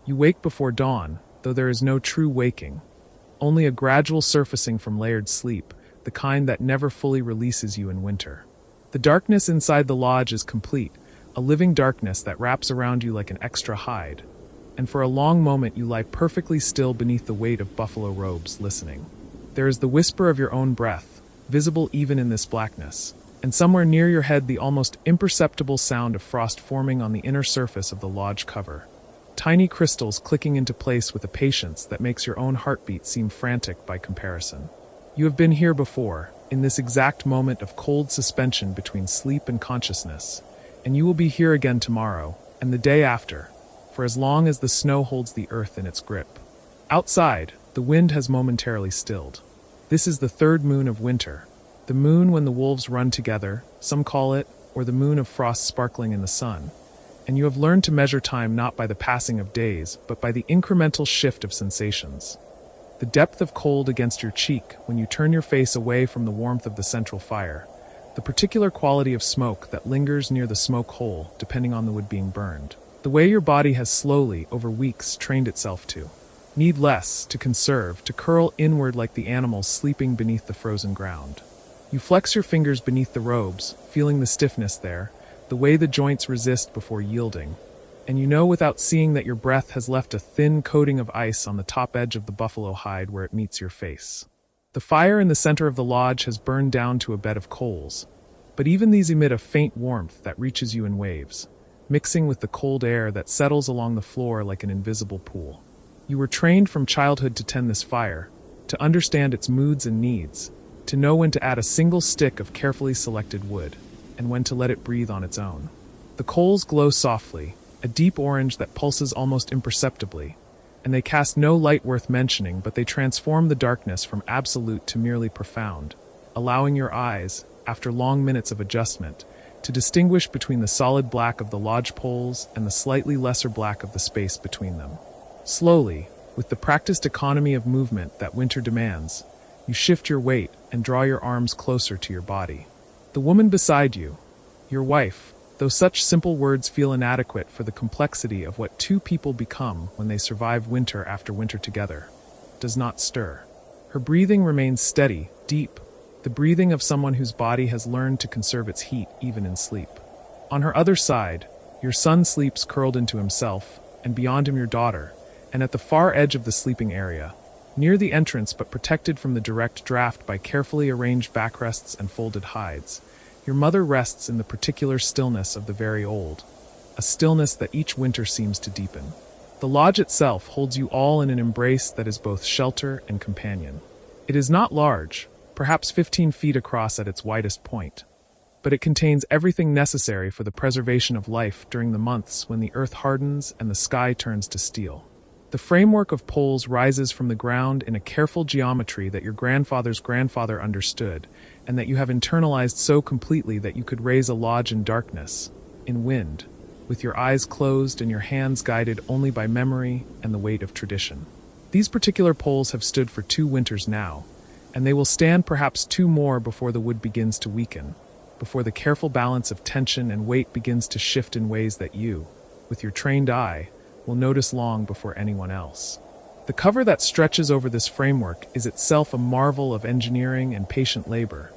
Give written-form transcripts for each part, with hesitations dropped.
You wake before dawn, though there is no true waking, only a gradual surfacing from layered sleep, the kind that never fully releases you in winter. The darkness inside the lodge is complete, a living darkness that wraps around you like an extra hide, and for a long moment you lie perfectly still beneath the weight of buffalo robes, listening. There is the whisper of your own breath, visible even in this blackness, and somewhere near your head the almost imperceptible sound of frost forming on the inner surface of the lodge cover. Tiny crystals clicking into place with a patience that makes your own heartbeat seem frantic by comparison. You have been here before, in this exact moment of cold suspension between sleep and consciousness, and you will be here again tomorrow, and the day after, for as long as the snow holds the earth in its grip. Outside, the wind has momentarily stilled. This is the third moon of winter, the moon when the wolves run together, some call it, or the moon of frost sparkling in the sun. And you have learned to measure time not by the passing of days, but by the incremental shift of sensations. The depth of cold against your cheek when you turn your face away from the warmth of the central fire, the particular quality of smoke that lingers near the smoke hole, depending on the wood being burned. The way your body has slowly, over weeks, trained itself to need less, to conserve, to curl inward like the animals sleeping beneath the frozen ground. You flex your fingers beneath the robes, feeling the stiffness there, the way the joints resist before yielding, and you know without seeing that your breath has left a thin coating of ice on the top edge of the buffalo hide where it meets your face. The fire in the center of the lodge has burned down to a bed of coals, but even these emit a faint warmth that reaches you in waves, mixing with the cold air that settles along the floor like an invisible pool. You were trained from childhood to tend this fire, to understand its moods and needs, to know when to add a single stick of carefully selected wood, and when to let it breathe on its own. The coals glow softly, a deep orange that pulses almost imperceptibly, and they cast no light worth mentioning, but they transform the darkness from absolute to merely profound, allowing your eyes, after long minutes of adjustment, to distinguish between the solid black of the lodge poles and the slightly lesser black of the space between them. Slowly, with the practiced economy of movement that winter demands, you shift your weight and draw your arms closer to your body. The woman beside you, your wife, though such simple words feel inadequate for the complexity of what two people become when they survive winter after winter together, does not stir. Her breathing remains steady, deep, the breathing of someone whose body has learned to conserve its heat even in sleep. On her other side, your son sleeps curled into himself, and beyond him your daughter, and at the far edge of the sleeping area, near the entrance but protected from the direct draft by carefully arranged backrests and folded hides, your mother rests in the particular stillness of the very old, a stillness that each winter seems to deepen. The lodge itself holds you all in an embrace that is both shelter and companion. It is not large, perhaps 15 feet across at its widest point, but it contains everything necessary for the preservation of life during the months when the earth hardens and the sky turns to steel. The framework of poles rises from the ground in a careful geometry that your grandfather's grandfather understood, and that you have internalized so completely that you could raise a lodge in darkness, in wind, with your eyes closed and your hands guided only by memory and the weight of tradition. These particular poles have stood for 2 winters now, and they will stand perhaps 2 more before the wood begins to weaken, before the careful balance of tension and weight begins to shift in ways that you, with your trained eye, will notice long before anyone else. The cover that stretches over this framework is itself a marvel of engineering and patient labor,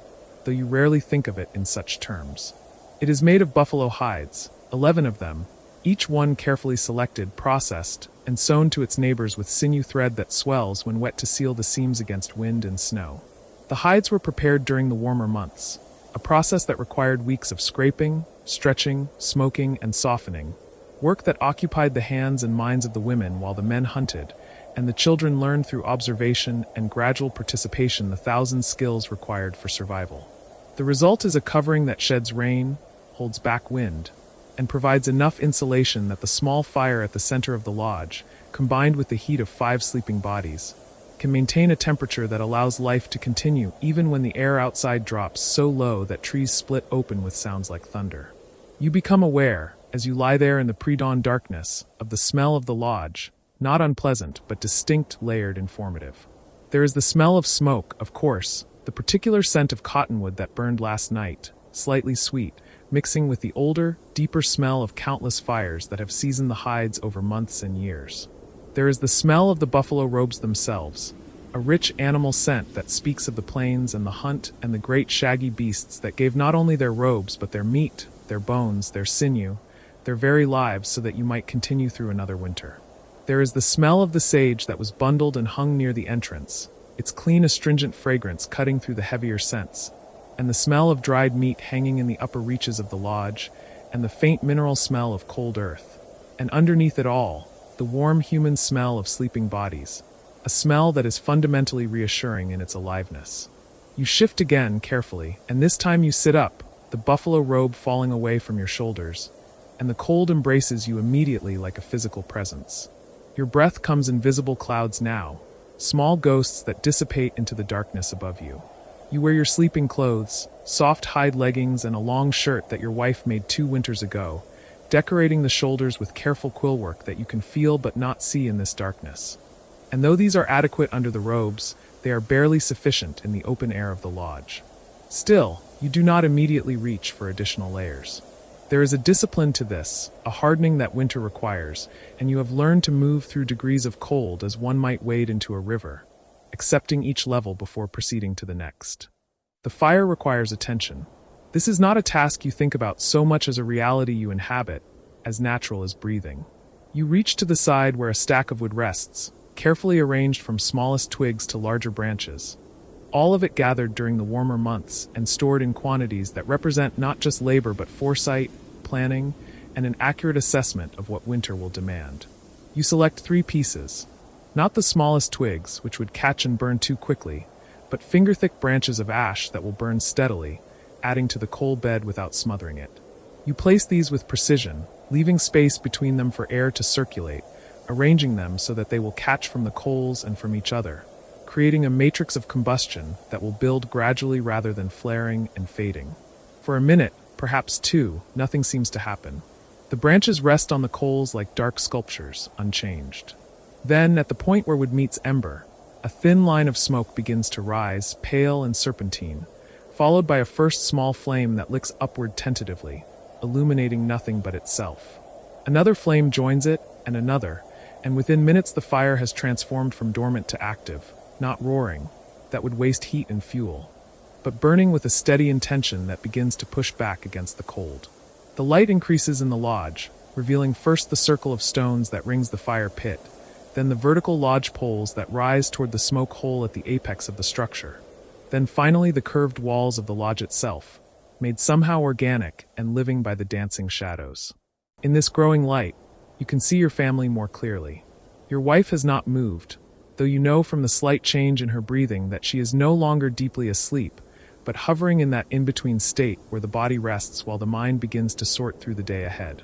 though you rarely think of it in such terms. It is made of buffalo hides, 11 of them, each one carefully selected, processed, and sewn to its neighbors with sinew thread that swells when wet to seal the seams against wind and snow. The hides were prepared during the warmer months, a process that required weeks of scraping, stretching, smoking, and softening, work that occupied the hands and minds of the women while the men hunted, and the children learned through observation and gradual participation the 1,000 skills required for survival. The result is a covering that sheds rain, holds back wind, and provides enough insulation that the small fire at the center of the lodge, combined with the heat of 5 sleeping bodies, can maintain a temperature that allows life to continue even when the air outside drops so low that trees split open with sounds like thunder. You become aware, as you lie there in the pre-dawn darkness, of the smell of the lodge, not unpleasant but distinct, layered, informative. There is the smell of smoke, of course, the particular scent of cottonwood that burned last night, slightly sweet, mixing with the older, deeper smell of countless fires that have seasoned the hides over months and years. There is the smell of the buffalo robes themselves, a rich animal scent that speaks of the plains and the hunt and the great shaggy beasts that gave not only their robes but their meat, their bones, their sinew, their very lives so that you might continue through another winter. There is the smell of the sage that was bundled and hung near the entrance, its clean astringent fragrance cutting through the heavier scents, and the smell of dried meat hanging in the upper reaches of the lodge, and the faint mineral smell of cold earth. And underneath it all, the warm human smell of sleeping bodies, a smell that is fundamentally reassuring in its aliveness. You shift again carefully, and this time you sit up, the buffalo robe falling away from your shoulders, and the cold embraces you immediately like a physical presence. Your breath comes in visible clouds now, small ghosts that dissipate into the darkness above you. You wear your sleeping clothes, soft hide leggings and a long shirt that your wife made 2 winters ago, decorating the shoulders with careful quillwork that you can feel but not see in this darkness. And though these are adequate under the robes, they are barely sufficient in the open air of the lodge. Still, you do not immediately reach for additional layers. There is a discipline to this, a hardening that winter requires, and you have learned to move through degrees of cold as one might wade into a river, accepting each level before proceeding to the next. The fire requires attention. This is not a task you think about so much as a reality you inhabit, as natural as breathing. You reach to the side where a stack of wood rests, carefully arranged from smallest twigs to larger branches. All of it gathered during the warmer months and stored in quantities that represent not just labor but foresight, planning, and an accurate assessment of what winter will demand. You select 3 pieces, not the smallest twigs, which would catch and burn too quickly, but finger-thick branches of ash that will burn steadily, adding to the coal bed without smothering it. You place these with precision, leaving space between them for air to circulate, arranging them so that they will catch from the coals and from each other, creating a matrix of combustion that will build gradually rather than flaring and fading. For a minute, perhaps 2, nothing seems to happen. The branches rest on the coals like dark sculptures, unchanged. Then, at the point where wood meets ember, a thin line of smoke begins to rise, pale and serpentine, followed by a first small flame that licks upward tentatively, illuminating nothing but itself. Another flame joins it, and another, and within minutes the fire has transformed from dormant to active, not roaring, that would waste heat and fuel, but burning with a steady intention that begins to push back against the cold. The light increases in the lodge, revealing first the circle of stones that rings the fire pit, then the vertical lodge poles that rise toward the smoke hole at the apex of the structure, then finally the curved walls of the lodge itself, made somehow organic and living by the dancing shadows. In this growing light, you can see your family more clearly. Your wife has not moved, though you know from the slight change in her breathing that she is no longer deeply asleep, but hovering in that in-between state where the body rests while the mind begins to sort through the day ahead.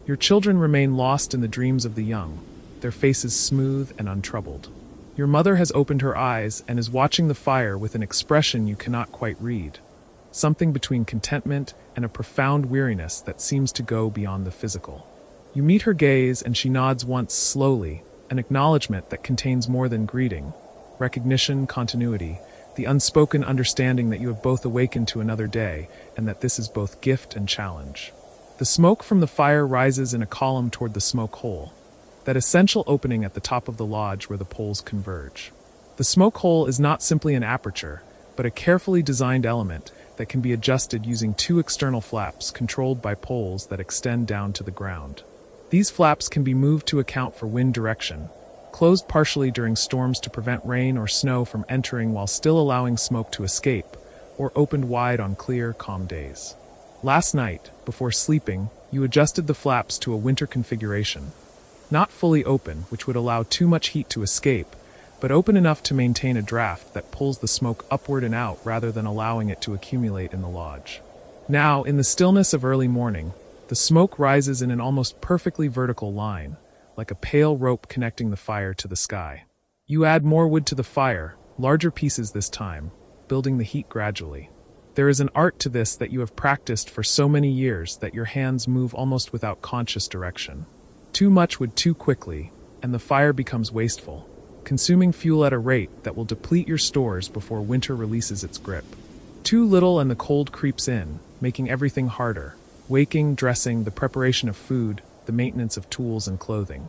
Your children remain lost in the dreams of the young, their faces smooth and untroubled. Your mother has opened her eyes and is watching the fire with an expression you cannot quite read, something between contentment and a profound weariness that seems to go beyond the physical. You meet her gaze and she nods once slowly, an acknowledgement that contains more than greeting, recognition, continuity, the unspoken understanding that you have both awakened to another day and that this is both gift and challenge. The smoke from the fire rises in a column toward the smoke hole, that essential opening at the top of the lodge where the poles converge. The smoke hole is not simply an aperture, but a carefully designed element that can be adjusted using 2 external flaps controlled by poles that extend down to the ground. These flaps can be moved to account for wind direction, closed partially during storms to prevent rain or snow from entering while still allowing smoke to escape, or opened wide on clear, calm days. Last night, before sleeping, you adjusted the flaps to a winter configuration. Not fully open, which would allow too much heat to escape, but open enough to maintain a draft that pulls the smoke upward and out rather than allowing it to accumulate in the lodge. Now, in the stillness of early morning, the smoke rises in an almost perfectly vertical line, like a pale rope connecting the fire to the sky. You add more wood to the fire, larger pieces this time, building the heat gradually. There is an art to this that you have practiced for so many years that your hands move almost without conscious direction. Too much wood too quickly, and the fire becomes wasteful, consuming fuel at a rate that will deplete your stores before winter releases its grip. Too little and the cold creeps in, making everything harder. Waking, dressing, the preparation of food, the maintenance of tools and clothing.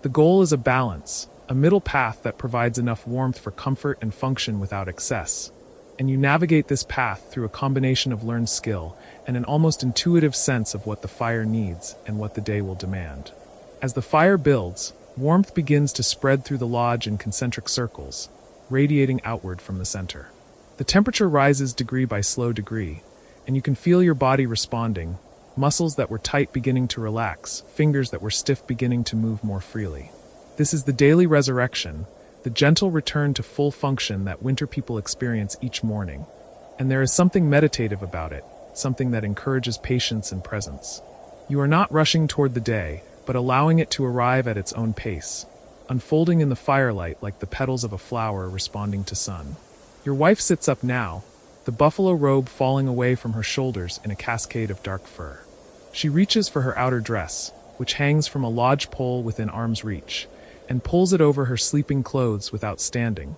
The goal is a balance, a middle path that provides enough warmth for comfort and function without excess. And you navigate this path through a combination of learned skill and an almost intuitive sense of what the fire needs and what the day will demand. As the fire builds, warmth begins to spread through the lodge in concentric circles, radiating outward from the center. The temperature rises degree by slow degree, and you can feel your body responding, muscles that were tight beginning to relax, fingers that were stiff beginning to move more freely. This is the daily resurrection, the gentle return to full function that winter people experience each morning. And there is something meditative about it, something that encourages patience and presence. You are not rushing toward the day, but allowing it to arrive at its own pace, unfolding in the firelight like the petals of a flower responding to sun. Your wife sits up now, the buffalo robe falling away from her shoulders in a cascade of dark fur. She reaches for her outer dress, which hangs from a lodge pole within arm's reach, and pulls it over her sleeping clothes without standing,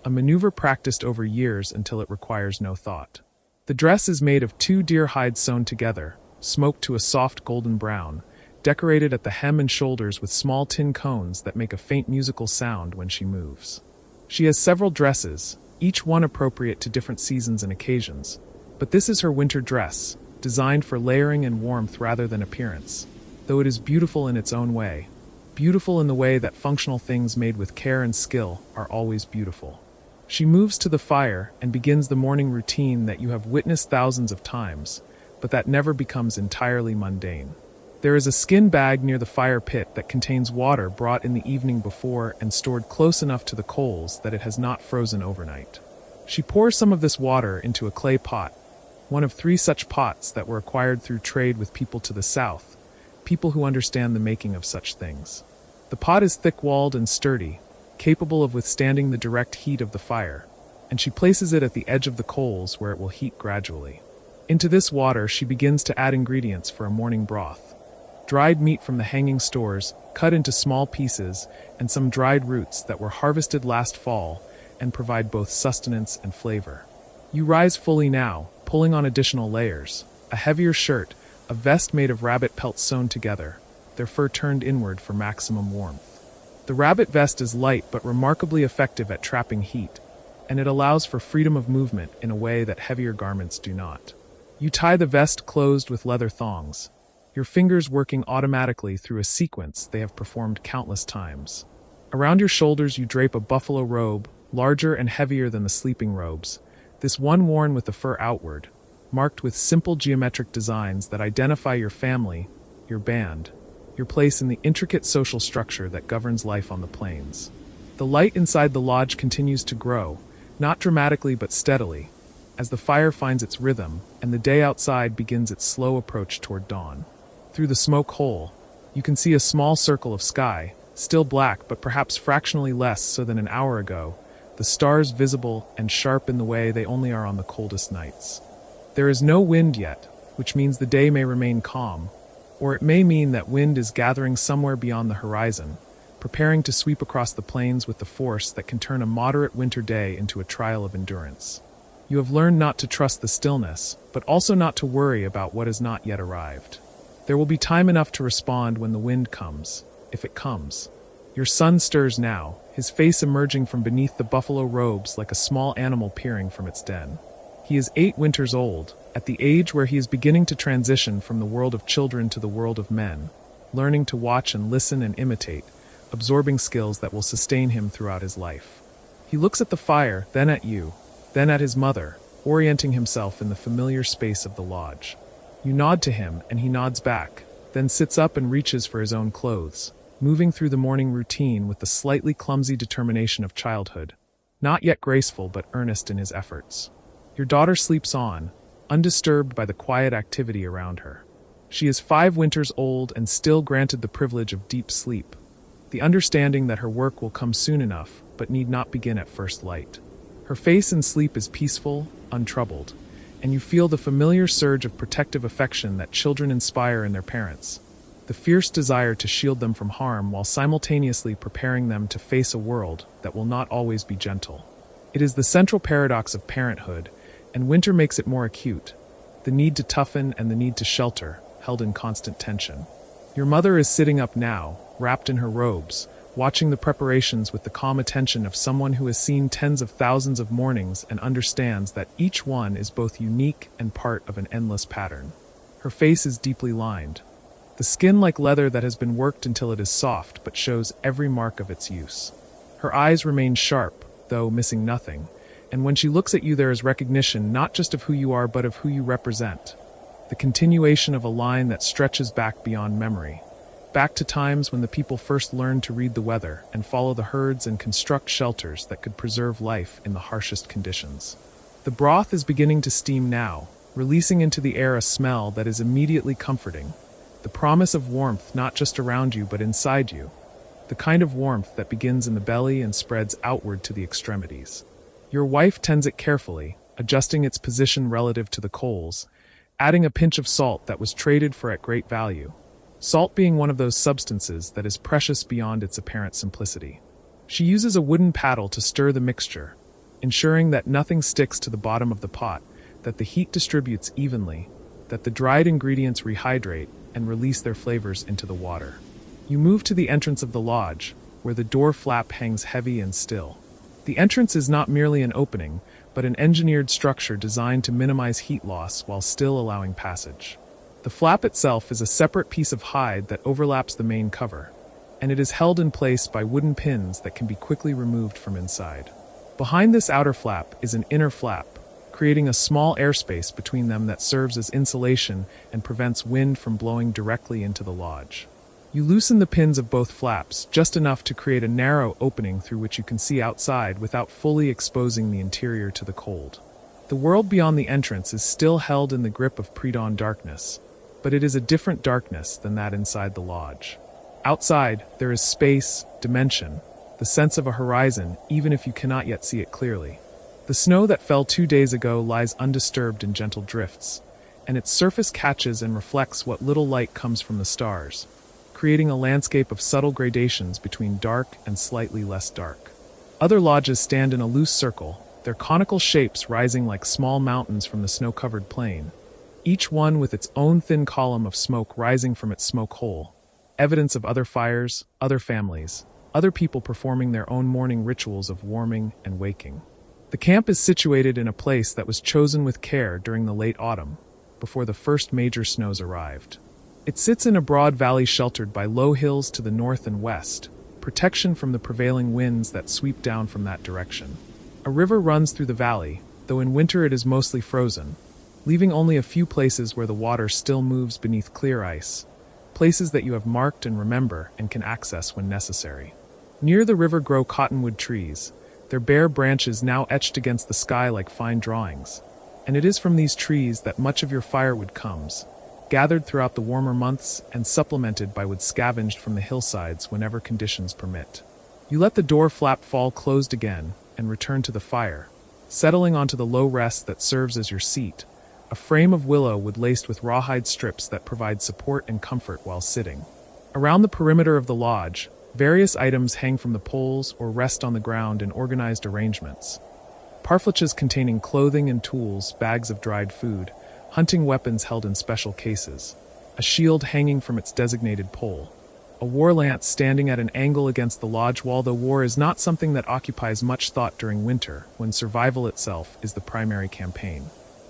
a maneuver practiced over years until it requires no thought. The dress is made of 2 deer hides sewn together, smoked to a soft golden brown, decorated at the hem and shoulders with small tin cones that make a faint musical sound when she moves. She has several dresses, each one appropriate to different seasons and occasions, but this is her winter dress, designed for layering and warmth rather than appearance, though it is beautiful in its own way. Beautiful in the way that functional things made with care and skill are always beautiful. She moves to the fire and begins the morning routine that you have witnessed thousands of times, but that never becomes entirely mundane. There is a skin bag near the fire pit that contains water brought in the evening before and stored close enough to the coals that it has not frozen overnight. She pours some of this water into a clay pot, one of 3 such pots that were acquired through trade with people to the south, people who understand the making of such things. The pot is thick-walled and sturdy, capable of withstanding the direct heat of the fire, and she places it at the edge of the coals where it will heat gradually. Into this water she begins to add ingredients for a morning broth. Dried meat from the hanging stores, cut into small pieces, and some dried roots that were harvested last fall and provide both sustenance and flavor. You rise fully now, pulling on additional layers, a heavier shirt, a vest made of rabbit pelts sewn together, their fur turned inward for maximum warmth. The rabbit vest is light but remarkably effective at trapping heat, and it allows for freedom of movement in a way that heavier garments do not. You tie the vest closed with leather thongs, your fingers working automatically through a sequence they have performed countless times. Around your shoulders you drape a buffalo robe, larger and heavier than the sleeping robes, this one worn with the fur outward, marked with simple geometric designs that identify your family, your band, your place in the intricate social structure that governs life on the plains. The light inside the lodge continues to grow, not dramatically but steadily, as the fire finds its rhythm and the day outside begins its slow approach toward dawn. Through the smoke hole, you can see a small circle of sky, still black but perhaps fractionally less so than an hour ago, the stars visible and sharp in the way they only are on the coldest nights. There is no wind yet, which means the day may remain calm, or it may mean that wind is gathering somewhere beyond the horizon, preparing to sweep across the plains with the force that can turn a moderate winter day into a trial of endurance. You have learned not to trust the stillness, but also not to worry about what has not yet arrived. There will be time enough to respond when the wind comes, if it comes. Your son stirs now, his face emerging from beneath the buffalo robes like a small animal peering from its den. He is 8 winters old, at the age where he is beginning to transition from the world of children to the world of men, learning to watch and listen and imitate, absorbing skills that will sustain him throughout his life. He looks at the fire, then at you, then at his mother, orienting himself in the familiar space of the lodge. You nod to him, and he nods back, then sits up and reaches for his own clothes, moving through the morning routine with the slightly clumsy determination of childhood, not yet graceful but earnest in his efforts. Your daughter sleeps on, undisturbed by the quiet activity around her. She is 5 winters old and still granted the privilege of deep sleep, the understanding that her work will come soon enough, but need not begin at first light. Her face in sleep is peaceful, untroubled, and you feel the familiar surge of protective affection that children inspire in their parents, the fierce desire to shield them from harm while simultaneously preparing them to face a world that will not always be gentle. It is the central paradox of parenthood, and winter makes it more acute, the need to toughen and the need to shelter, held in constant tension. Your mother is sitting up now, wrapped in her robes, watching the preparations with the calm attention of someone who has seen tens of thousands of mornings and understands that each one is both unique and part of an endless pattern. Her face is deeply lined, the skin like leather that has been worked until it is soft but shows every mark of its use. Her eyes remain sharp, though missing nothing, and when she looks at you there is recognition not just of who you are but of who you represent. The continuation of a line that stretches back beyond memory, back to times when the people first learned to read the weather and follow the herds and construct shelters that could preserve life in the harshest conditions. The broth is beginning to steam now, releasing into the air a smell that is immediately comforting, the promise of warmth not just around you but inside you, the kind of warmth that begins in the belly and spreads outward to the extremities. Your wife tends it carefully, adjusting its position relative to the coals, adding a pinch of salt that was traded for at great value, salt being one of those substances that is precious beyond its apparent simplicity. She uses a wooden paddle to stir the mixture, ensuring that nothing sticks to the bottom of the pot, that the heat distributes evenly, that the dried ingredients rehydrate and release their flavors into the water. You move to the entrance of the lodge, where the door flap hangs heavy and still. The entrance is not merely an opening, but an engineered structure designed to minimize heat loss while still allowing passage. The flap itself is a separate piece of hide that overlaps the main cover, and it is held in place by wooden pins that can be quickly removed from inside. Behind this outer flap is an inner flap, creating a small airspace between them that serves as insulation and prevents wind from blowing directly into the lodge. You loosen the pins of both flaps, just enough to create a narrow opening through which you can see outside without fully exposing the interior to the cold. The world beyond the entrance is still held in the grip of pre-dawn darkness, but it is a different darkness than that inside the lodge. Outside, there is space, dimension, the sense of a horizon, even if you cannot yet see it clearly. The snow that fell 2 days ago lies undisturbed in gentle drifts, and its surface catches and reflects what little light comes from the stars, creating a landscape of subtle gradations between dark and slightly less dark. Other lodges stand in a loose circle, their conical shapes rising like small mountains from the snow-covered plain, each one with its own thin column of smoke rising from its smoke hole, evidence of other fires, other families, other people performing their own morning rituals of warming and waking. The camp is situated in a place that was chosen with care during the late autumn, before the first major snows arrived. It sits in a broad valley sheltered by low hills to the north and west, protection from the prevailing winds that sweep down from that direction. A river runs through the valley, though in winter it is mostly frozen, leaving only a few places where the water still moves beneath clear ice, places that you have marked and remember and can access when necessary. Near the river grow cottonwood trees, their bare branches now etched against the sky like fine drawings, and it is from these trees that much of your firewood comes, gathered throughout the warmer months and supplemented by wood scavenged from the hillsides whenever conditions permit. You let the door flap fall closed again and return to the fire, settling onto the low rest that serves as your seat, a frame of willow wood laced with rawhide strips that provide support and comfort while sitting. Around the perimeter of the lodge, various items hang from the poles or rest on the ground in organized arrangements. Parfleches containing clothing and tools, bags of dried food, hunting weapons held in special cases, a shield hanging from its designated pole, a war lance standing at an angle against the lodge wall, though war is not something that occupies much thought during winter, when survival itself is the primary campaign.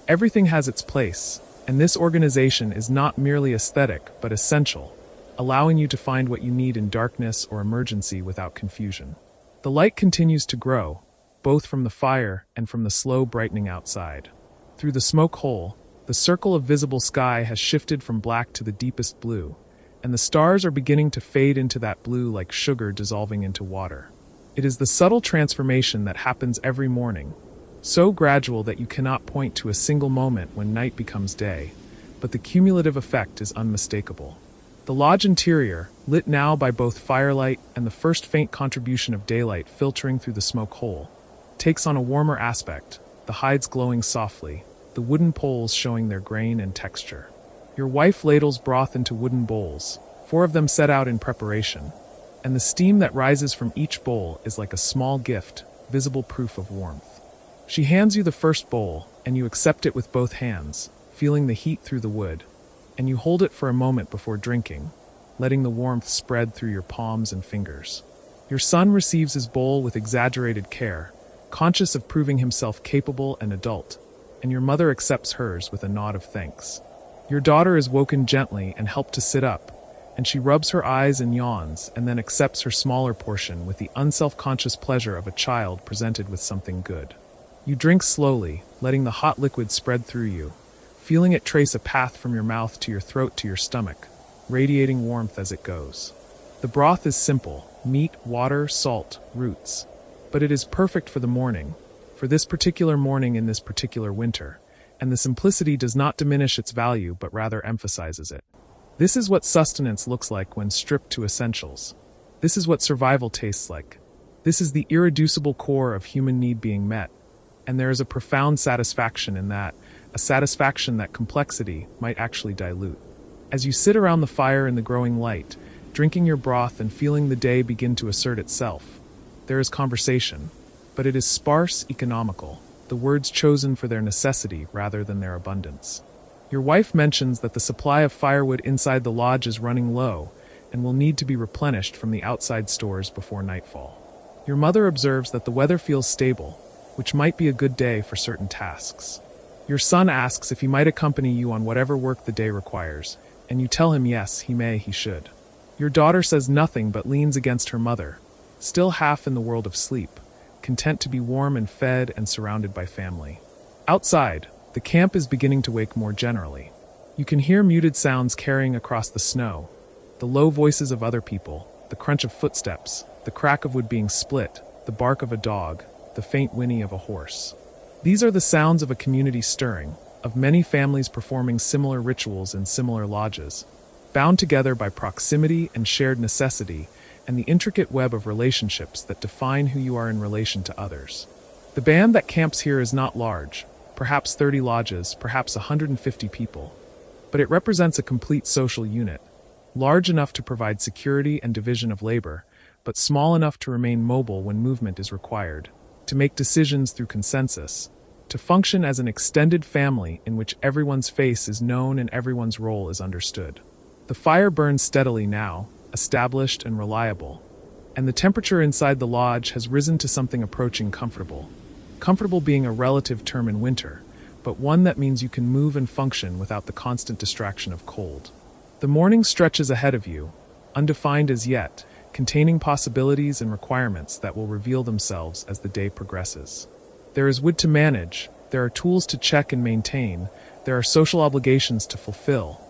Everything has its place, and this organization is not merely aesthetic but essential, allowing you to find what you need in darkness or emergency without confusion. The light continues to grow, both from the fire and from the slow brightening outside. Through the smoke hole, the circle of visible sky has shifted from black to the deepest blue, and the stars are beginning to fade into that blue like sugar dissolving into water. It is the subtle transformation that happens every morning, so gradual that you cannot point to a single moment when night becomes day, but the cumulative effect is unmistakable. The lodge interior, lit now by both firelight and the first faint contribution of daylight filtering through the smoke hole, takes on a warmer aspect, the hides glowing softly, the wooden poles showing their grain and texture. Your wife ladles broth into wooden bowls, 4 of them set out in preparation, and the steam that rises from each bowl is like a small gift, visible proof of warmth. She hands you the first bowl, and you accept it with both hands, feeling the heat through the wood, and you hold it for a moment before drinking, letting the warmth spread through your palms and fingers. Your son receives his bowl with exaggerated care, conscious of proving himself capable and adult, and your mother accepts hers with a nod of thanks. Your daughter is woken gently and helped to sit up, and she rubs her eyes and yawns and then accepts her smaller portion with the unself-conscious pleasure of a child presented with something good. You drink slowly, letting the hot liquid spread through you, feeling it trace a path from your mouth to your throat to your stomach, radiating warmth as it goes. The broth is simple: meat, water, salt, roots. But it is perfect for the morning, for this particular morning in this particular winter, and the simplicity does not diminish its value but rather emphasizes it. This is what sustenance looks like when stripped to essentials. This is what survival tastes like. This is the irreducible core of human need being met, and there is a profound satisfaction in that, a satisfaction that complexity might actually dilute. As you sit around the fire in the growing light, drinking your broth and feeling the day begin to assert itself, there is conversation, but it is sparse, economical, the words chosen for their necessity rather than their abundance. Your wife mentions that the supply of firewood inside the lodge is running low and will need to be replenished from the outside stores before nightfall. Your mother observes that the weather feels stable, which might be a good day for certain tasks. Your son asks if he might accompany you on whatever work the day requires, and you tell him yes, he may, he should. Your daughter says nothing but leans against her mother, still half in the world of sleep, content to be warm and fed and surrounded by family. Outside, the camp is beginning to wake more generally. You can hear muted sounds carrying across the snow, the low voices of other people, the crunch of footsteps, the crack of wood being split, the bark of a dog, the faint whinny of a horse. These are the sounds of a community stirring, of many families performing similar rituals in similar lodges, bound together by proximity and shared necessity and the intricate web of relationships that define who you are in relation to others. The band that camps here is not large, perhaps 30 lodges, perhaps 150 people, but it represents a complete social unit, large enough to provide security and division of labor, but small enough to remain mobile when movement is required, to make decisions through consensus, to function as an extended family in which everyone's face is known and everyone's role is understood. The fire burns steadily now, established and reliable, and the temperature inside the lodge has risen to something approaching comfortable. Comfortable being a relative term in winter, but one that means you can move and function without the constant distraction of cold. The morning stretches ahead of you, undefined as yet, containing possibilities and requirements that will reveal themselves as the day progresses. There is wood to manage, there are tools to check and maintain, there are social obligations to fulfill.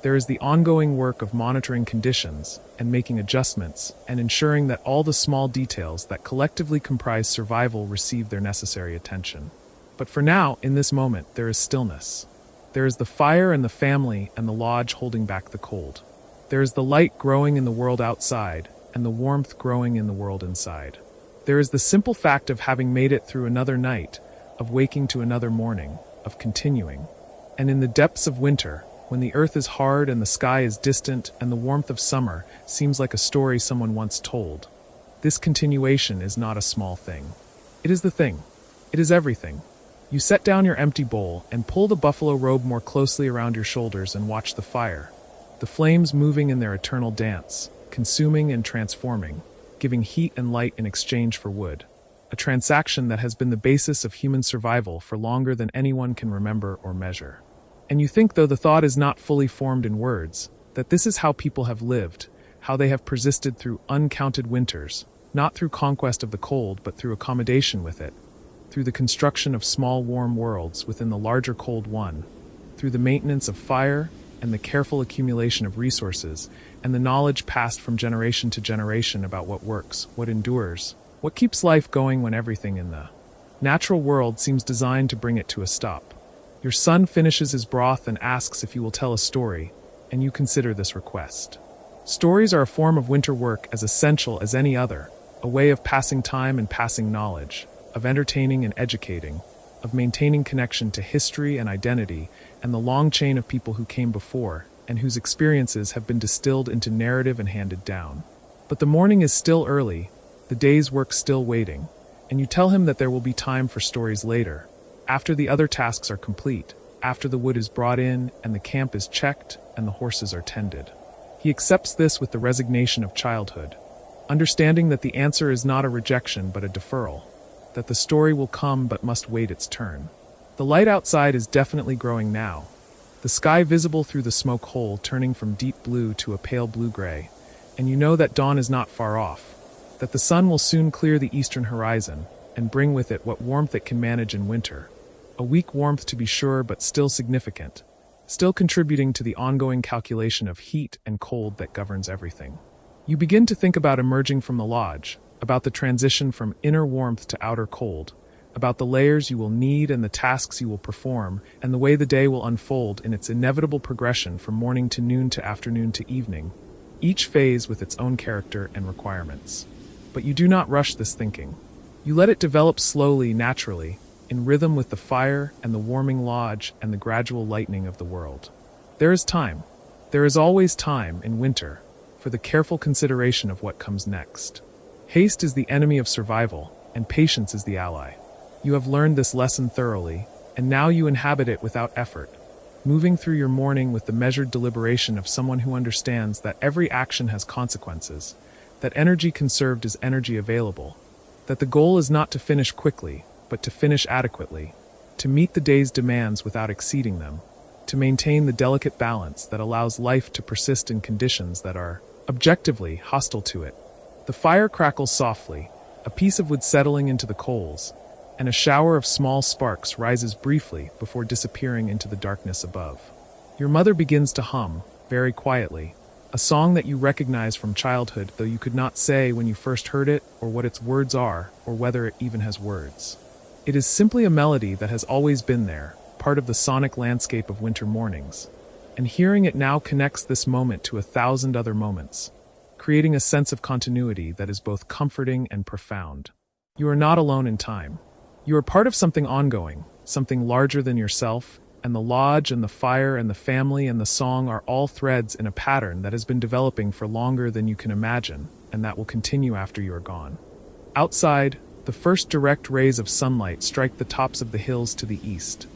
There is the ongoing work of monitoring conditions and making adjustments and ensuring that all the small details that collectively comprise survival receive their necessary attention. But for now, in this moment, there is stillness. There is the fire and the family and the lodge holding back the cold. There is the light growing in the world outside and the warmth growing in the world inside. There is the simple fact of having made it through another night, of waking to another morning, of continuing. And in the depths of winter, when the earth is hard and the sky is distant and the warmth of summer seems like a story someone once told, this continuation is not a small thing. It is the thing. It is everything. You set down your empty bowl and pull the buffalo robe more closely around your shoulders and watch the fire, the flames moving in their eternal dance, consuming and transforming, giving heat and light in exchange for wood, a transaction that has been the basis of human survival for longer than anyone can remember or measure. And you think, though the thought is not fully formed in words, that this is how people have lived, how they have persisted through uncounted winters, not through conquest of the cold but through accommodation with it, through the construction of small warm worlds within the larger cold one, through the maintenance of fire and the careful accumulation of resources, and the knowledge passed from generation to generation about what works, what endures, what keeps life going when everything in the natural world seems designed to bring it to a stop. Your son finishes his broth and asks if you will tell a story, and you consider this request. Stories are a form of winter work as essential as any other, a way of passing time and passing knowledge, of entertaining and educating, of maintaining connection to history and identity, and the long chain of people who came before, and whose experiences have been distilled into narrative and handed down. But the morning is still early, the day's work still waiting, and you tell him that there will be time for stories later, after the other tasks are complete, after the wood is brought in and the camp is checked and the horses are tended. He He accepts this with the resignation of childhood, understanding that the answer is not a rejection but a deferral, that the story will come but must wait its turn. The light outside is definitely growing now, the sky visible through the smoke hole turning from deep blue to a pale blue-gray, and you know that dawn is not far off, that the sun will soon clear the eastern horizon and bring with it what warmth it can manage in winter. A weak warmth to be sure, but still significant, still contributing to the ongoing calculation of heat and cold that governs everything. You begin to think about emerging from the lodge, about the transition from inner warmth to outer cold, about the layers you will need and the tasks you will perform, and the way the day will unfold in its inevitable progression from morning to noon to afternoon to evening, each phase with its own character and requirements. But you do not rush this thinking. You let it develop slowly, naturally, in rhythm with the fire and the warming lodge and the gradual lightening of the world. There is time. There is always time, in winter, for the careful consideration of what comes next. Haste is the enemy of survival, and patience is the ally. You have learned this lesson thoroughly, and now you inhabit it without effort, moving through your morning with the measured deliberation of someone who understands that every action has consequences, that energy conserved is energy available, that the goal is not to finish quickly, but to finish adequately, to meet the day's demands without exceeding them, to maintain the delicate balance that allows life to persist in conditions that are, objectively, hostile to it. The fire crackles softly, a piece of wood settling into the coals, and a shower of small sparks rises briefly before disappearing into the darkness above. Your mother begins to hum, very quietly, a song that you recognize from childhood, though you could not say when you first heard it, or what its words are, or whether it even has words. It is simply a melody that has always been there, part of the sonic landscape of winter mornings, and hearing it now connects this moment to 1,000 other moments, creating a sense of continuity that is both comforting and profound. You are not alone in time. You are part of something ongoing, something larger than yourself, and the lodge and the fire and the family and the song are all threads in a pattern that has been developing for longer than you can imagine, and that will continue after you are gone. Outside, the first direct rays of sunlight strike the tops of the hills to the east,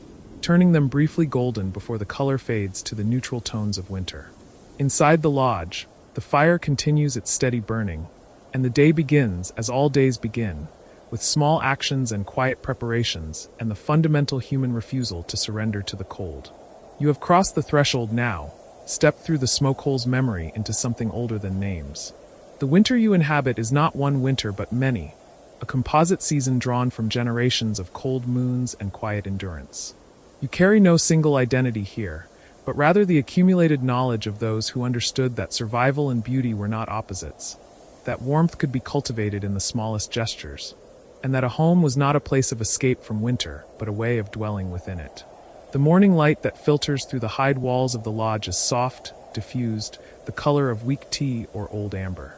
turning them briefly golden before the color fades to the neutral tones of winter. Inside the lodge, the fire continues its steady burning, and the day begins, as all days begin, with small actions and quiet preparations and the fundamental human refusal to surrender to the cold. You have crossed the threshold now, stepped through the smoke hole's memory into something older than names. The winter you inhabit is not one winter but many, a composite season drawn from generations of cold moons and quiet endurance. You carry no single identity here, but rather the accumulated knowledge of those who understood that survival and beauty were not opposites, that warmth could be cultivated in the smallest gestures, and that a home was not a place of escape from winter, but a way of dwelling within it. The morning light that filters through the hide walls of the lodge is soft, diffused, the color of weak tea or old amber.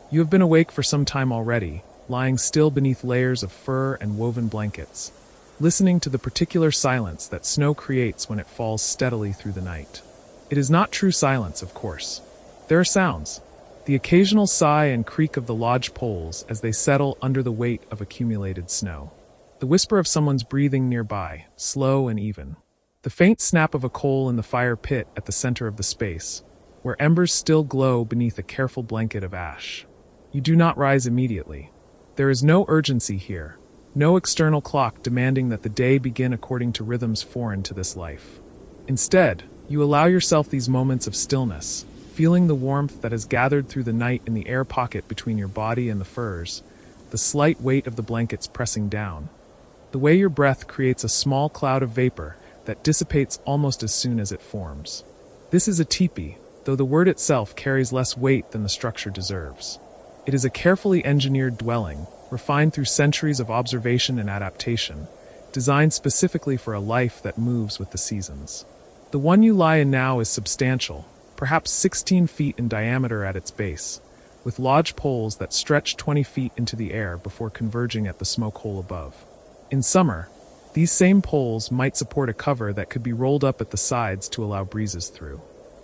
You have been awake for some time already, lying still beneath layers of fur and woven blankets, listening to the particular silence that snow creates when it falls steadily through the night. It is not true silence, of course. There are sounds, the occasional sigh and creak of the lodge poles as they settle under the weight of accumulated snow. The whisper of someone's breathing nearby, slow and even. The faint snap of a coal in the fire pit at the center of the space, where embers still glow beneath a careful blanket of ash. You do not rise immediately. There is no urgency here, no external clock demanding that the day begin according to rhythms foreign to this life. Instead, you allow yourself these moments of stillness, feeling the warmth that has gathered through the night in the air pocket between your body and the furs, the slight weight of the blankets pressing down, the way your breath creates a small cloud of vapor that dissipates almost as soon as it forms. This is a teepee, though the word itself carries less weight than the structure deserves. It is a carefully engineered dwelling, refined through centuries of observation and adaptation, designed specifically for a life that moves with the seasons. The one you lie in now is substantial, perhaps 16 feet in diameter at its base, with lodge poles that stretch 20 feet into the air before converging at the smoke hole above. In summer, these same poles might support a cover that could be rolled up at the sides to allow breezes through.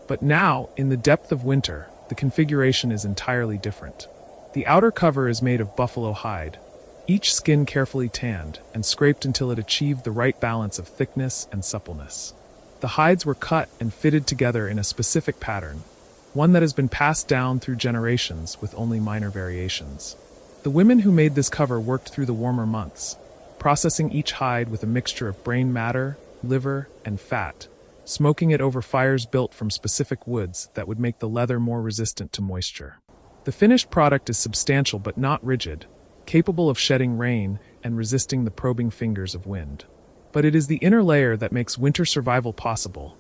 But now, in the depth of winter, the configuration is entirely different. The outer cover is made of buffalo hide, each skin carefully tanned and scraped until it achieved the right balance of thickness and suppleness. The hides were cut and fitted together in a specific pattern, one that has been passed down through generations with only minor variations. The women who made this cover worked through the warmer months, processing each hide with a mixture of brain matter, liver, and fat, smoking it over fires built from specific woods that would make the leather more resistant to moisture. The finished product is substantial but not rigid, capable of shedding rain and resisting the probing fingers of wind. But it is the inner layer that makes winter survival possible.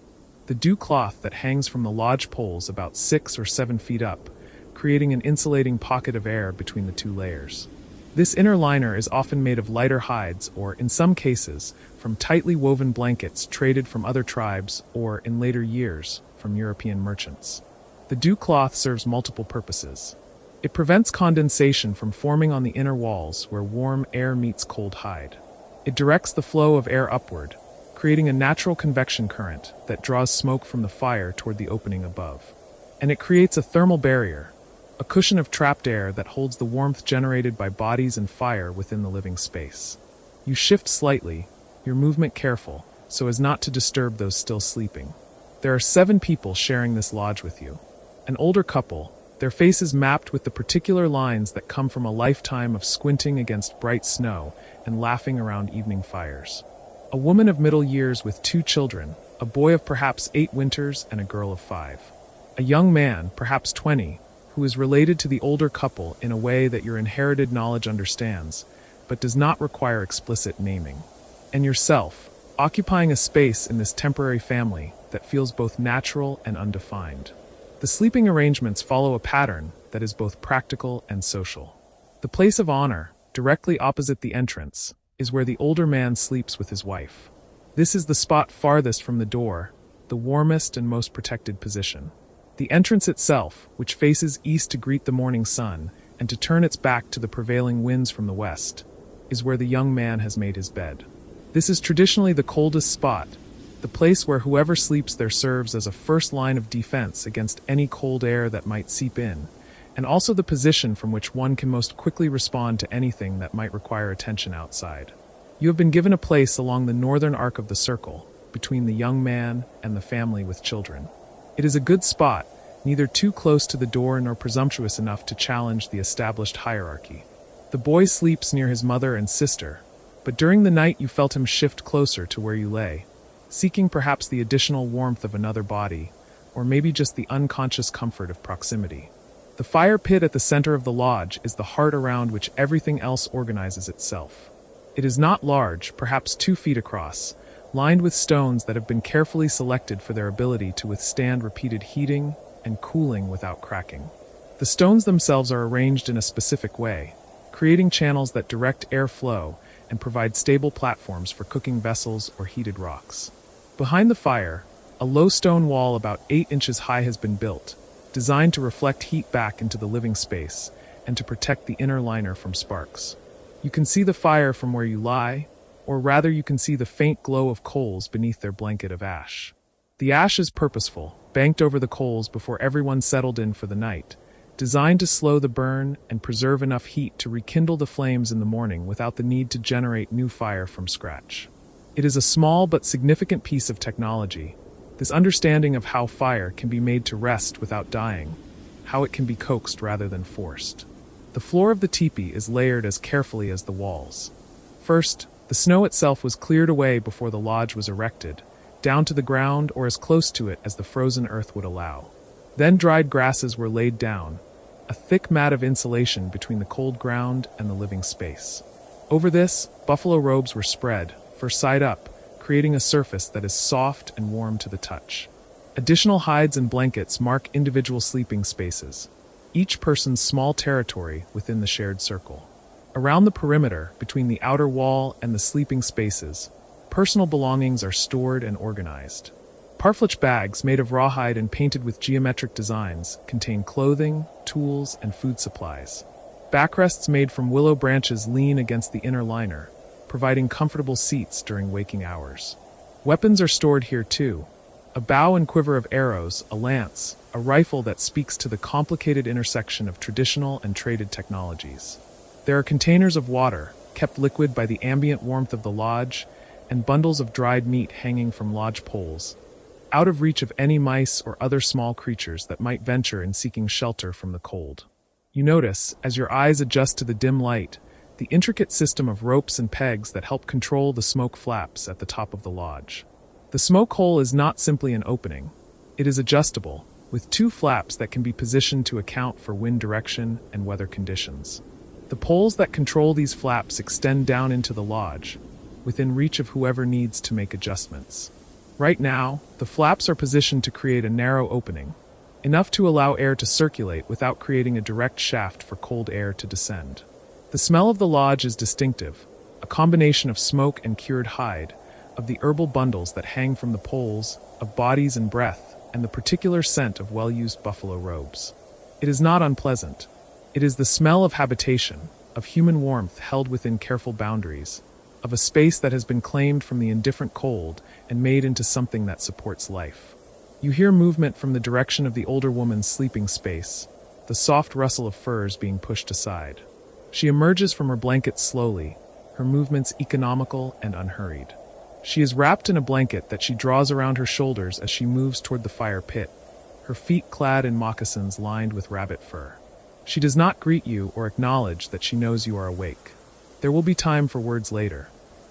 The dew cloth that hangs from the lodge poles about 6 or 7 feet up, creating an insulating pocket of air between the two layers. This inner liner is often made of lighter hides or, in some cases, from tightly woven blankets traded from other tribes or, in later years, from European merchants. The dew cloth serves multiple purposes. It prevents condensation from forming on the inner walls where warm air meets cold hide. It directs the flow of air upward, creating a natural convection current that draws smoke from the fire toward the opening above. And it creates a thermal barrier, a cushion of trapped air that holds the warmth generated by bodies and fire within the living space. You shift slightly, your movement careful, so as not to disturb those still sleeping. There are 7 people sharing this lodge with you. An older couple, their faces mapped with the particular lines that come from a lifetime of squinting against bright snow and laughing around evening fires. A woman of middle years with 2 children, a boy of perhaps 8 winters and a girl of 5. A young man, perhaps 20, who is related to the older couple in a way that your inherited knowledge understands, but does not require explicit naming. And yourself, occupying a space in this temporary family that feels both natural and undefined. The sleeping arrangements follow a pattern that is both practical and social. The place of honor, directly opposite the entrance, is where the older man sleeps with his wife. This is the spot farthest from the door, the warmest and most protected position. The entrance itself, which faces east to greet the morning sun and to turn its back to the prevailing winds from the west, is where the young man has made his bed. This is traditionally the coldest spot, the place where whoever sleeps there serves as a first line of defense against any cold air that might seep in, and also the position from which one can most quickly respond to anything that might require attention outside. You have been given a place along the northern arc of the circle, between the young man and the family with children. It is a good spot, neither too close to the door nor presumptuous enough to challenge the established hierarchy. The boy sleeps near his mother and sister, but during the night you felt him shift closer to where you lay, seeking perhaps the additional warmth of another body, or maybe just the unconscious comfort of proximity. The fire pit at the center of the lodge is the heart around which everything else organizes itself. It is not large, perhaps 2 feet across, lined with stones that have been carefully selected for their ability to withstand repeated heating and cooling without cracking. The stones themselves are arranged in a specific way, creating channels that direct airflow and provide stable platforms for cooking vessels or heated rocks. Behind the fire, a low stone wall about 8 inches high has been built, designed to reflect heat back into the living space and to protect the inner liner from sparks. You can see the fire from where you lie, or rather you can see the faint glow of coals beneath their blanket of ash. The ash is purposeful, banked over the coals before everyone settled in for the night, designed to slow the burn and preserve enough heat to rekindle the flames in the morning without the need to generate new fire from scratch. It is a small but significant piece of technology, this understanding of how fire can be made to rest without dying, how it can be coaxed rather than forced. The floor of the teepee is layered as carefully as the walls. First, the snow itself was cleared away before the lodge was erected, down to the ground or as close to it as the frozen earth would allow. Then dried grasses were laid down, a thick mat of insulation between the cold ground and the living space. Over this, buffalo robes were spread, first side up, creating a surface that is soft and warm to the touch. Additional hides and blankets mark individual sleeping spaces, each person's small territory within the shared circle. Around the perimeter, between the outer wall and the sleeping spaces, personal belongings are stored and organized. Parfleche bags made of rawhide and painted with geometric designs contain clothing, tools, and food supplies. Backrests made from willow branches lean against the inner liner, providing comfortable seats during waking hours. Weapons are stored here too. A bow and quiver of arrows, a lance, a rifle that speaks to the complicated intersection of traditional and traded technologies. There are containers of water, kept liquid by the ambient warmth of the lodge, and bundles of dried meat hanging from lodge poles, out of reach of any mice or other small creatures that might venture in seeking shelter from the cold. You notice, as your eyes adjust to the dim light, the intricate system of ropes and pegs that help control the smoke flaps at the top of the lodge. The smoke hole is not simply an opening. It is adjustable, with two flaps that can be positioned to account for wind direction and weather conditions. The poles that control these flaps extend down into the lodge, within reach of whoever needs to make adjustments. Right now, the flaps are positioned to create a narrow opening, enough to allow air to circulate without creating a direct shaft for cold air to descend. The smell of the lodge is distinctive, a combination of smoke and cured hide, of the herbal bundles that hang from the poles, of bodies and breath, and the particular scent of well-used buffalo robes. It is not unpleasant. It is the smell of habitation, of human warmth held within careful boundaries, of a space that has been claimed from the indifferent cold and made into something that supports life. You hear movement from the direction of the older woman's sleeping space, the soft rustle of furs being pushed aside. She emerges from her blanket slowly, her movements economical and unhurried. She is wrapped in a blanket that she draws around her shoulders as she moves toward the fire pit, her feet clad in moccasins lined with rabbit fur. She does not greet you or acknowledge that she knows you are awake. There will be time for words later.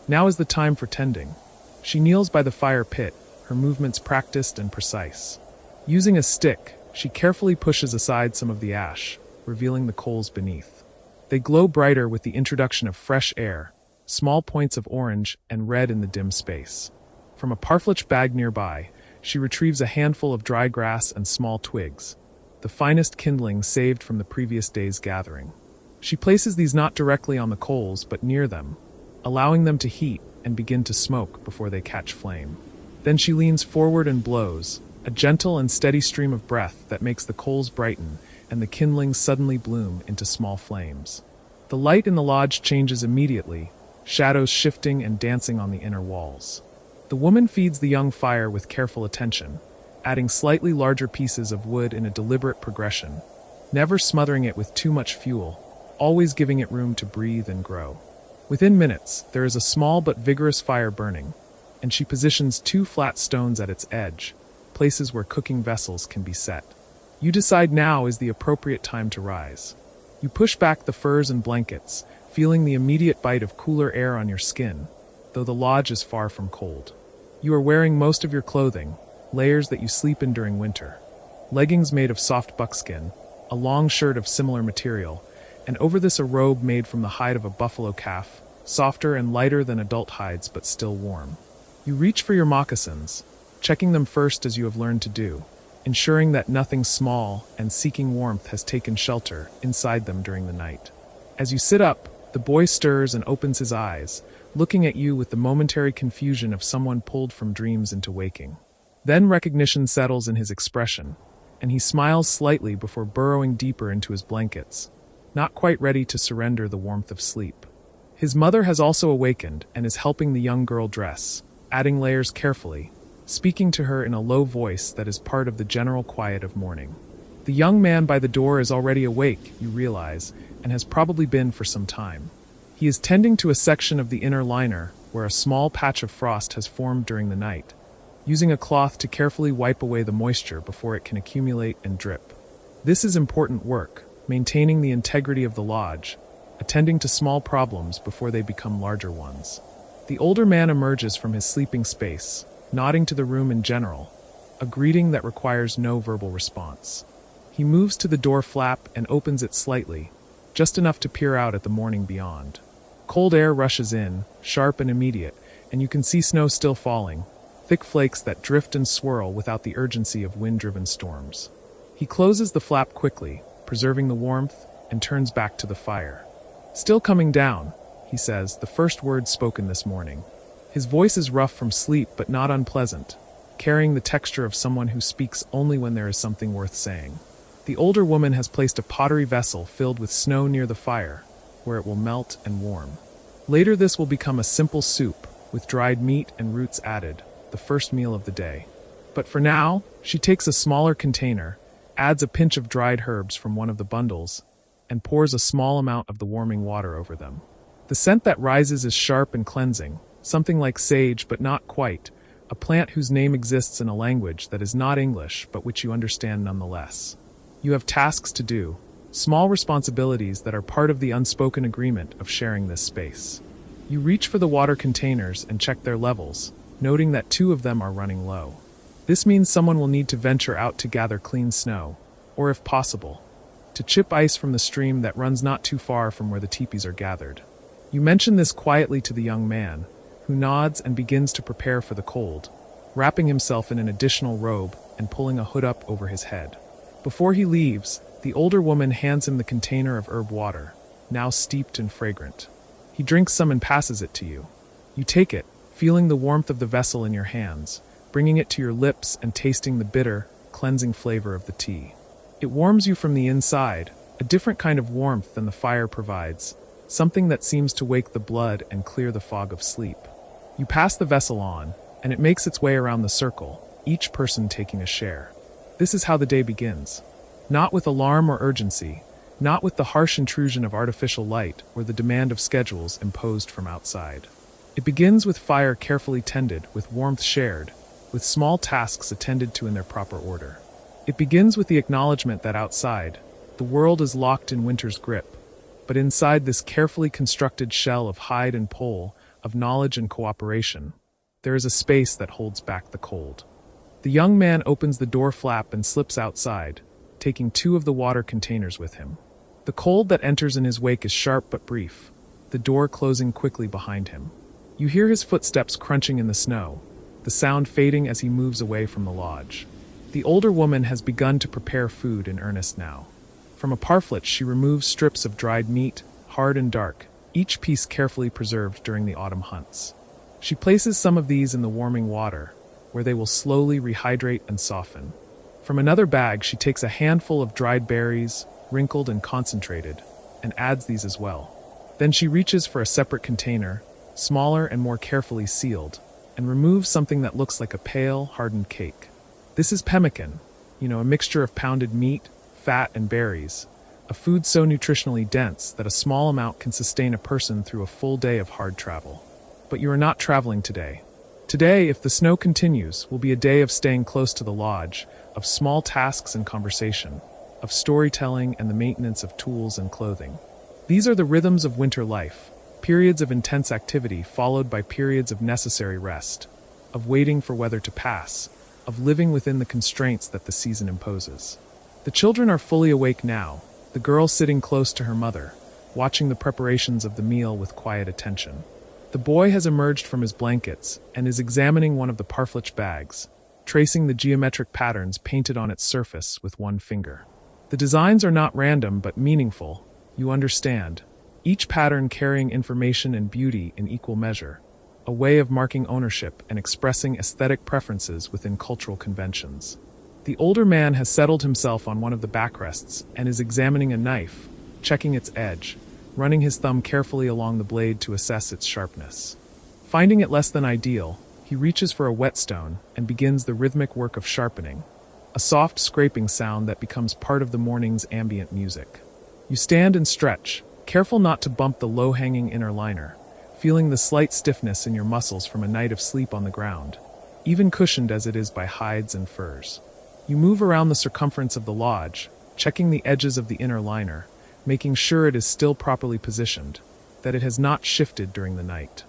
Now is the time for tending. She kneels by the fire pit, her movements practiced and precise. Using a stick, she carefully pushes aside some of the ash, revealing the coals beneath. They glow brighter with the introduction of fresh air, small points of orange and red in the dim space. From a parfleche bag nearby, she retrieves a handful of dry grass and small twigs, the finest kindling saved from the previous day's gathering. She places these not directly on the coals but near them, allowing them to heat and begin to smoke before they catch flame. Then she leans forward and blows, a gentle and steady stream of breath that makes the coals brighten and the kindlings suddenly bloom into small flames. The light in the lodge changes immediately, shadows shifting and dancing on the inner walls. The woman feeds the young fire with careful attention, adding slightly larger pieces of wood in a deliberate progression, never smothering it with too much fuel, always giving it room to breathe and grow. Within minutes, there is a small but vigorous fire burning, and she positions two flat stones at its edge, places where cooking vessels can be set. You decide now is the appropriate time to rise. You push back the furs and blankets, feeling the immediate bite of cooler air on your skin, though the lodge is far from cold. You are wearing most of your clothing, layers that you sleep in during winter. Leggings made of soft buckskin, a long shirt of similar material, and over this a robe made from the hide of a buffalo calf, softer and lighter than adult hides but still warm. You reach for your moccasins, checking them first as you have learned to do, ensuring that nothing small and seeking warmth has taken shelter inside them during the night. As you sit up, the boy stirs and opens his eyes, looking at you with the momentary confusion of someone pulled from dreams into waking. Then recognition settles in his expression, and he smiles slightly before burrowing deeper into his blankets, not quite ready to surrender the warmth of sleep. His mother has also awakened and is helping the young girl dress, adding layers carefully, speaking to her in a low voice that is part of the general quiet of morning. The young man by the door is already awake, you realize, and has probably been for some time. He is tending to a section of the inner liner where a small patch of frost has formed during the night, using a cloth to carefully wipe away the moisture before it can accumulate and drip. This is important work, maintaining the integrity of the lodge, attending to small problems before they become larger ones. The older man emerges from his sleeping space, nodding to the room in general, a greeting that requires no verbal response. He moves to the door flap and opens it slightly, just enough to peer out at the morning beyond. Cold air rushes in, sharp and immediate, and you can see snow still falling, thick flakes that drift and swirl without the urgency of wind-driven storms. He closes the flap quickly, preserving the warmth, and turns back to the fire. "Still coming down," he says, the first words spoken this morning. His voice is rough from sleep but not unpleasant, carrying the texture of someone who speaks only when there is something worth saying. The older woman has placed a pottery vessel filled with snow near the fire, where it will melt and warm. Later this will become a simple soup, with dried meat and roots added, the first meal of the day. But for now, she takes a smaller container, adds a pinch of dried herbs from one of the bundles, and pours a small amount of the warming water over them. The scent that rises is sharp and cleansing, something like sage but not quite, a plant whose name exists in a language that is not English but which you understand nonetheless. You have tasks to do, small responsibilities that are part of the unspoken agreement of sharing this space. You reach for the water containers and check their levels, noting that 2 of them are running low. This means someone will need to venture out to gather clean snow, or if possible, to chip ice from the stream that runs not too far from where the teepees are gathered. You mention this quietly to the young man, who nods and begins to prepare for the cold, wrapping himself in an additional robe and pulling a hood up over his head. Before he leaves, the older woman hands him the container of herb water, now steeped and fragrant. He drinks some and passes it to you. You take it, feeling the warmth of the vessel in your hands, bringing it to your lips and tasting the bitter, cleansing flavor of the tea. It warms you from the inside, a different kind of warmth than the fire provides, something that seems to wake the blood and clear the fog of sleep. You pass the vessel on, and it makes its way around the circle, each person taking a share. This is how the day begins. Not with alarm or urgency, not with the harsh intrusion of artificial light or the demand of schedules imposed from outside. It begins with fire carefully tended, with warmth shared, with small tasks attended to in their proper order. It begins with the acknowledgement that outside, the world is locked in winter's grip, but inside this carefully constructed shell of hide and pole, of knowledge and cooperation, there is a space that holds back the cold. The young man opens the door flap and slips outside, taking 2 of the water containers with him. The cold that enters in his wake is sharp but brief, the door closing quickly behind him. You hear his footsteps crunching in the snow, the sound fading as he moves away from the lodge. The older woman has begun to prepare food in earnest now. From a parflet she removes strips of dried meat, hard and dark, each piece carefully preserved during the autumn hunts. She places some of these in the warming water, where they will slowly rehydrate and soften. From another bag she takes a handful of dried berries, wrinkled and concentrated, and adds these as well. Then she reaches for a separate container, smaller and more carefully sealed, and removes something that looks like a pale, hardened cake. This is pemmican, a mixture of pounded meat, fat, and berries, a food so nutritionally dense that a small amount can sustain a person through a full day of hard travel. But you are not traveling today. Today, if the snow continues, will be a day of staying close to the lodge, of small tasks and conversation, of storytelling and the maintenance of tools and clothing. These are the rhythms of winter life, periods of intense activity followed by periods of necessary rest, of waiting for weather to pass, of living within the constraints that the season imposes. The children are fully awake now, the girl sitting close to her mother, watching the preparations of the meal with quiet attention. The boy has emerged from his blankets and is examining one of the parfleche bags, tracing the geometric patterns painted on its surface with one finger. The designs are not random but meaningful, you understand, each pattern carrying information and beauty in equal measure, a way of marking ownership and expressing aesthetic preferences within cultural conventions. The older man has settled himself on one of the backrests and is examining a knife, checking its edge, running his thumb carefully along the blade to assess its sharpness. Finding it less than ideal, he reaches for a whetstone and begins the rhythmic work of sharpening, a soft scraping sound that becomes part of the morning's ambient music. You stand and stretch, careful not to bump the low-hanging inner liner, feeling the slight stiffness in your muscles from a night of sleep on the ground, even cushioned as it is by hides and furs. You move around the circumference of the lodge, checking the edges of the inner liner, making sure it is still properly positioned, that it has not shifted during the night.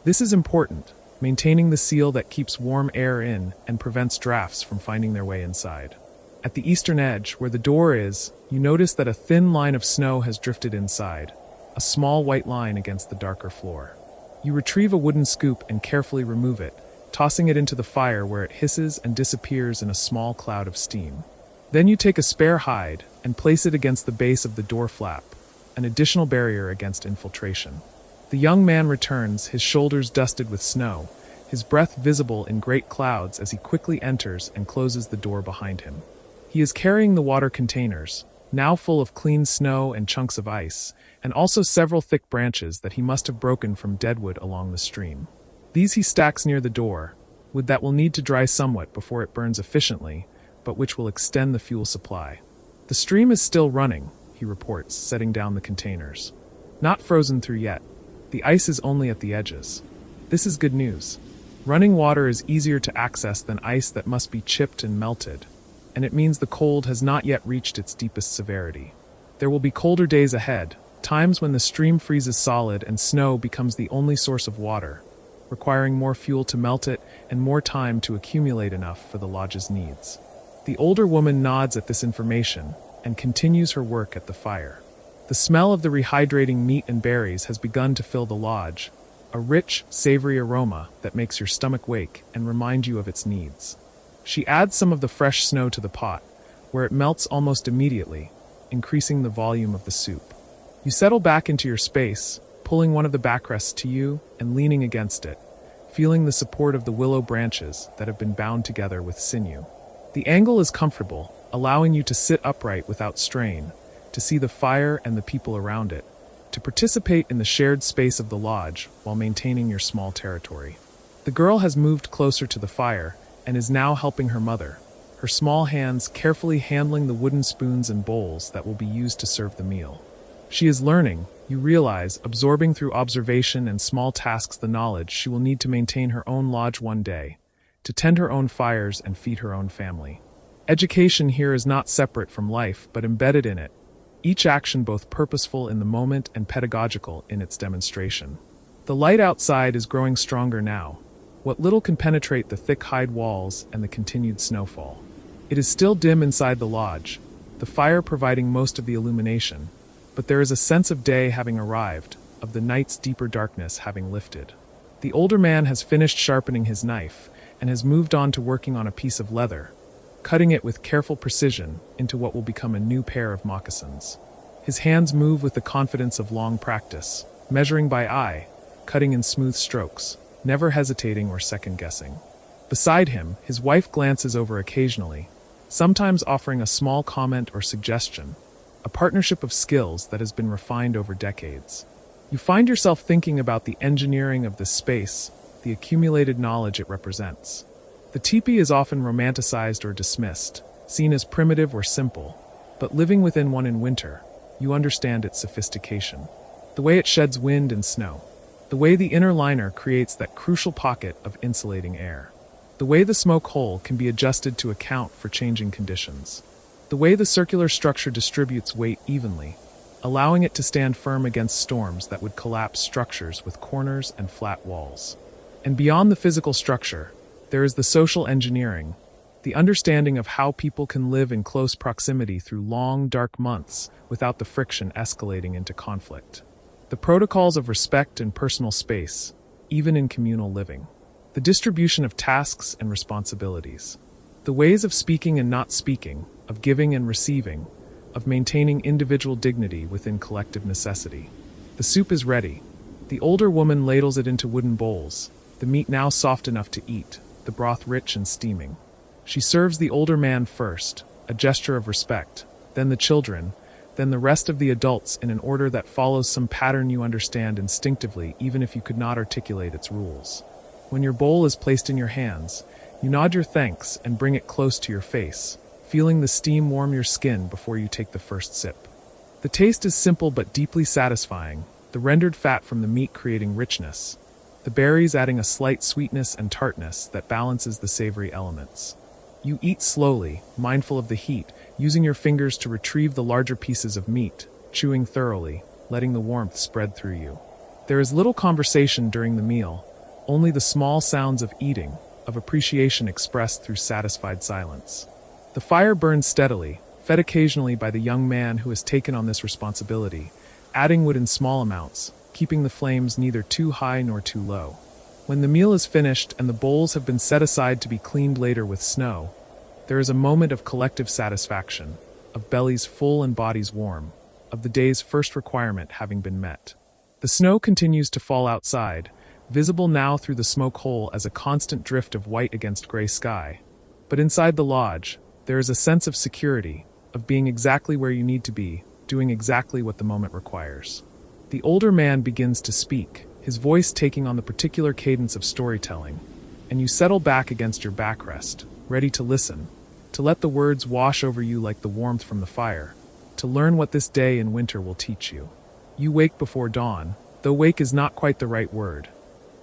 This is important, maintaining the seal that keeps warm air in and prevents drafts from finding their way inside. At the eastern edge, where the door is, you notice that a thin line of snow has drifted inside, a small white line against the darker floor. You retrieve a wooden scoop and carefully remove it, tossing it into the fire where it hisses and disappears in a small cloud of steam. Then you take a spare hide and place it against the base of the door flap, an additional barrier against infiltration. The young man returns, his shoulders dusted with snow, his breath visible in great clouds as he quickly enters and closes the door behind him. He is carrying the water containers, now full of clean snow and chunks of ice, and also several thick branches that he must have broken from deadwood along the stream. These he stacks near the door, wood that will need to dry somewhat before it burns efficiently, but which will extend the fuel supply. The stream is still running, he reports, setting down the containers. Not frozen through yet. The ice is only at the edges. This is good news. Running water is easier to access than ice that must be chipped and melted, and it means the cold has not yet reached its deepest severity. There will be colder days ahead, times when the stream freezes solid and snow becomes the only source of water, requiring more fuel to melt it and more time to accumulate enough for the lodge's needs. The older woman nods at this information and continues her work at the fire. The smell of the rehydrating meat and berries has begun to fill the lodge, a rich, savory aroma that makes your stomach wake and remind you of its needs. She adds some of the fresh snow to the pot, where it melts almost immediately, increasing the volume of the soup. You settle back into your space, pulling one of the backrests to you and leaning against it, feeling the support of the willow branches that have been bound together with sinew. The angle is comfortable, allowing you to sit upright without strain, to see the fire and the people around it, to participate in the shared space of the lodge while maintaining your small territory. The girl has moved closer to the fire and is now helping her mother, her small hands carefully handling the wooden spoons and bowls that will be used to serve the meal. She is learning, you realize, absorbing through observation and small tasks the knowledge she will need to maintain her own lodge one day, to tend her own fires and feed her own family. Education here is not separate from life, but embedded in it, each action both purposeful in the moment and pedagogical in its demonstration. The light outside is growing stronger now, what little can penetrate the thick hide walls and the continued snowfall. It is still dim inside the lodge, the fire providing most of the illumination, but there is a sense of day having arrived, of the night's deeper darkness having lifted. The older man has finished sharpening his knife and has moved on to working on a piece of leather, cutting it with careful precision into what will become a new pair of moccasins. His hands move with the confidence of long practice, measuring by eye, cutting in smooth strokes, never hesitating or second-guessing. Beside him, his wife glances over occasionally, sometimes offering a small comment or suggestion, a partnership of skills that has been refined over decades. You find yourself thinking about the engineering of this space, the accumulated knowledge it represents. The teepee is often romanticized or dismissed, seen as primitive or simple, but living within one in winter, you understand its sophistication. The way it sheds wind and snow. The way the inner liner creates that crucial pocket of insulating air. The way the smoke hole can be adjusted to account for changing conditions. The way the circular structure distributes weight evenly, allowing it to stand firm against storms that would collapse structures with corners and flat walls. And beyond the physical structure, there is the social engineering, the understanding of how people can live in close proximity through long, dark months without the friction escalating into conflict. The protocols of respect and personal space, even in communal living. The distribution of tasks and responsibilities. The ways of speaking and not speaking, of giving and receiving, of maintaining individual dignity within collective necessity. The soup is ready. The older woman ladles it into wooden bowls, the meat now soft enough to eat, the broth rich and steaming. She serves the older man first, a gesture of respect, then the children, then the rest of the adults in an order that follows some pattern you understand instinctively even if you could not articulate its rules. When your bowl is placed in your hands, you nod your thanks and bring it close to your face, feeling the steam warm your skin before you take the first sip. The taste is simple but deeply satisfying, the rendered fat from the meat creating richness, the berries adding a slight sweetness and tartness that balances the savory elements. You eat slowly, mindful of the heat, using your fingers to retrieve the larger pieces of meat, chewing thoroughly, letting the warmth spread through you. There is little conversation during the meal, only the small sounds of eating, of appreciation expressed through satisfied silence. The fire burns steadily, fed occasionally by the young man who has taken on this responsibility, adding wood in small amounts, keeping the flames neither too high nor too low. When the meal is finished and the bowls have been set aside to be cleaned later with snow, there is a moment of collective satisfaction, of bellies full and bodies warm, of the day's first requirement having been met. The snow continues to fall outside, visible now through the smoke hole as a constant drift of white against gray sky. But inside the lodge, there is a sense of security, of being exactly where you need to be, doing exactly what the moment requires. The older man begins to speak, his voice taking on the particular cadence of storytelling, and you settle back against your backrest, ready to listen, to let the words wash over you like the warmth from the fire, to learn what this day in winter will teach you. You wake before dawn, though wake is not quite the right word.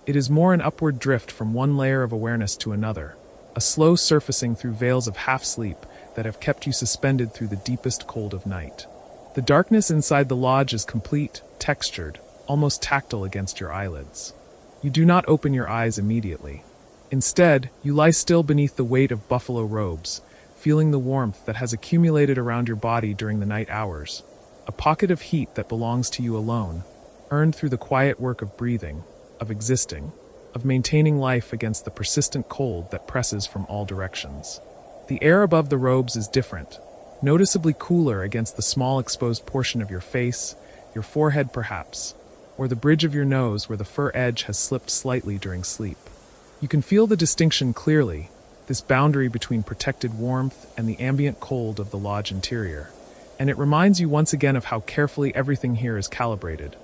It is more an upward drift from one layer of awareness to another, a slow surfacing through veils of half-sleep that have kept you suspended through the deepest cold of night. The darkness inside the lodge is complete, textured, almost tactile against your eyelids. You do not open your eyes immediately. Instead, you lie still beneath the weight of buffalo robes, feeling the warmth that has accumulated around your body during the night hours, a pocket of heat that belongs to you alone, earned through the quiet work of breathing, of existing, of maintaining life against the persistent cold that presses from all directions. The air above the robes is different, noticeably cooler against the small exposed portion of your face, your forehead perhaps, or the bridge of your nose where the fur edge has slipped slightly during sleep. You can feel the distinction clearly, this boundary between protected warmth and the ambient cold of the lodge interior, and it reminds you once again of how carefully everything here is calibrated,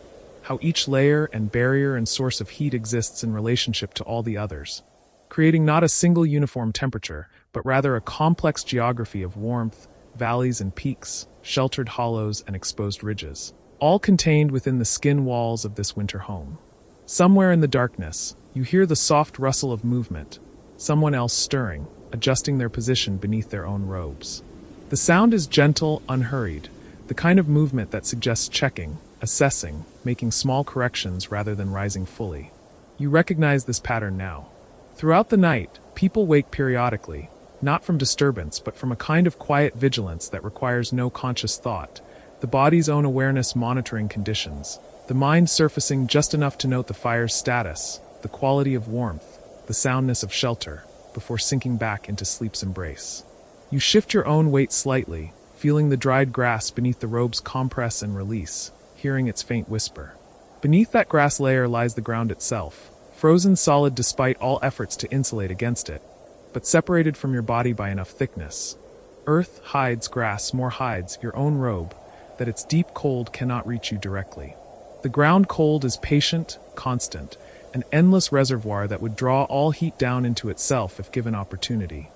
how each layer and barrier and source of heat exists in relationship to all the others, creating not a single uniform temperature, but rather a complex geography of warmth, valleys and peaks, sheltered hollows and exposed ridges, all contained within the skin walls of this winter home. Somewhere in the darkness, you hear the soft rustle of movement, someone else stirring, adjusting their position beneath their own robes. The sound is gentle, unhurried, the kind of movement that suggests checking, assessing, making small corrections rather than rising fully. You recognize this pattern now. Throughout the night, people wake periodically, not from disturbance but from a kind of quiet vigilance that requires no conscious thought, the body's own awareness monitoring conditions, the mind surfacing just enough to note the fire's status, the quality of warmth, the soundness of shelter, before sinking back into sleep's embrace. You shift your own weight slightly, feeling the dried grass beneath the robe's compress and release, hearing its faint whisper. Beneath that grass layer lies the ground itself, frozen solid despite all efforts to insulate against it, but separated from your body by enough thickness. Earth hides grass more hides your own robe, that its deep cold cannot reach you directly. The ground cold is patient, constant, an endless reservoir that would draw all heat down into itself if given opportunity.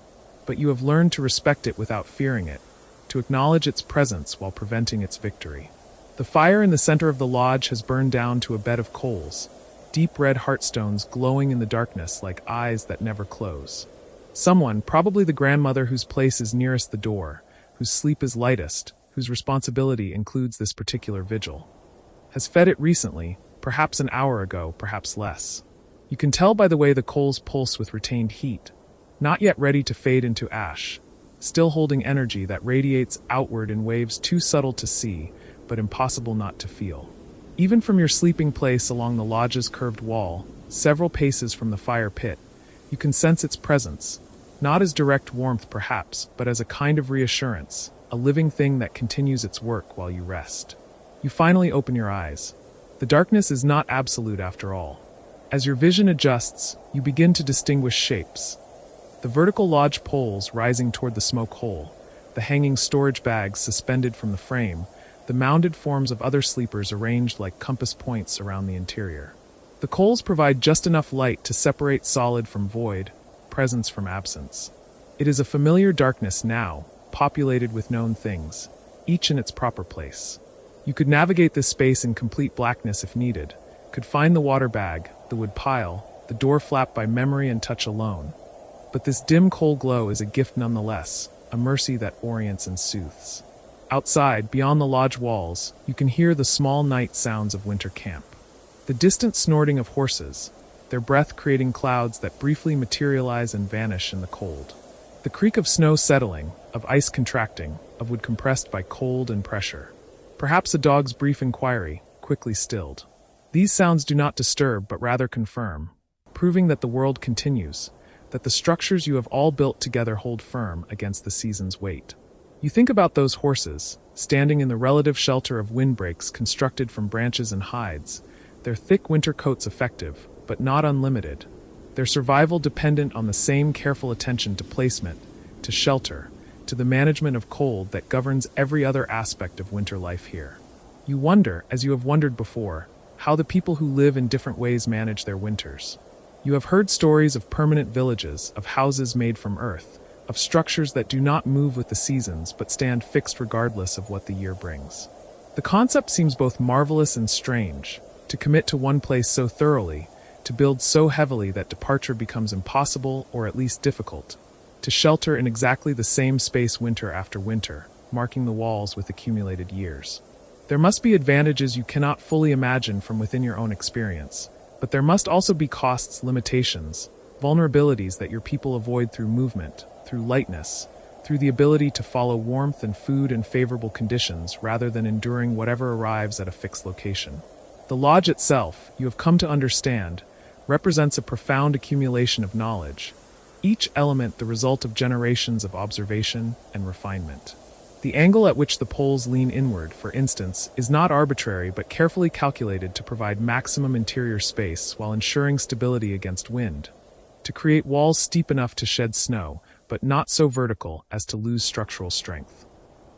But you have learned to respect it without fearing it, to acknowledge its presence while preventing its victory. The fire in the center of the lodge has burned down to a bed of coals, deep red heartstones glowing in the darkness like eyes that never close. Someone, probably the grandmother whose place is nearest the door, whose sleep is lightest, whose responsibility includes this particular vigil, has fed it recently, perhaps an hour ago, perhaps less. You can tell by the way the coals pulse with retained heat, not yet ready to fade into ash, still holding energy that radiates outward in waves too subtle to see, but impossible not to feel. Even from your sleeping place along the lodge's curved wall, several paces from the fire pit, you can sense its presence, not as direct warmth perhaps, but as a kind of reassurance, a living thing that continues its work while you rest. You finally open your eyes. The darkness is not absolute after all. As your vision adjusts, you begin to distinguish shapes. The vertical lodge poles rising toward the smoke hole, the hanging storage bags suspended from the frame, the mounded forms of other sleepers arranged like compass points around the interior. The coals provide just enough light to separate solid from void, presence from absence. It is a familiar darkness now, populated with known things, each in its proper place. You could navigate this space in complete blackness if needed, could find the water bag, the wood pile, the door flap by memory and touch alone. But this dim coal glow is a gift nonetheless, a mercy that orients and soothes. Outside, beyond the lodge walls, you can hear the small night sounds of winter camp. The distant snorting of horses, their breath creating clouds that briefly materialize and vanish in the cold. The creak of snow settling, of ice contracting, of wood compressed by cold and pressure. Perhaps a dog's brief inquiry, quickly stilled. These sounds do not disturb but rather confirm, proving that the world continues, that the structures you have all built together hold firm against the season's weight. You think about those horses, standing in the relative shelter of windbreaks constructed from branches and hides, their thick winter coats effective, but not unlimited, their survival dependent on the same careful attention to placement, to shelter, to the management of cold that governs every other aspect of winter life here. You wonder, as you have wondered before, how the people who live in different ways manage their winters. You have heard stories of permanent villages, of houses made from earth, of structures that do not move with the seasons but stand fixed regardless of what the year brings. The concept seems both marvelous and strange, to commit to one place so thoroughly, to build so heavily that departure becomes impossible or at least difficult, to shelter in exactly the same space winter after winter, marking the walls with accumulated years. There must be advantages you cannot fully imagine from within your own experience, but there must also be costs, limitations, vulnerabilities that your people avoid through movement, through lightness, through the ability to follow warmth and food and favorable conditions rather than enduring whatever arrives at a fixed location. The lodge itself, you have come to understand, represents a profound accumulation of knowledge, each element the result of generations of observation and refinement. The angle at which the poles lean inward, for instance, is not arbitrary but carefully calculated to provide maximum interior space while ensuring stability against wind, to create walls steep enough to shed snow, but not so vertical as to lose structural strength.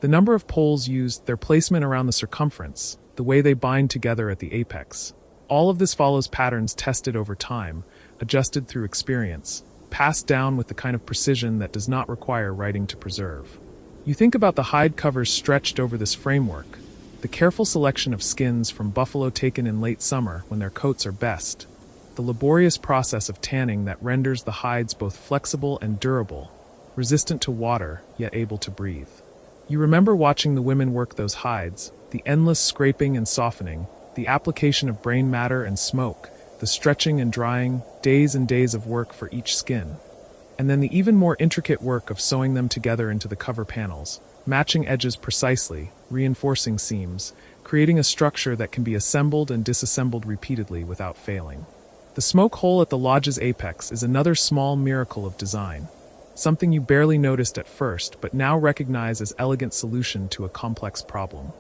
The number of poles used, their placement around the circumference, the way they bind together at the apex, all of this follows patterns tested over time, adjusted through experience, passed down with the kind of precision that does not require writing to preserve. You think about the hide covers stretched over this framework, the careful selection of skins from buffalo taken in late summer when their coats are best, the laborious process of tanning that renders the hides both flexible and durable, resistant to water, yet able to breathe. You remember watching the women work those hides, the endless scraping and softening, the application of brain matter and smoke, the stretching and drying, days and days of work for each skin. And then the even more intricate work of sewing them together into the cover panels, matching edges precisely, reinforcing seams, creating a structure that can be assembled and disassembled repeatedly without failing. The smoke hole at the lodge's apex is another small miracle of design, something you barely noticed at first but now recognize as elegant solution to a complex problem.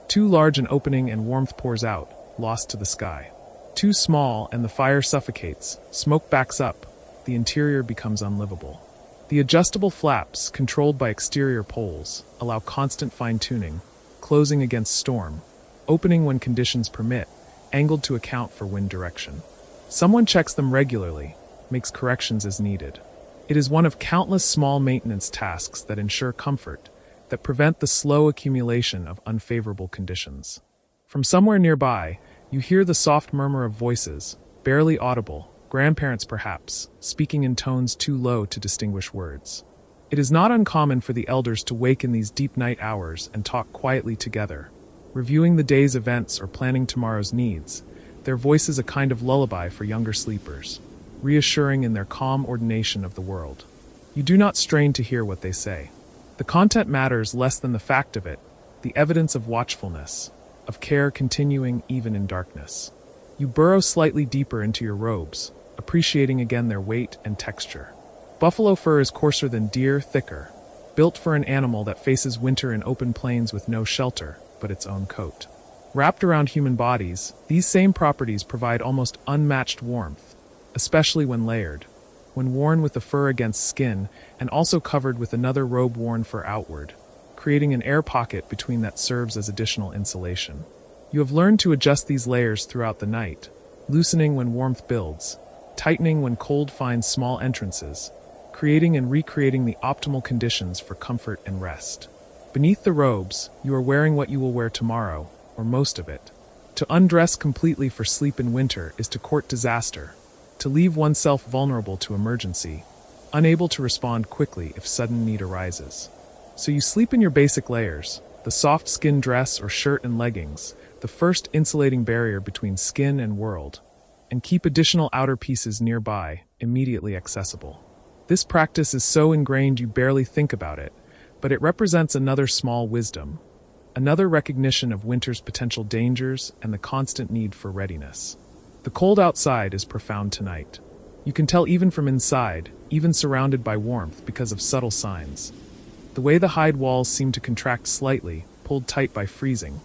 Too large an opening and warmth pours out, lost to the sky. Too small and the fire suffocates, smoke backs up, the interior becomes unlivable. The adjustable flaps, controlled by exterior poles, allow constant fine-tuning, closing against storm, opening when conditions permit, angled to account for wind direction. Someone checks them regularly, makes corrections as needed. It is one of countless small maintenance tasks that ensure comfort, that prevent the slow accumulation of unfavorable conditions. From somewhere nearby, you hear the soft murmur of voices, barely audible, grandparents perhaps, speaking in tones too low to distinguish words. It is not uncommon for the elders to wake in these deep night hours and talk quietly together, reviewing the day's events or planning tomorrow's needs, their voices a kind of lullaby for younger sleepers, reassuring in their calm ordination of the world. You do not strain to hear what they say. The content matters less than the fact of it, the evidence of watchfulness, of care continuing even in darkness. You burrow slightly deeper into your robes, appreciating again their weight and texture. Buffalo fur is coarser than deer, thicker, built for an animal that faces winter in open plains with no shelter but its own coat. Wrapped around human bodies, these same properties provide almost unmatched warmth, especially when layered, when worn with the fur against skin and also covered with another robe worn fur outward, creating an air pocket between that serves as additional insulation. You have learned to adjust these layers throughout the night, loosening when warmth builds, tightening when cold finds small entrances, creating and recreating the optimal conditions for comfort and rest. Beneath the robes, you are wearing what you will wear tomorrow, or most of it. To undress completely for sleep in winter is to court disaster, to leave oneself vulnerable to emergency, unable to respond quickly if sudden need arises. So you sleep in your basic layers, the soft skin dress or shirt and leggings, the first insulating barrier between skin and world, and keep additional outer pieces nearby, immediately accessible. This practice is so ingrained you barely think about it, but it represents another small wisdom, another recognition of winter's potential dangers and the constant need for readiness. The cold outside is profound tonight. You can tell even from inside, even surrounded by warmth because of subtle signs. The way the hide walls seem to contract slightly, pulled tight by freezing.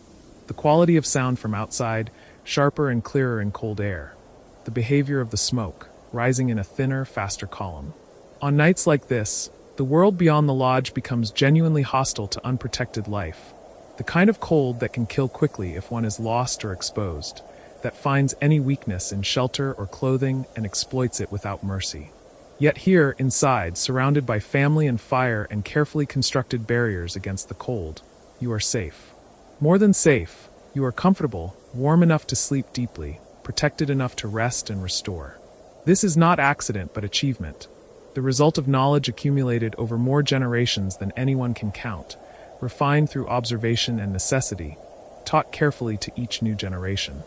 The quality of sound from outside, sharper and clearer in cold air. The behavior of the smoke, rising in a thinner, faster column. On nights like this, the world beyond the lodge becomes genuinely hostile to unprotected life. The kind of cold that can kill quickly if one is lost or exposed, that finds any weakness in shelter or clothing and exploits it without mercy. Yet here, inside, surrounded by family and fire and carefully constructed barriers against the cold, you are safe. More than safe, you are comfortable, warm enough to sleep deeply, protected enough to rest and restore. This is not accident but achievement, the result of knowledge accumulated over more generations than anyone can count, refined through observation and necessity, taught carefully to each new generation.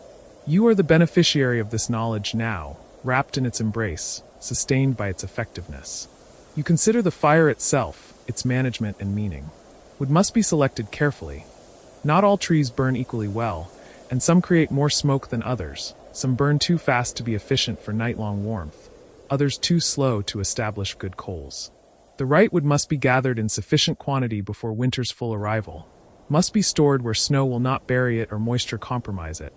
You are the beneficiary of this knowledge now, wrapped in its embrace, sustained by its effectiveness. You consider the fire itself, its management and meaning. Wood must be selected carefully. Not all trees burn equally well, and some create more smoke than others. Some burn too fast to be efficient for night-long warmth, others too slow to establish good coals. The right wood must be gathered in sufficient quantity before winter's full arrival, must be stored where snow will not bury it or moisture compromise it,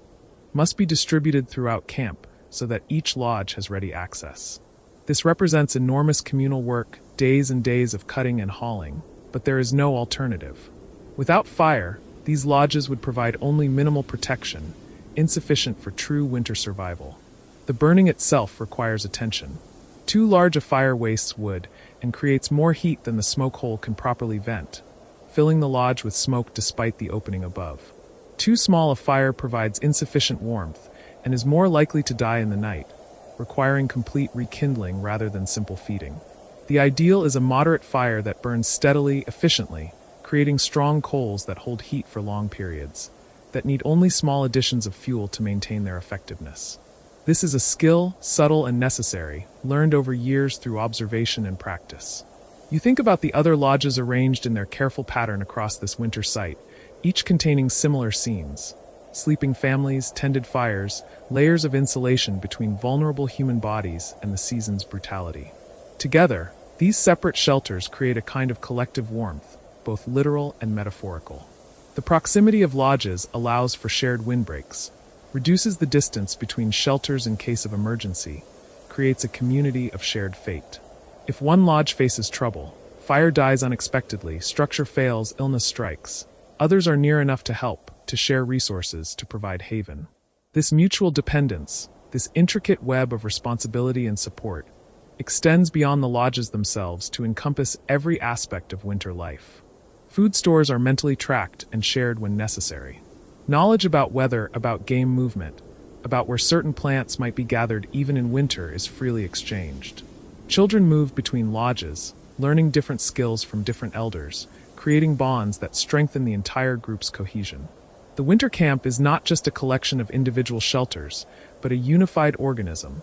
must be distributed throughout camp so that each lodge has ready access. This represents enormous communal work, days and days of cutting and hauling, but there is no alternative. Without fire, these lodges would provide only minimal protection, insufficient for true winter survival. The burning itself requires attention. Too large a fire wastes wood and creates more heat than the smoke hole can properly vent, filling the lodge with smoke despite the opening above. Too small a fire provides insufficient warmth and is more likely to die in the night, requiring complete rekindling rather than simple feeding. The ideal is a moderate fire that burns steadily, efficiently, creating strong coals that hold heat for long periods, that need only small additions of fuel to maintain their effectiveness. This is a skill, subtle and necessary, learned over years through observation and practice. You think about the other lodges arranged in their careful pattern across this winter site, each containing similar scenes. Sleeping families, tended fires, layers of insulation between vulnerable human bodies and the season's brutality. Together, these separate shelters create a kind of collective warmth, both literal and metaphorical. The proximity of lodges allows for shared windbreaks, reduces the distance between shelters in case of emergency, creates a community of shared fate. If one lodge faces trouble, fire dies unexpectedly, structure fails, illness strikes, others are near enough to help, to share resources, to provide haven. This mutual dependence, this intricate web of responsibility and support, extends beyond the lodges themselves to encompass every aspect of winter life. Food stores are mentally tracked and shared when necessary. Knowledge about weather, about game movement, about where certain plants might be gathered even in winter is freely exchanged. Children move between lodges, learning different skills from different elders, creating bonds that strengthen the entire group's cohesion. The winter camp is not just a collection of individual shelters, but a unified organism,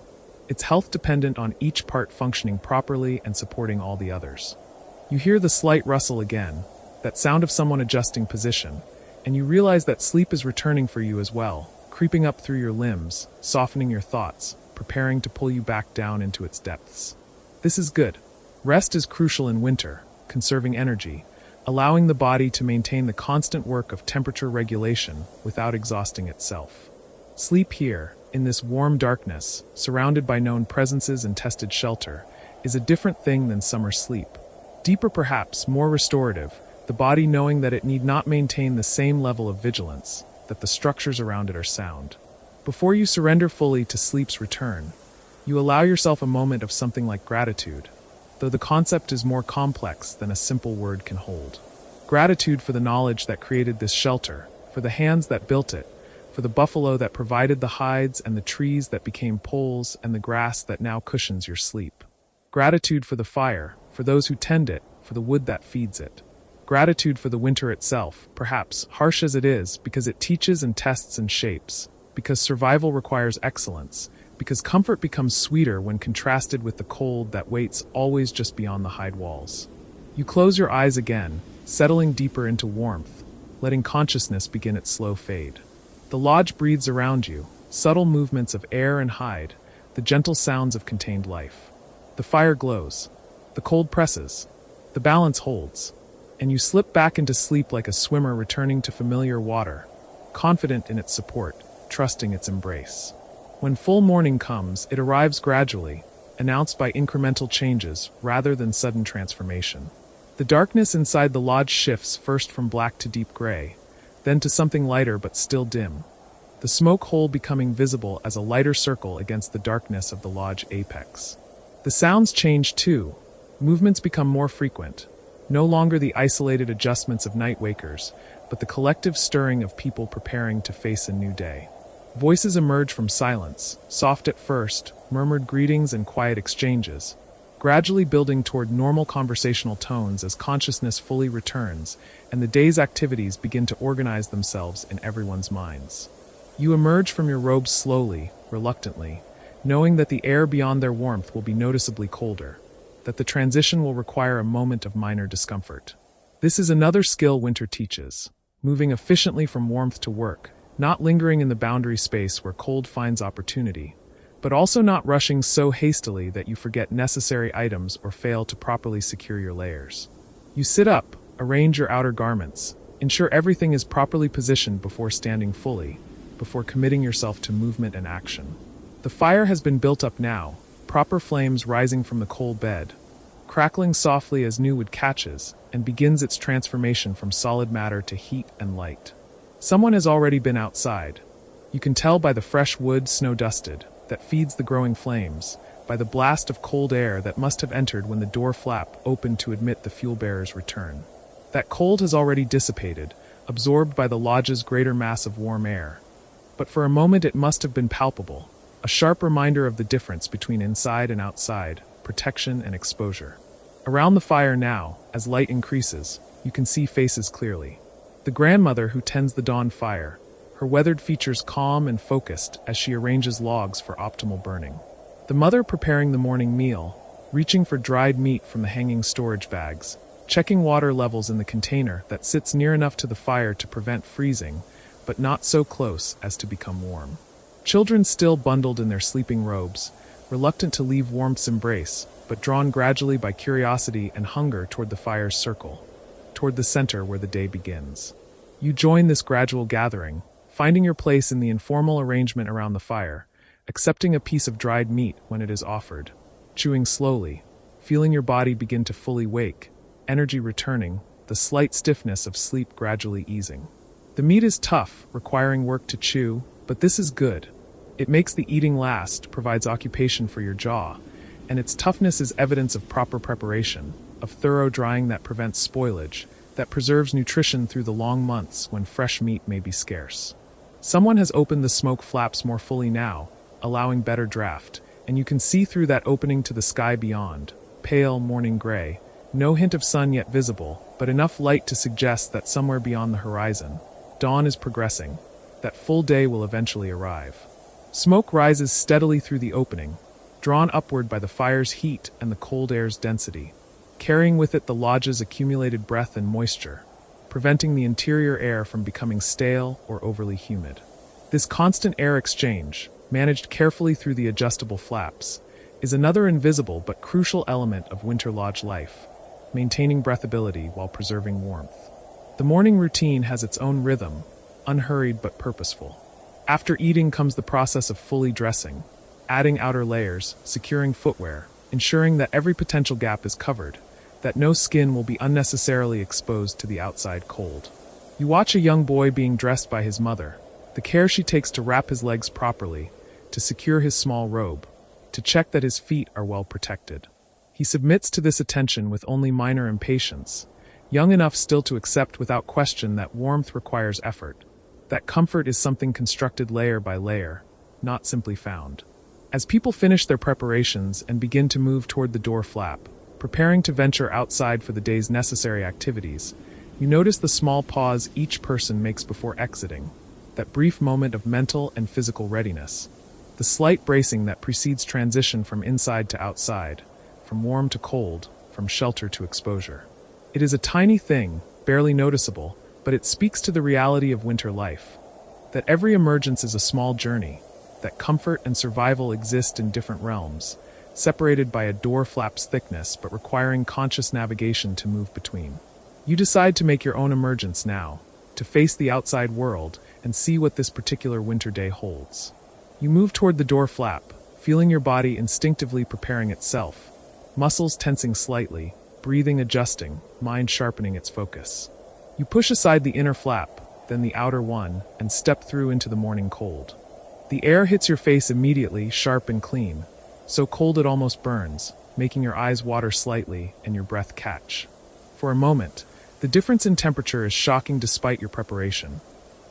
its health dependent on each part functioning properly and supporting all the others. You hear the slight rustle again, that sound of someone adjusting position, and you realize that sleep is returning for you as well, creeping up through your limbs, softening your thoughts, preparing to pull you back down into its depths. This is good. Rest is crucial in winter, conserving energy, allowing the body to maintain the constant work of temperature regulation without exhausting itself. Sleep here, in this warm darkness, surrounded by known presences and tested shelter, is a different thing than summer sleep. Deeper perhaps, more restorative, the body knowing that it need not maintain the same level of vigilance, that the structures around it are sound. Before you surrender fully to sleep's return, you allow yourself a moment of something like gratitude, though the concept is more complex than a simple word can hold. Gratitude for the knowledge that created this shelter, for the hands that built it, for the buffalo that provided the hides and the trees that became poles and the grass that now cushions your sleep. Gratitude for the fire, for those who tend it, for the wood that feeds it. Gratitude for the winter itself, perhaps harsh as it is, because it teaches and tests and shapes, because survival requires excellence, because comfort becomes sweeter when contrasted with the cold that waits always just beyond the hide walls. You close your eyes again, settling deeper into warmth, letting consciousness begin its slow fade. The lodge breathes around you, subtle movements of air and hide, the gentle sounds of contained life. The fire glows, the cold presses, the balance holds, and you slip back into sleep like a swimmer returning to familiar water, confident in its support, trusting its embrace. When full morning comes, it arrives gradually, announced by incremental changes rather than sudden transformation. The darkness inside the lodge shifts first from black to deep gray, then to something lighter but still dim, the smoke hole becoming visible as a lighter circle against the darkness of the lodge apex. The sounds change too. Movements become more frequent, no longer the isolated adjustments of night wakers, but the collective stirring of people preparing to face a new day. Voices emerge from silence, soft at first, murmured greetings and quiet exchanges, gradually building toward normal conversational tones as consciousness fully returns and the day's activities begin to organize themselves in everyone's minds. You emerge from your robes slowly, reluctantly, knowing that the air beyond their warmth will be noticeably colder, that the transition will require a moment of minor discomfort. This is another skill winter teaches, moving efficiently from warmth to work, not lingering in the boundary space where cold finds opportunity, but also not rushing so hastily that you forget necessary items or fail to properly secure your layers. You sit up, arrange your outer garments, ensure everything is properly positioned before standing fully, before committing yourself to movement and action. The fire has been built up now, proper flames rising from the coal bed, crackling softly as new wood catches, and begins its transformation from solid matter to heat and light. Someone has already been outside. You can tell by the fresh wood snow-dusted that feeds the growing flames, by the blast of cold air that must have entered when the door flap opened to admit the fuel-bearer's return. That cold has already dissipated, absorbed by the lodge's greater mass of warm air. But for a moment it must have been palpable, a sharp reminder of the difference between inside and outside, protection and exposure. Around the fire now, as light increases, you can see faces clearly. The grandmother who tends the dawn fire, her weathered features calm and focused as she arranges logs for optimal burning. The mother preparing the morning meal, reaching for dried meat from the hanging storage bags, checking water levels in the container that sits near enough to the fire to prevent freezing, but not so close as to become warm. Children still bundled in their sleeping robes, reluctant to leave warmth's embrace, but drawn gradually by curiosity and hunger toward the fire's circle, toward the center where the day begins. You join this gradual gathering, finding your place in the informal arrangement around the fire, accepting a piece of dried meat when it is offered, chewing slowly, feeling your body begin to fully wake, energy returning, the slight stiffness of sleep gradually easing. The meat is tough, requiring work to chew, but this is good. It makes the eating last, provides occupation for your jaw, and its toughness is evidence of proper preparation, of thorough drying that prevents spoilage, that preserves nutrition through the long months when fresh meat may be scarce. Someone has opened the smoke flaps more fully now, allowing better draft, and you can see through that opening to the sky beyond, pale morning gray, no hint of sun yet visible, but enough light to suggest that somewhere beyond the horizon, dawn is progressing, that full day will eventually arrive. Smoke rises steadily through the opening, drawn upward by the fire's heat and the cold air's density, carrying with it the lodge's accumulated breath and moisture, preventing the interior air from becoming stale or overly humid. This constant air exchange, managed carefully through the adjustable flaps, is another invisible but crucial element of winter lodge life, maintaining breathability while preserving warmth. The morning routine has its own rhythm, unhurried but purposeful. After eating comes the process of fully dressing, adding outer layers, securing footwear, ensuring that every potential gap is covered, that no skin will be unnecessarily exposed to the outside cold. You watch a young boy being dressed by his mother, the care she takes to wrap his legs properly, to secure his small robe, to check that his feet are well protected. He submits to this attention with only minor impatience, young enough still to accept without question that warmth requires effort, that comfort is something constructed layer by layer, not simply found. As people finish their preparations and begin to move toward the door flap, preparing to venture outside for the day's necessary activities, you notice the small pause each person makes before exiting, that brief moment of mental and physical readiness, the slight bracing that precedes transition from inside to outside, from warm to cold, from shelter to exposure. It is a tiny thing, barely noticeable, but it speaks to the reality of winter life, that every emergence is a small journey, that comfort and survival exist in different realms, separated by a door flap's thickness but requiring conscious navigation to move between. You decide to make your own emergence now, to face the outside world and see what this particular winter day holds. You move toward the door flap, feeling your body instinctively preparing itself, muscles tensing slightly, breathing adjusting, mind sharpening its focus. You push aside the inner flap, then the outer one, and step through into the morning cold. The air hits your face immediately, sharp and clean, so cold it almost burns, making your eyes water slightly and your breath catch. For a moment, the difference in temperature is shocking despite your preparation,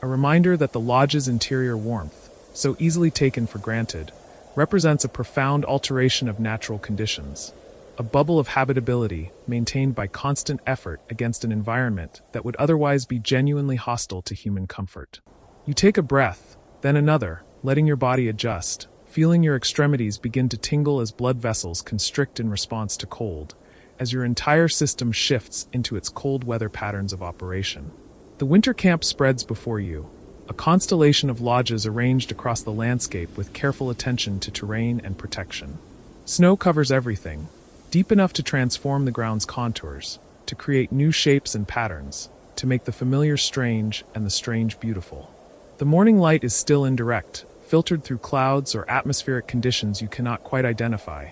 a reminder that the lodge's interior warmth, so easily taken for granted, represents a profound alteration of natural conditions, a bubble of habitability maintained by constant effort against an environment that would otherwise be genuinely hostile to human comfort. You take a breath, then another, letting your body adjust, feeling your extremities begin to tingle as blood vessels constrict in response to cold, as your entire system shifts into its cold weather patterns of operation. The winter camp spreads before you, a constellation of lodges arranged across the landscape with careful attention to terrain and protection. Snow covers everything, deep enough to transform the ground's contours, to create new shapes and patterns, to make the familiar strange and the strange beautiful. The morning light is still indirect, filtered through clouds or atmospheric conditions you cannot quite identify,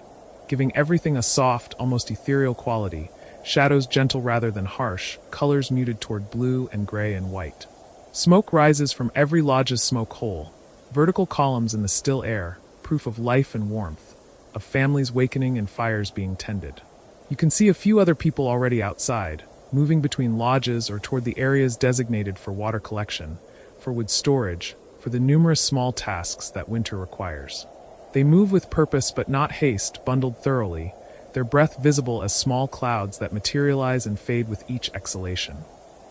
giving everything a soft, almost ethereal quality, shadows gentle rather than harsh, colors muted toward blue and gray and white. Smoke rises from every lodge's smoke hole, vertical columns in the still air, proof of life and warmth, of families wakening and fires being tended. You can see a few other people already outside, moving between lodges or toward the areas designated for water collection, for wood storage, for the numerous small tasks that winter requires. They move with purpose but not haste, bundled thoroughly, their breath visible as small clouds that materialize and fade with each exhalation.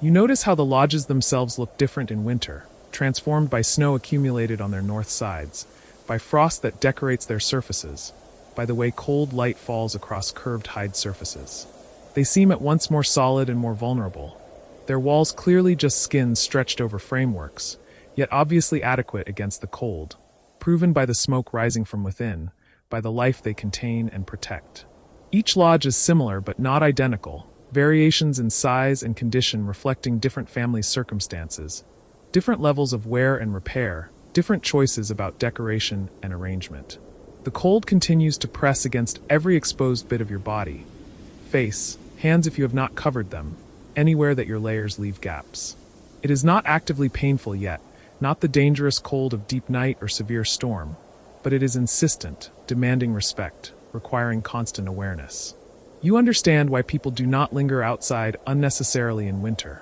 You notice how the lodges themselves look different in winter, transformed by snow accumulated on their north sides, by frost that decorates their surfaces, by the way cold light falls across curved hide surfaces. They seem at once more solid and more vulnerable, their walls clearly just skins stretched over frameworks, yet obviously adequate against the cold, proven by the smoke rising from within, by the life they contain and protect. Each lodge is similar but not identical, variations in size and condition reflecting different family circumstances, different levels of wear and repair, different choices about decoration and arrangement. The cold continues to press against every exposed bit of your body, face, hands if you have not covered them, anywhere that your layers leave gaps. It is not actively painful yet, not the dangerous cold of deep night or severe storm, but it is insistent, demanding respect, requiring constant awareness. You understand why people do not linger outside unnecessarily in winter,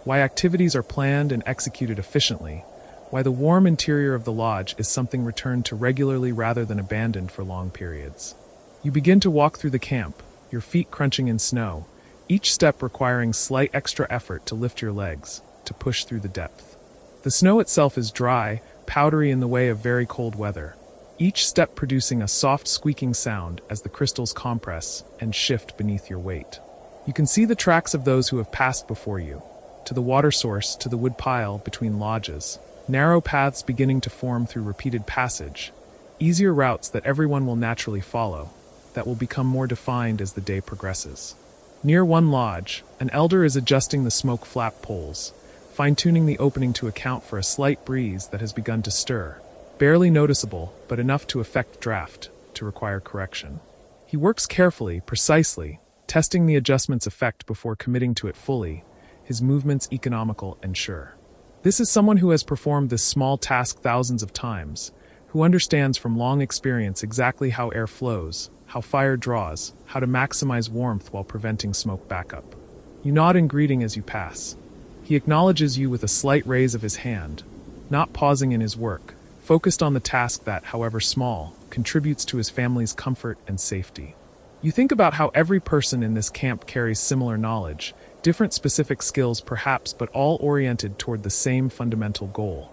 why activities are planned and executed efficiently, why the warm interior of the lodge is something returned to regularly rather than abandoned for long periods. You begin to walk through the camp, your feet crunching in snow, each step requiring slight extra effort to lift your legs, to push through the depth. The snow itself is dry, powdery in the way of very cold weather, each step producing a soft squeaking sound as the crystals compress and shift beneath your weight. You can see the tracks of those who have passed before you, to the water source, to the wood pile between lodges, narrow paths beginning to form through repeated passage, easier routes that everyone will naturally follow, that will become more defined as the day progresses. Near one lodge, an elder is adjusting the smoke flap poles, fine-tuning the opening to account for a slight breeze that has begun to stir, barely noticeable, but enough to affect draft, to require correction. He works carefully, precisely, testing the adjustment's effect before committing to it fully, his movements economical and sure. This is someone who has performed this small task thousands of times, who understands from long experience exactly how air flows, how fire draws, how to maximize warmth while preventing smoke backup. You nod in greeting as you pass. He acknowledges you with a slight raise of his hand, not pausing in his work, focused on the task that, however small, contributes to his family's comfort and safety. You think about how every person in this camp carries similar knowledge, different specific skills perhaps, but all oriented toward the same fundamental goal: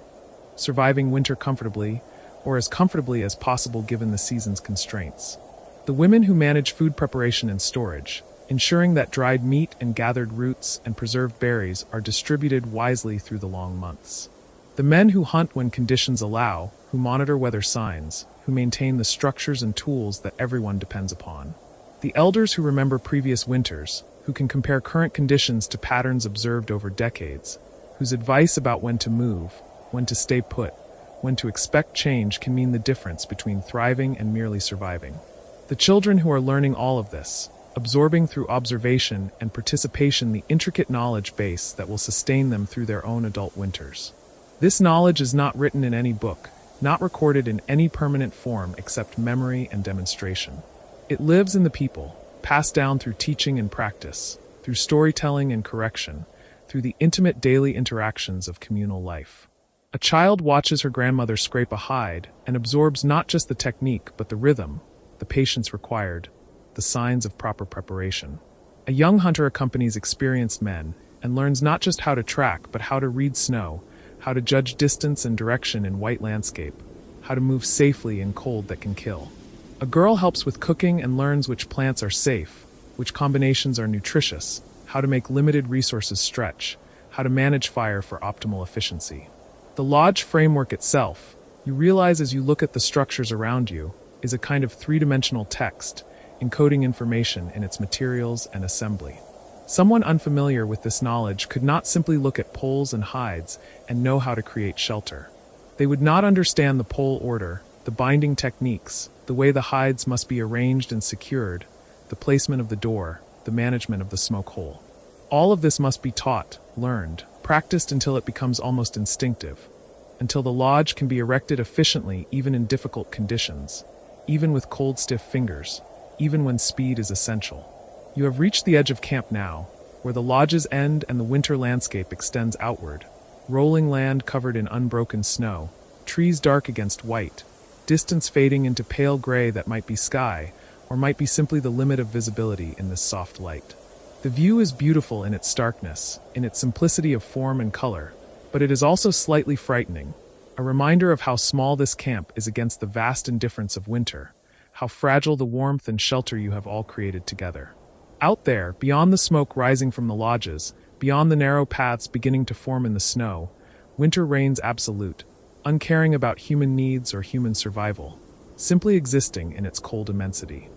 surviving winter comfortably, or as comfortably as possible given the season's constraints. The women who manage food preparation and storage, ensuring that dried meat and gathered roots and preserved berries are distributed wisely through the long months. The men who hunt when conditions allow, who monitor weather signs, who maintain the structures and tools that everyone depends upon. The elders who remember previous winters, who can compare current conditions to patterns observed over decades, whose advice about when to move, when to stay put, when to expect change can mean the difference between thriving and merely surviving. The children who are learning all of this, absorbing through observation and participation the intricate knowledge base that will sustain them through their own adult winters. This knowledge is not written in any book, not recorded in any permanent form except memory and demonstration. It lives in the people, passed down through teaching and practice, through storytelling and correction, through the intimate daily interactions of communal life. A child watches her grandmother scrape a hide and absorbs not just the technique but the rhythm, the patience required, the signs of proper preparation. A young hunter accompanies experienced men and learns not just how to track but how to read snow, how to judge distance and direction in white landscape, how to move safely in cold that can kill. A girl helps with cooking and learns which plants are safe, which combinations are nutritious, how to make limited resources stretch, how to manage fire for optimal efficiency. The lodge framework itself, you realize as you look at the structures around you, is a kind of three-dimensional text, encoding information in its materials and assembly. Someone unfamiliar with this knowledge could not simply look at poles and hides and know how to create shelter. They would not understand the pole order, the binding techniques, the way the hides must be arranged and secured, the placement of the door, the management of the smoke hole. All of this must be taught, learned, practiced until it becomes almost instinctive, until the lodge can be erected efficiently even in difficult conditions, even with cold stiff fingers, even when speed is essential. You have reached the edge of camp now, where the lodges end and the winter landscape extends outward, rolling land covered in unbroken snow, trees dark against white, distance fading into pale gray that might be sky, or might be simply the limit of visibility in this soft light. The view is beautiful in its starkness, in its simplicity of form and color, but it is also slightly frightening, a reminder of how small this camp is against the vast indifference of winter, how fragile the warmth and shelter you have all created together. Out there, beyond the smoke rising from the lodges, beyond the narrow paths beginning to form in the snow, winter reigns absolute, uncaring about human needs or human survival, simply existing in its cold immensity.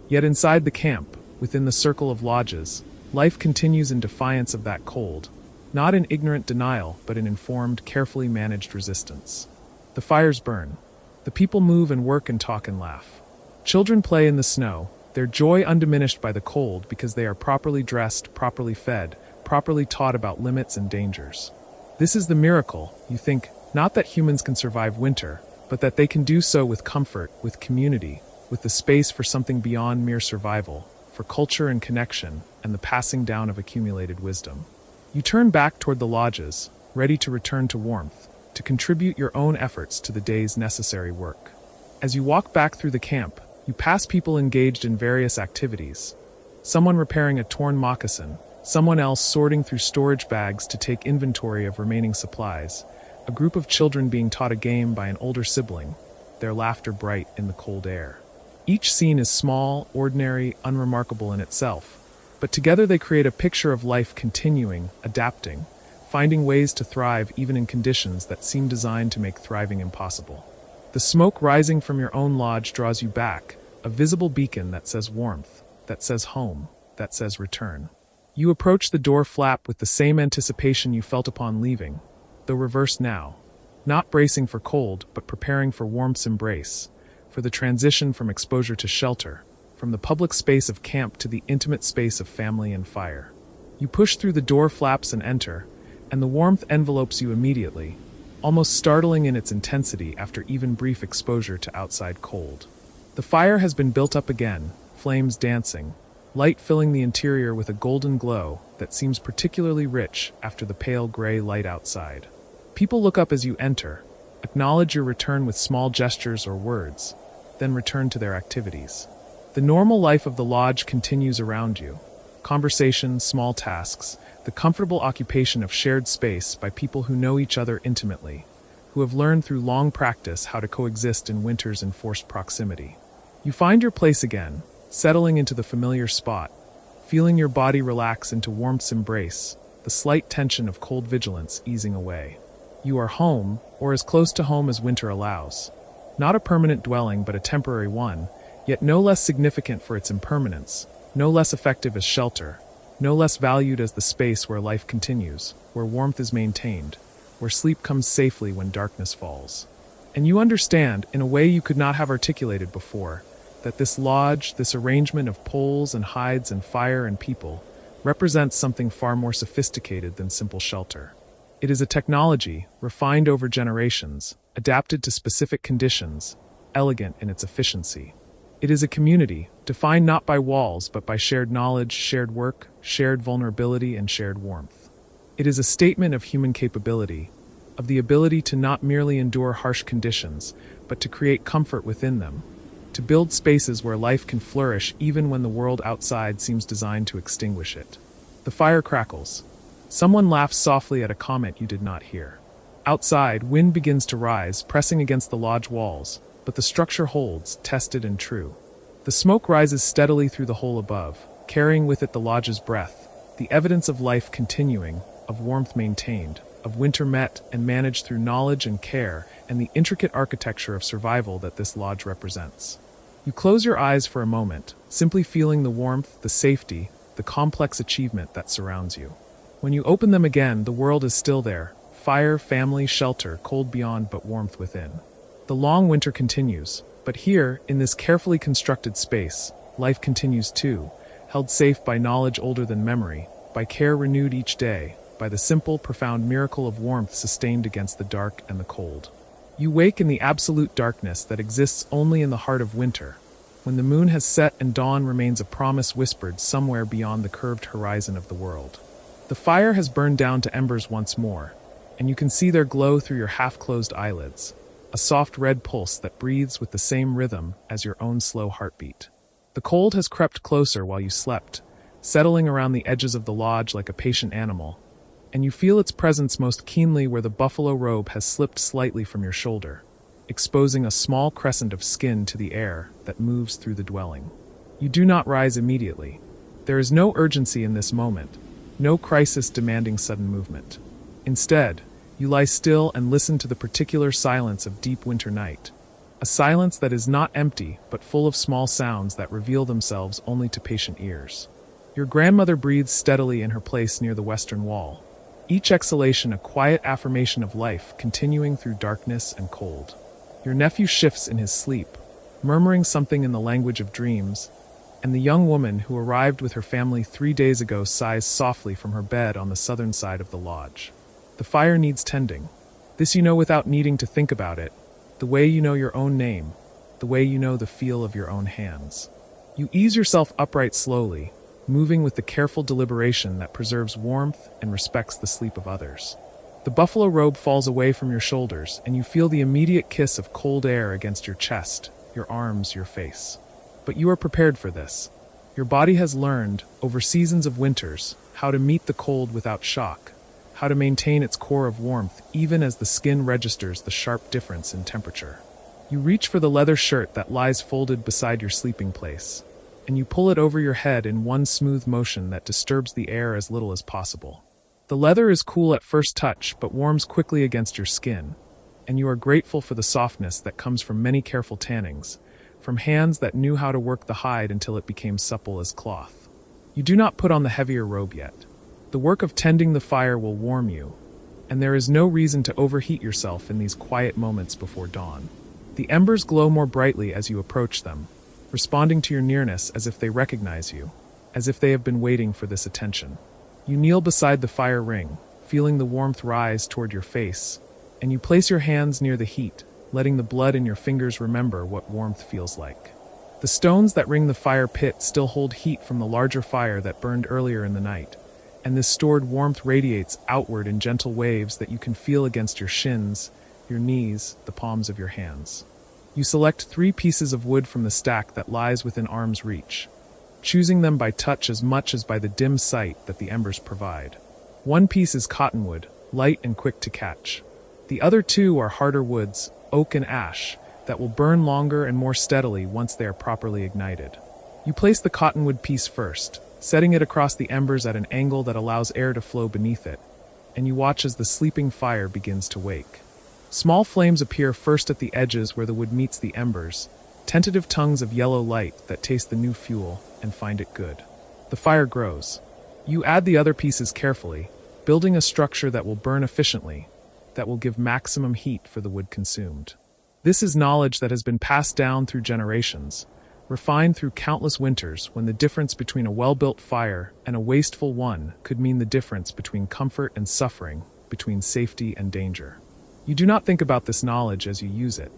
Yet inside the camp, within the circle of lodges, life continues in defiance of that cold, not in ignorant denial, but in informed, carefully managed resistance. The fires burn. The people move and work and talk and laugh. Children play in the snow, their joy undiminished by the cold because they are properly dressed, properly fed, properly taught about limits and dangers. This is the miracle, you think, not that humans can survive winter, but that they can do so with comfort, with community, with the space for something beyond mere survival, for culture and connection, and the passing down of accumulated wisdom. You turn back toward the lodges, ready to return to warmth, to contribute your own efforts to the day's necessary work. As you walk back through the camp, you pass people engaged in various activities. Someone repairing a torn moccasin, someone else sorting through storage bags to take inventory of remaining supplies, a group of children being taught a game by an older sibling, their laughter bright in the cold air. Each scene is small, ordinary, unremarkable in itself, but together they create a picture of life continuing, adapting, finding ways to thrive even in conditions that seem designed to make thriving impossible. The smoke rising from your own lodge draws you back, a visible beacon that says warmth, that says home, that says return. You approach the door flap with the same anticipation you felt upon leaving, though reversed now, not bracing for cold, but preparing for warmth's embrace, for the transition from exposure to shelter, from the public space of camp to the intimate space of family and fire. You push through the door flaps and enter, and the warmth envelopes you immediately, almost startling in its intensity after even brief exposure to outside cold. The fire has been built up again, flames dancing, light filling the interior with a golden glow that seems particularly rich after the pale gray light outside. People look up as you enter, acknowledge your return with small gestures or words, then return to their activities. The normal life of the lodge continues around you. Conversations, small tasks, the comfortable occupation of shared space by people who know each other intimately, who have learned through long practice how to coexist in winter's enforced proximity. You find your place again, settling into the familiar spot, feeling your body relax into warmth's embrace, the slight tension of cold vigilance easing away. You are home, or as close to home as winter allows. Not a permanent dwelling, but a temporary one, yet no less significant for its impermanence, no less effective as shelter, no less valued as the space where life continues, where warmth is maintained, where sleep comes safely when darkness falls. And you understand, in a way you could not have articulated before, that this lodge, this arrangement of poles and hides and fire and people, represents something far more sophisticated than simple shelter. It is a technology, refined over generations, adapted to specific conditions, elegant in its efficiency. It is a community, defined not by walls but by shared knowledge, shared work, shared vulnerability, and shared warmth. It is a statement of human capability, of the ability to not merely endure harsh conditions, but to create comfort within them, to build spaces where life can flourish even when the world outside seems designed to extinguish it. The fire crackles. Someone laughs softly at a comment you did not hear. Outside, wind begins to rise, pressing against the lodge walls, but the structure holds, tested and true. The smoke rises steadily through the hole above, carrying with it the lodge's breath, the evidence of life continuing, of warmth maintained, of winter met and managed through knowledge and care, and the intricate architecture of survival that this lodge represents. You close your eyes for a moment, simply feeling the warmth, the safety, the complex achievement that surrounds you. When you open them again, the world is still there. Fire, family, shelter, cold beyond but warmth within. The long winter continues, but here, in this carefully constructed space, life continues too, held safe by knowledge older than memory, by care renewed each day, by the simple, profound miracle of warmth sustained against the dark and the cold. You wake in the absolute darkness that exists only in the heart of winter, when the moon has set and dawn remains a promise whispered somewhere beyond the curved horizon of the world. The fire has burned down to embers once more, and you can see their glow through your half-closed eyelids, a soft red pulse that breathes with the same rhythm as your own slow heartbeat. The cold has crept closer while you slept, settling around the edges of the lodge like a patient animal, and you feel its presence most keenly where the buffalo robe has slipped slightly from your shoulder, exposing a small crescent of skin to the air that moves through the dwelling. You do not rise immediately. There is no urgency in this moment, no crisis demanding sudden movement. Instead, you lie still and listen to the particular silence of deep winter night, a silence that is not empty but full of small sounds that reveal themselves only to patient ears. Your grandmother breathes steadily in her place near the western wall, each exhalation a quiet affirmation of life continuing through darkness and cold. Your nephew shifts in his sleep, murmuring something in the language of dreams, and the young woman who arrived with her family 3 days ago sighs softly from her bed on the southern side of the lodge. The fire needs tending. This you know without needing to think about it, the way you know your own name, the way you know the feel of your own hands. You ease yourself upright slowly, moving with the careful deliberation that preserves warmth and respects the sleep of others. The buffalo robe falls away from your shoulders, and you feel the immediate kiss of cold air against your chest, your arms, your face. But you are prepared for this. Your body has learned, over seasons of winters, how to meet the cold without shock, how to maintain its core of warmth even as the skin registers the sharp difference in temperature. You reach for the leather shirt that lies folded beside your sleeping place, and you pull it over your head in one smooth motion that disturbs the air as little as possible. The leather is cool at first touch but warms quickly against your skin, and you are grateful for the softness that comes from many careful tannings, from hands that knew how to work the hide until it became supple as cloth. You do not put on the heavier robe yet. The work of tending the fire will warm you, and there is no reason to overheat yourself in these quiet moments before dawn. The embers glow more brightly as you approach them, responding to your nearness as if they recognize you, as if they have been waiting for this attention. You kneel beside the fire ring, feeling the warmth rise toward your face, and you place your hands near the heat, letting the blood in your fingers remember what warmth feels like. The stones that ring the fire pit still hold heat from the larger fire that burned earlier in the night, and this stored warmth radiates outward in gentle waves that you can feel against your shins, your knees, the palms of your hands. You select 3 pieces of wood from the stack that lies within arm's reach, choosing them by touch as much as by the dim sight that the embers provide. 1 piece is cottonwood, light and quick to catch. The other 2 are harder woods, oak and ash, that will burn longer and more steadily once they are properly ignited. You place the cottonwood piece first, setting it across the embers at an angle that allows air to flow beneath it, and you watch as the sleeping fire begins to wake. Small flames appear first at the edges where the wood meets the embers, tentative tongues of yellow light that taste the new fuel and find it good. The fire grows. You add the other pieces carefully, building a structure that will burn efficiently, that will give maximum heat for the wood consumed. This is knowledge that has been passed down through generations, refined through countless winters when the difference between a well-built fire and a wasteful one could mean the difference between comfort and suffering, between safety and danger. You do not think about this knowledge as you use it.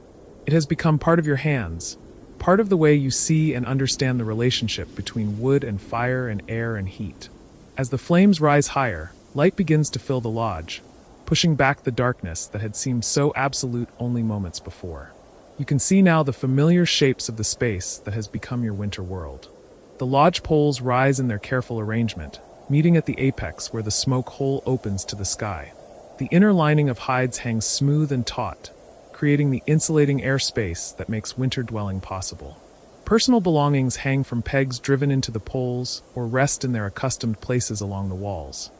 It has become part of your hands, part of the way you see and understand the relationship between wood and fire and air and heat. As the flames rise higher, light begins to fill the lodge, pushing back the darkness that had seemed so absolute only moments before. You can see now the familiar shapes of the space that has become your winter world. The lodge poles rise in their careful arrangement, meeting at the apex where the smoke hole opens to the sky. The inner lining of hides hangs smooth and taut, creating the insulating airspace that makes winter dwelling possible. Personal belongings hang from pegs driven into the poles or rest in their accustomed places along the walls.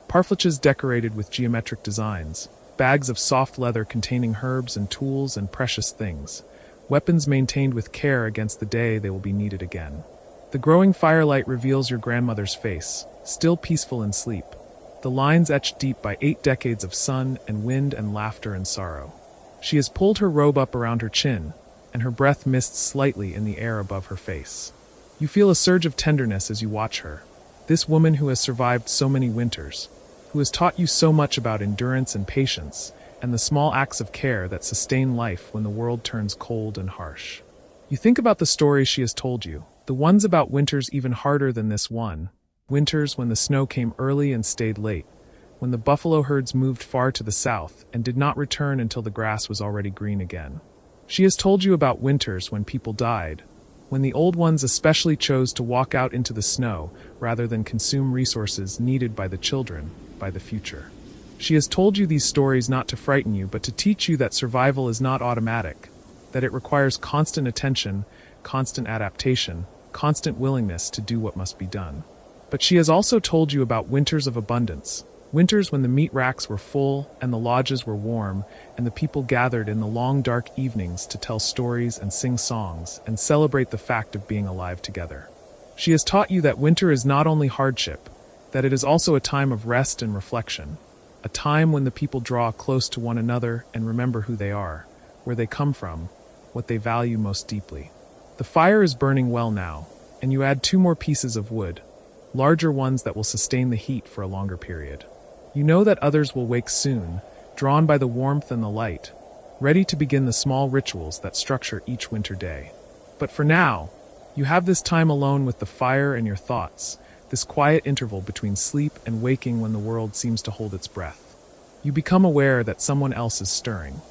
Parfleches decorated with geometric designs, bags of soft leather containing herbs and tools and precious things, weapons maintained with care against the day they will be needed again. The growing firelight reveals your grandmother's face, still peaceful in sleep, the lines etched deep by 8 decades of sun and wind and laughter and sorrow. She has pulled her robe up around her chin, and her breath mists slightly in the air above her face. You feel a surge of tenderness as you watch her, this woman who has survived so many winters, who has taught you so much about endurance and patience, and the small acts of care that sustain life when the world turns cold and harsh. You think about the stories she has told you, the ones about winters even harder than this one, winters when the snow came early and stayed late, when the buffalo herds moved far to the south and did not return until the grass was already green again. She has told you about winters when people died, when the old ones especially chose to walk out into the snow rather than consume resources needed by the children, by the future. She has told you these stories not to frighten you but to teach you that survival is not automatic, that it requires constant attention, constant adaptation, constant willingness to do what must be done. But she has also told you about winters of abundance, winters when the meat racks were full and the lodges were warm and the people gathered in the long dark evenings to tell stories and sing songs and celebrate the fact of being alive together. She has taught you that winter is not only hardship, that it is also a time of rest and reflection, a time when the people draw close to one another and remember who they are, where they come from, what they value most deeply. The fire is burning well now, and you add 2 more pieces of wood, larger ones that will sustain the heat for a longer period. You know that others will wake soon, drawn by the warmth and the light, ready to begin the small rituals that structure each winter day. But for now, you have this time alone with the fire and your thoughts, this quiet interval between sleep and waking when the world seems to hold its breath. You become aware that someone else is stirring.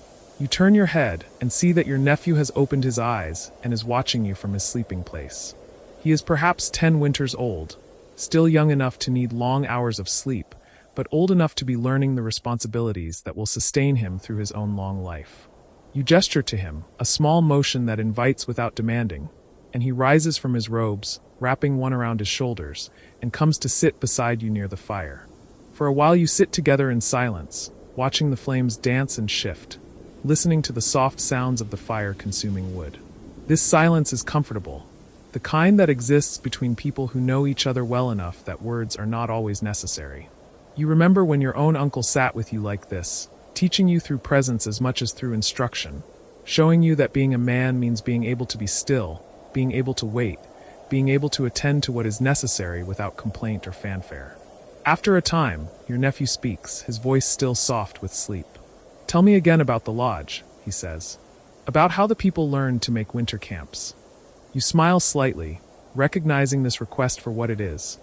You turn your head and see that your nephew has opened his eyes and is watching you from his sleeping place. He is perhaps 10 winters old, still young enough to need long hours of sleep, but old enough to be learning the responsibilities that will sustain him through his own long life. You gesture to him, a small motion that invites without demanding, and he rises from his robes, wrapping one around his shoulders, and comes to sit beside you near the fire. For a while you sit together in silence, watching the flames dance and shift, listening to the soft sounds of the fire consuming wood. This silence is comfortable, the kind that exists between people who know each other well enough that words are not always necessary. You remember when your own uncle sat with you like this, teaching you through presence as much as through instruction, showing you that being a man means being able to be still, being able to wait, being able to attend to what is necessary without complaint or fanfare. After a time, your nephew speaks, his voice still soft with sleep. "Tell me again about the lodge," he says. "About how the people learned to make winter camps." You smile slightly, recognizing this request for what it is.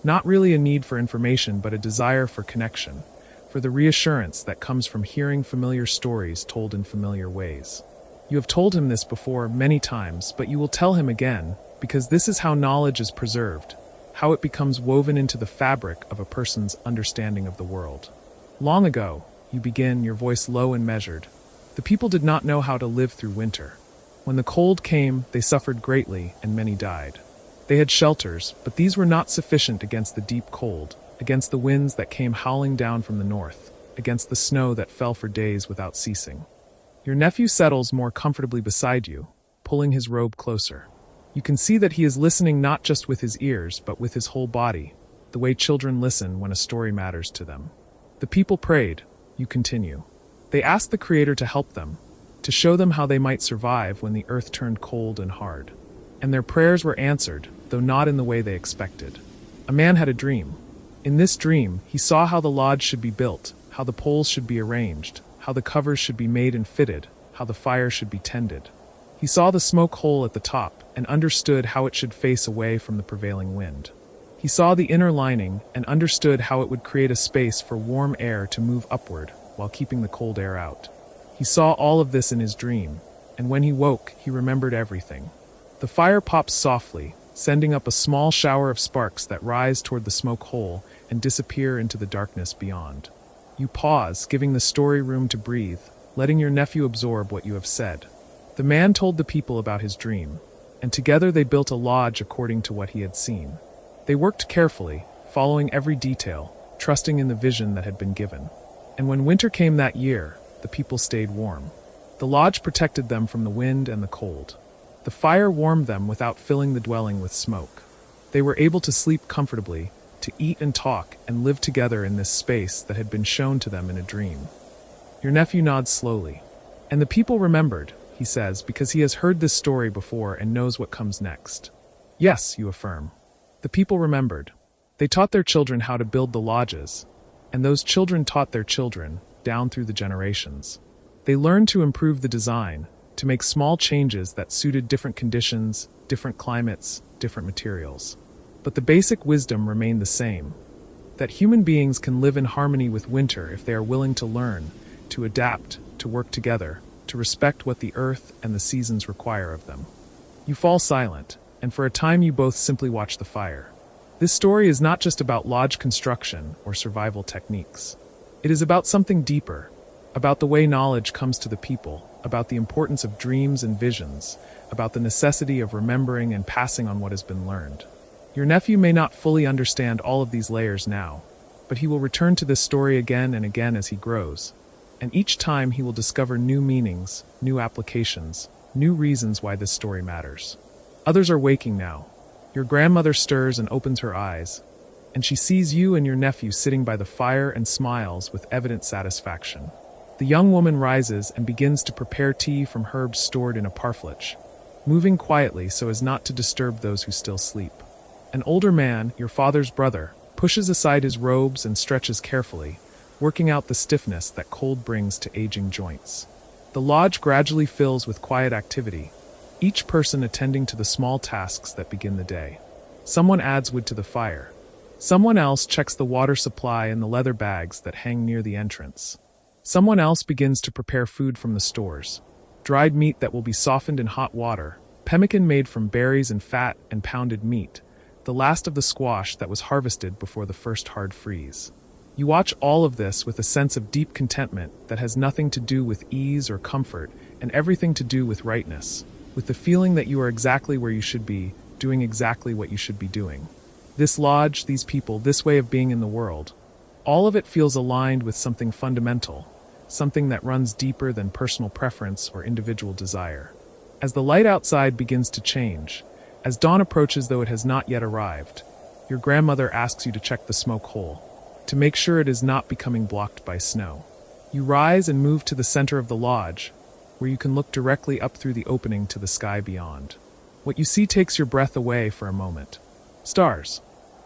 Not really a need for information, but a desire for connection, for the reassurance that comes from hearing familiar stories told in familiar ways. You have told him this before many times, but you will tell him again, because this is how knowledge is preserved, how it becomes woven into the fabric of a person's understanding of the world. Long ago, you begin, your voice low and measured, the people did not know how to live through winter. When the cold came, they suffered greatly, and many died. They had shelters, but these were not sufficient against the deep cold, against the winds that came howling down from the north, against the snow that fell for days without ceasing. Your nephew settles more comfortably beside you, pulling his robe closer. You can see that he is listening not just with his ears, but with his whole body, the way children listen when a story matters to them. The people prayed, you continue. They asked the Creator to help them, to show them how they might survive when the earth turned cold and hard. And their prayers were answered, though not in the way they expected. A man had a dream. In this dream, he saw how the lodge should be built, how the poles should be arranged, how the covers should be made and fitted, how the fire should be tended. He saw the smoke hole at the top and understood how it should face away from the prevailing wind. He saw the inner lining and understood how it would create a space for warm air to move upward while keeping the cold air out. He saw all of this in his dream, and when he woke, he remembered everything. The fire pops softly, sending up a small shower of sparks that rise toward the smoke hole and disappear into the darkness beyond. You pause, giving the story room to breathe, letting your nephew absorb what you have said. The man told the people about his dream, and together they built a lodge according to what he had seen. They worked carefully, following every detail, trusting in the vision that had been given. And when winter came that year, the people stayed warm. The lodge protected them from the wind and the cold. The fire warmed them without filling the dwelling with smoke. They were able to sleep comfortably, to eat and talk, and live together in this space that had been shown to them in a dream. Your nephew nods slowly. And the people remembered, he says, because he has heard this story before and knows what comes next. Yes, you affirm. The people remembered. They taught their children how to build the lodges, and those children taught their children, down through the generations. They learned to improve the design, to make small changes that suited different conditions, different climates, different materials. But the basic wisdom remained the same, that human beings can live in harmony with winter if they are willing to learn, to adapt, to work together, to respect what the earth and the seasons require of them. You fall silent, and for a time you both simply watch the fire. This story is not just about lodge construction or survival techniques. It is about something deeper, about the way knowledge comes to the people, about the importance of dreams and visions, about the necessity of remembering and passing on what has been learned. Your nephew may not fully understand all of these layers now, but he will return to this story again and again as he grows, and each time he will discover new meanings, new applications, new reasons why this story matters. Others are waking now. Your grandmother stirs and opens her eyes, and she sees you and your nephew sitting by the fire and smiles with evident satisfaction. The young woman rises and begins to prepare tea from herbs stored in a parfleche, moving quietly so as not to disturb those who still sleep. An older man, your father's brother, pushes aside his robes and stretches carefully, working out the stiffness that cold brings to aging joints. The lodge gradually fills with quiet activity, each person attending to the small tasks that begin the day. Someone adds wood to the fire. Someone else checks the water supply in the leather bags that hang near the entrance. Someone else begins to prepare food from the stores. Dried meat that will be softened in hot water, pemmican made from berries and fat and pounded meat, the last of the squash that was harvested before the first hard freeze. You watch all of this with a sense of deep contentment that has nothing to do with ease or comfort and everything to do with rightness, with the feeling that you are exactly where you should be, doing exactly what you should be doing. This lodge, these people, this way of being in the world, all of it feels aligned with something fundamental, something that runs deeper than personal preference or individual desire. As the light outside begins to change, as dawn approaches though it has not yet arrived, your grandmother asks you to check the smoke hole, to make sure it is not becoming blocked by snow. You rise and move to the center of the lodge, where you can look directly up through the opening to the sky beyond. What you see takes your breath away for a moment. Stars.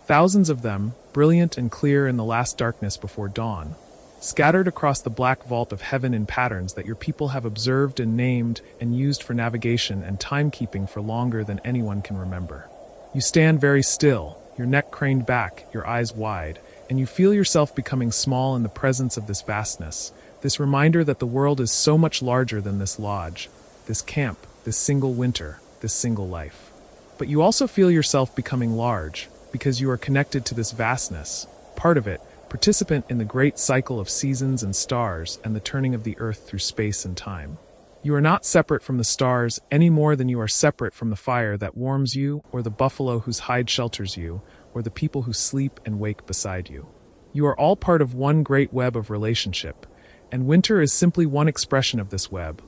Thousands of them, brilliant and clear in the last darkness before dawn, scattered across the black vault of heaven in patterns that your people have observed and named and used for navigation and timekeeping for longer than anyone can remember. You stand very still, your neck craned back, your eyes wide, and you feel yourself becoming small in the presence of this vastness, this reminder that the world is so much larger than this lodge, this camp, this single winter, this single life. But you also feel yourself becoming large, because you are connected to this vastness, part of it, participant in the great cycle of seasons and stars and the turning of the earth through space and time. You are not separate from the stars any more than you are separate from the fire that warms you, or the buffalo whose hide shelters you, or the people who sleep and wake beside you. You are all part of one great web of relationship, and winter is simply one expression of this web,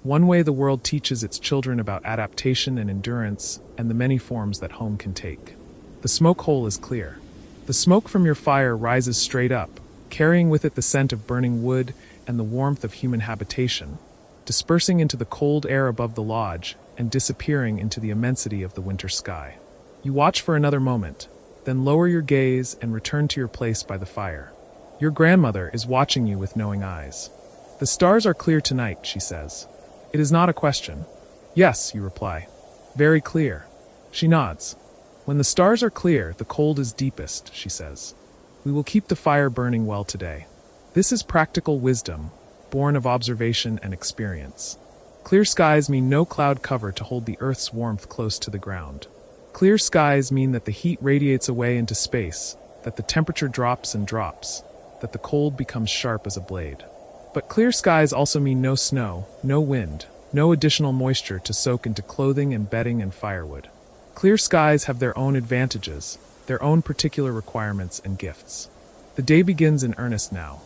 one way the world teaches its children about adaptation and endurance and the many forms that home can take. The smoke hole is clear. The smoke from your fire rises straight up, carrying with it the scent of burning wood and the warmth of human habitation, dispersing into the cold air above the lodge and disappearing into the immensity of the winter sky. You watch for another moment, then lower your gaze and return to your place by the fire. Your grandmother is watching you with knowing eyes. The stars are clear tonight, she says. It is not a question. Yes, you reply. Very clear. She nods. When the stars are clear, the cold is deepest, she says. We will keep the fire burning well today. This is practical wisdom, born of observation and experience. Clear skies mean no cloud cover to hold the Earth's warmth close to the ground. Clear skies mean that the heat radiates away into space, that the temperature drops and drops, that the cold becomes sharp as a blade. But clear skies also mean no snow, no wind, no additional moisture to soak into clothing and bedding and firewood. Clear skies have their own advantages, their own particular requirements and gifts. The day begins in earnest now.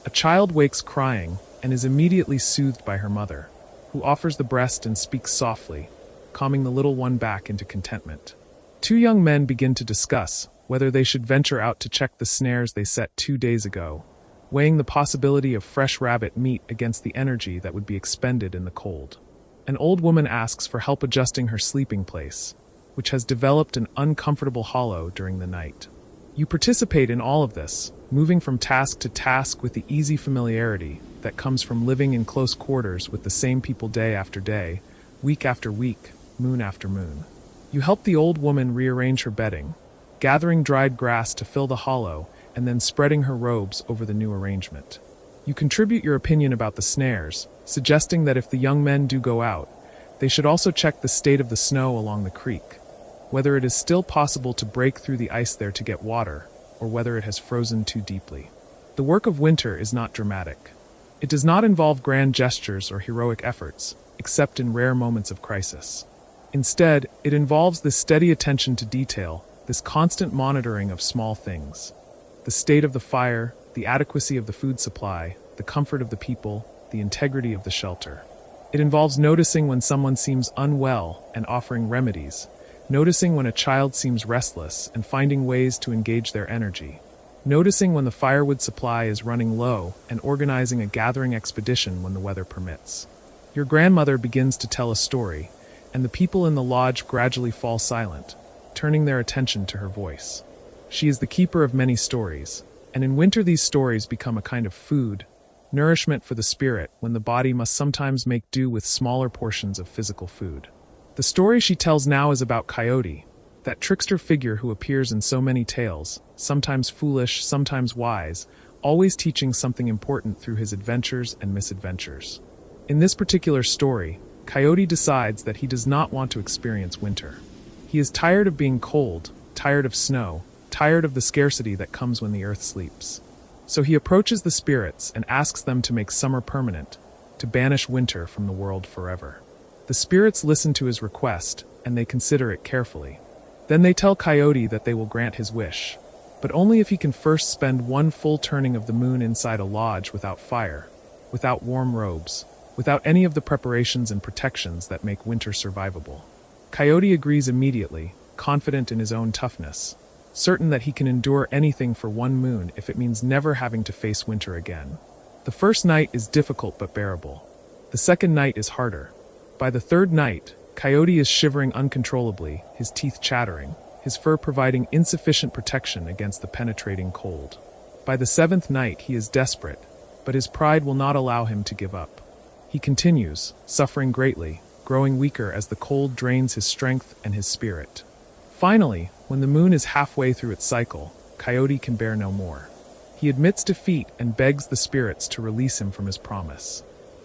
A child wakes crying and is immediately soothed by her mother, who offers the breast and speaks softly, calming the little one back into contentment. Two young men begin to discuss whether they should venture out to check the snares they set 2 days ago, weighing the possibility of fresh rabbit meat against the energy that would be expended in the cold. An old woman asks for help adjusting her sleeping place, which has developed an uncomfortable hollow during the night. You participate in all of this, moving from task to task with the easy familiarity that comes from living in close quarters with the same people day after day, week after week, moon after moon. You help the old woman rearrange her bedding, gathering dried grass to fill the hollow and then spreading her robes over the new arrangement. You contribute your opinion about the snares, suggesting that if the young men do go out, they should also check the state of the snow along the creek, whether it is still possible to break through the ice there to get water, or whether it has frozen too deeply. The work of winter is not dramatic. It does not involve grand gestures or heroic efforts, except in rare moments of crisis. Instead, it involves this steady attention to detail, this constant monitoring of small things. The state of the fire, the adequacy of the food supply, the comfort of the people, the integrity of the shelter. It involves noticing when someone seems unwell and offering remedies, noticing when a child seems restless and finding ways to engage their energy, noticing when the firewood supply is running low and organizing a gathering expedition when the weather permits. Your grandmother begins to tell a story, and the people in the lodge gradually fall silent, turning their attention to her voice. She is the keeper of many stories, and in winter these stories become a kind of food, nourishment for the spirit when the body must sometimes make do with smaller portions of physical food. The story she tells now is about Coyote, that trickster figure who appears in so many tales, sometimes foolish, sometimes wise, always teaching something important through his adventures and misadventures. In this particular story, Coyote decides that he does not want to experience winter. He is tired of being cold, tired of snow, tired of the scarcity that comes when the earth sleeps. So he approaches the spirits and asks them to make summer permanent, to banish winter from the world forever. The spirits listen to his request, and they consider it carefully. Then they tell Coyote that they will grant his wish, but only if he can first spend one full turning of the moon inside a lodge without fire, without warm robes, without any of the preparations and protections that make winter survivable. Coyote agrees immediately, confident in his own toughness, certain that he can endure anything for one moon if it means never having to face winter again. The first night is difficult but bearable. The second night is harder. By the third night, Coyote is shivering uncontrollably, his teeth chattering, his fur providing insufficient protection against the penetrating cold. By the seventh night he is desperate, but his pride will not allow him to give up. He continues, suffering greatly, growing weaker as the cold drains his strength and his spirit. Finally, when the moon is halfway through its cycle, Coyote can bear no more. He admits defeat and begs the spirits to release him from his promise.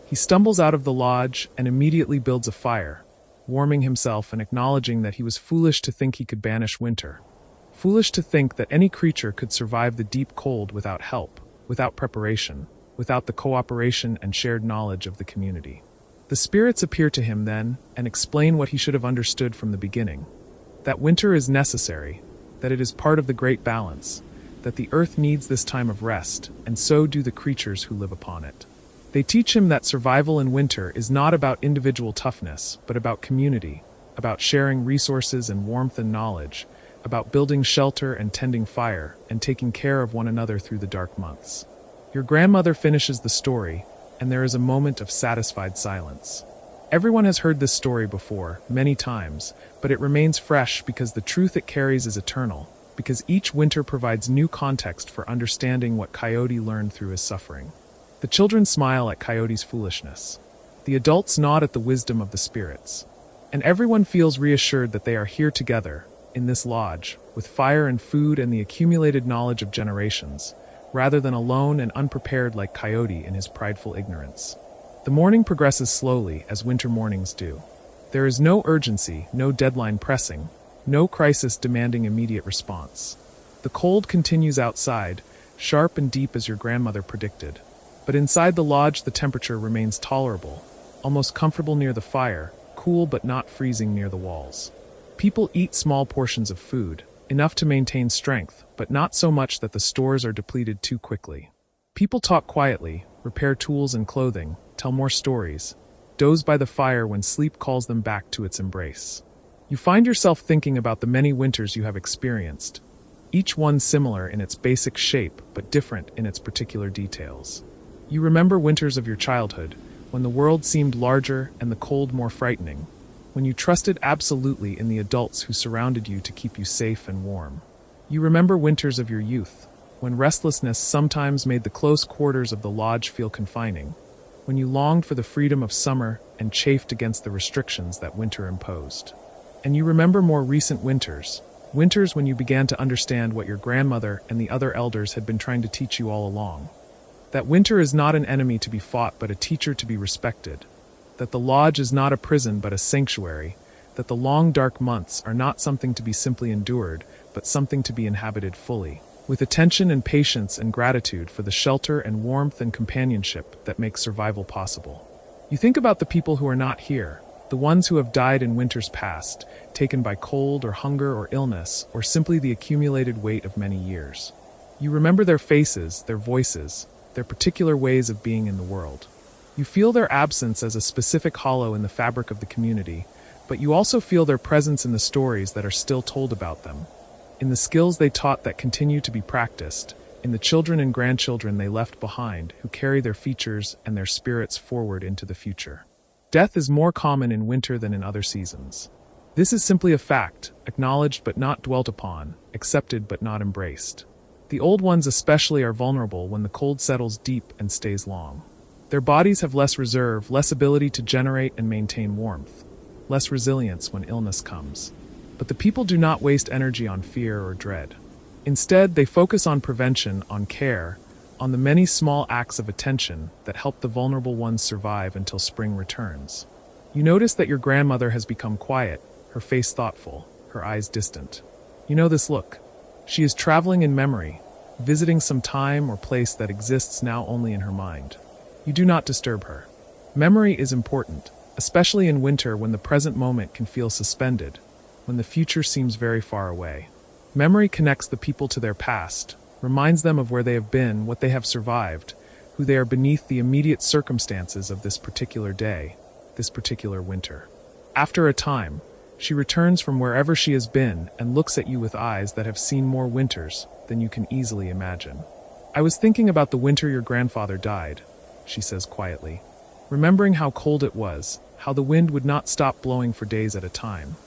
He stumbles out of the lodge and immediately builds a fire, warming himself and acknowledging that he was foolish to think he could banish winter. Foolish to think that any creature could survive the deep cold without help, without preparation, without the cooperation and shared knowledge of the community. The spirits appear to him then and explain what he should have understood from the beginning. That winter is necessary, that it is part of the great balance, that the earth needs this time of rest, and so do the creatures who live upon it. They teach him that survival in winter is not about individual toughness, but about community, about sharing resources and warmth and knowledge, about building shelter and tending fire, and taking care of one another through the dark months. Your grandmother finishes the story, and there is a moment of satisfied silence. Everyone has heard this story before, many times, but it remains fresh because the truth it carries is eternal, because each winter provides new context for understanding what Coyote learned through his suffering. The children smile at Coyote's foolishness. The adults nod at the wisdom of the spirits. And everyone feels reassured that they are here together, in this lodge, with fire and food and the accumulated knowledge of generations, rather than alone and unprepared like Coyote in his prideful ignorance. The morning progresses slowly, as winter mornings do. There is no urgency, no deadline pressing, no crisis demanding immediate response. The cold continues outside, sharp and deep as your grandmother predicted. But inside the lodge the temperature remains tolerable, almost comfortable near the fire, cool but not freezing near the walls. People eat small portions of food, enough to maintain strength, but not so much that the stores are depleted too quickly. People talk quietly, repair tools and clothing, tell more stories, doze by the fire when sleep calls them back to its embrace. You find yourself thinking about the many winters you have experienced, each one similar in its basic shape but different in its particular details. You remember winters of your childhood, when the world seemed larger and the cold more frightening, when you trusted absolutely in the adults who surrounded you to keep you safe and warm. You remember winters of your youth, when restlessness sometimes made the close quarters of the lodge feel confining, when you longed for the freedom of summer and chafed against the restrictions that winter imposed. And you remember more recent winters when you began to understand what your grandmother and the other elders had been trying to teach you all along. That winter is not an enemy to be fought but a teacher to be respected. That the lodge is not a prison but a sanctuary. That the long dark months are not something to be simply endured, but something to be inhabited fully, with attention and patience and gratitude for the shelter and warmth and companionship that make survival possible. You think about the people who are not here, the ones who have died in winters past, taken by cold or hunger or illness, or simply the accumulated weight of many years. You remember their faces, their voices, their particular ways of being in the world. You feel their absence as a specific hollow in the fabric of the community, but you also feel their presence in the stories that are still told about them, in the skills they taught that continue to be practiced, in the children and grandchildren they left behind who carry their features and their spirits forward into the future. Death is more common in winter than in other seasons. This is simply a fact, acknowledged but not dwelt upon, accepted but not embraced. The old ones especially are vulnerable when the cold settles deep and stays long. Their bodies have less reserve, less ability to generate and maintain warmth, less resilience when illness comes. But the people do not waste energy on fear or dread. Instead, they focus on prevention, on care, on the many small acts of attention that help the vulnerable ones survive until spring returns. You notice that your grandmother has become quiet, her face thoughtful, her eyes distant. You know this look. She is traveling in memory, visiting some time or place that exists now only in her mind. You do not disturb her. Memory is important, especially in winter when the present moment can feel suspended, when the future seems very far away. Memory connects the people to their past, reminds them of where they have been, what they have survived, who they are beneath the immediate circumstances of this particular day, this particular winter. After a time, she returns from wherever she has been and looks at you with eyes that have seen more winters than you can easily imagine. I was thinking about the winter your grandfather died, she says quietly, remembering how cold it was, how the wind would not stop blowing for days at a time.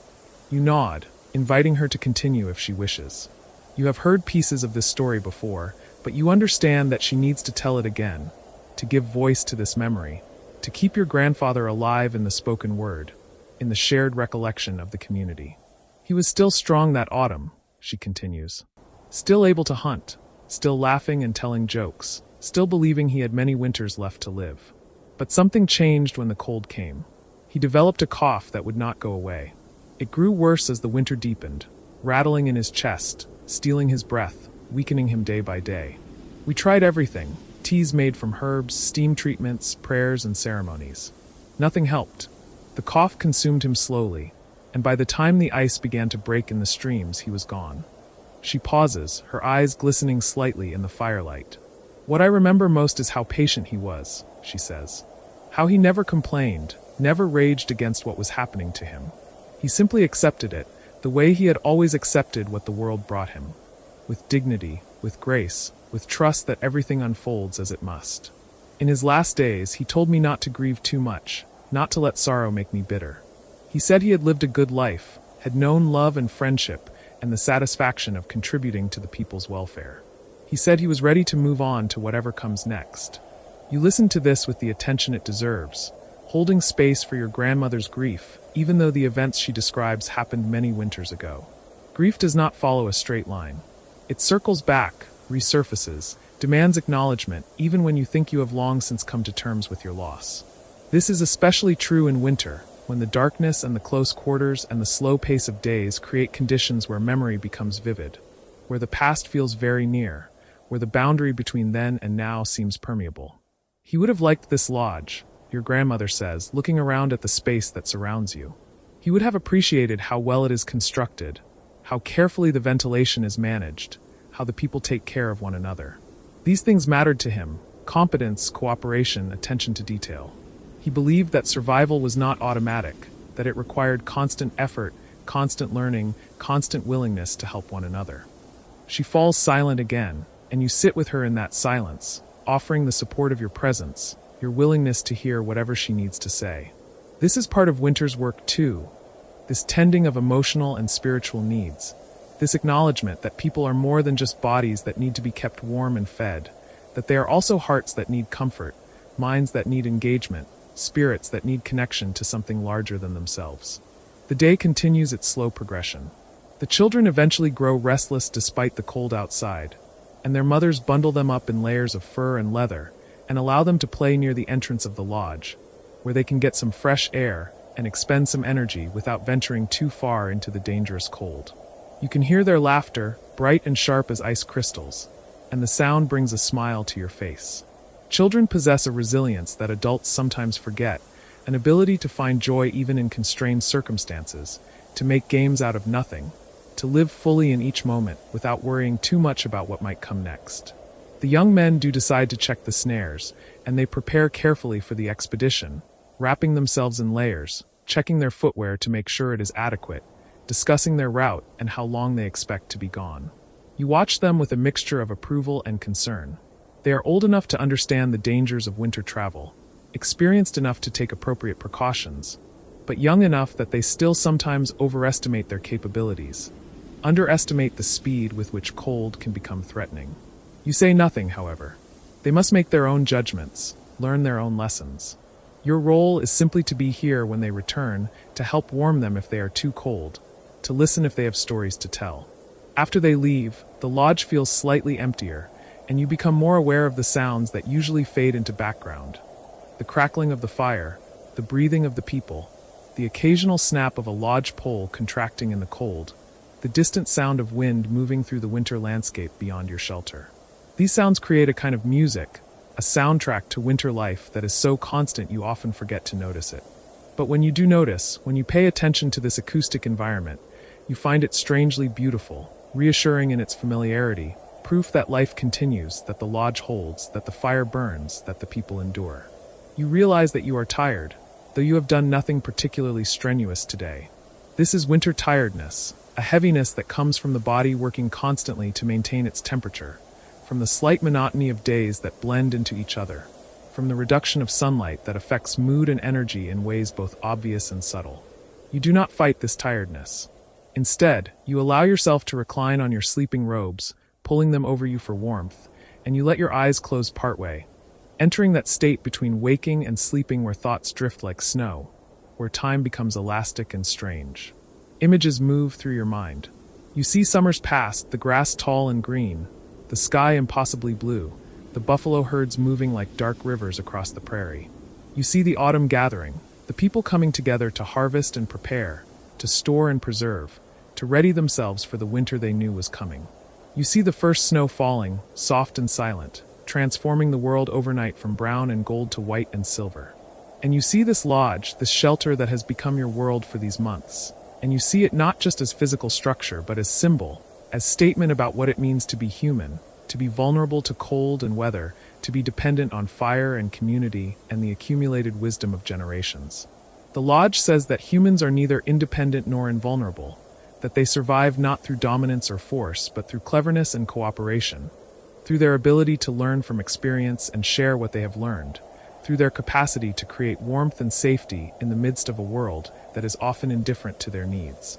You nod, inviting her to continue if she wishes. You have heard pieces of this story before, but you understand that she needs to tell it again, to give voice to this memory, to keep your grandfather alive in the spoken word, in the shared recollection of the community. He was still strong that autumn, she continues. Still able to hunt, still laughing and telling jokes, still believing he had many winters left to live. But something changed when the cold came. He developed a cough that would not go away. It grew worse as the winter deepened, rattling in his chest, stealing his breath, weakening him day by day. We tried everything, teas made from herbs, steam treatments, prayers and ceremonies. Nothing helped. The cough consumed him slowly, and by the time the ice began to break in the streams, he was gone. She pauses, her eyes glistening slightly in the firelight. What I remember most is how patient he was, she says. How he never complained, never raged against what was happening to him. He simply accepted it, the way he had always accepted what the world brought him. With dignity, with grace, with trust that everything unfolds as it must. In his last days, he told me not to grieve too much, not to let sorrow make me bitter. He said he had lived a good life, had known love and friendship, and the satisfaction of contributing to the people's welfare. He said he was ready to move on to whatever comes next. You listen to this with the attention it deserves, holding space for your grandmother's grief, even though the events she describes happened many winters ago. Grief does not follow a straight line. It circles back, resurfaces, demands acknowledgement even when you think you have long since come to terms with your loss. This is especially true in winter, when the darkness and the close quarters and the slow pace of days create conditions where memory becomes vivid, where the past feels very near, where the boundary between then and now seems permeable. He would have liked this lodge, your grandmother says, looking around at the space that surrounds you. He would have appreciated how well it is constructed, how carefully the ventilation is managed, how the people take care of one another. These things mattered to him: competence, cooperation, attention to detail. He believed that survival was not automatic, that it required constant effort, constant learning, constant willingness to help one another. She falls silent again, and you sit with her in that silence, offering the support of your presence, your willingness to hear whatever she needs to say. This is part of winter's work too, this tending of emotional and spiritual needs, this acknowledgement that people are more than just bodies that need to be kept warm and fed, that they are also hearts that need comfort, minds that need engagement, spirits that need connection to something larger than themselves. The day continues its slow progression. The children eventually grow restless despite the cold outside, and their mothers bundle them up in layers of fur and leather and allow them to play near the entrance of the lodge, where they can get some fresh air and expend some energy without venturing too far into the dangerous cold. You can hear their laughter, bright and sharp as ice crystals, and the sound brings a smile to your face. Children possess a resilience that adults sometimes forget, an ability to find joy even in constrained circumstances, to make games out of nothing, to live fully in each moment without worrying too much about what might come next. The young men do decide to check the snares, and they prepare carefully for the expedition, wrapping themselves in layers, checking their footwear to make sure it is adequate, discussing their route and how long they expect to be gone. You watch them with a mixture of approval and concern. They are old enough to understand the dangers of winter travel, experienced enough to take appropriate precautions, but young enough that they still sometimes overestimate their capabilities, underestimate the speed with which cold can become threatening. You say nothing, however. They must make their own judgments, learn their own lessons. Your role is simply to be here when they return, to help warm them if they are too cold, to listen if they have stories to tell. After they leave, the lodge feels slightly emptier, and you become more aware of the sounds that usually fade into background. The crackling of the fire, the breathing of the people, the occasional snap of a lodge pole contracting in the cold, the distant sound of wind moving through the winter landscape beyond your shelter. These sounds create a kind of music, a soundtrack to winter life that is so constant you often forget to notice it. But when you do notice, when you pay attention to this acoustic environment, you find it strangely beautiful, reassuring in its familiarity, proof that life continues, that the lodge holds, that the fire burns, that the people endure. You realize that you are tired, though you have done nothing particularly strenuous today. This is winter tiredness, a heaviness that comes from the body working constantly to maintain its temperature, from the slight monotony of days that blend into each other, from the reduction of sunlight that affects mood and energy in ways both obvious and subtle. You do not fight this tiredness. Instead, you allow yourself to recline on your sleeping robes, pulling them over you for warmth, and you let your eyes close partway, entering that state between waking and sleeping where thoughts drift like snow, where time becomes elastic and strange. Images move through your mind. You see summers past, the grass tall and green, the sky impossibly blue, the buffalo herds moving like dark rivers across the prairie. You see the autumn gathering, the people coming together to harvest and prepare, to store and preserve, to ready themselves for the winter they knew was coming. You see the first snow falling, soft and silent, transforming the world overnight from brown and gold to white and silver. And you see this lodge, this shelter that has become your world for these months. And you see it not just as physical structure, but as symbol, as statement about what it means to be human, to be vulnerable to cold and weather, to be dependent on fire and community and the accumulated wisdom of generations. The lodge says that humans are neither independent nor invulnerable, that they survive not through dominance or force, but through cleverness and cooperation, through their ability to learn from experience and share what they have learned, through their capacity to create warmth and safety in the midst of a world that is often indifferent to their needs.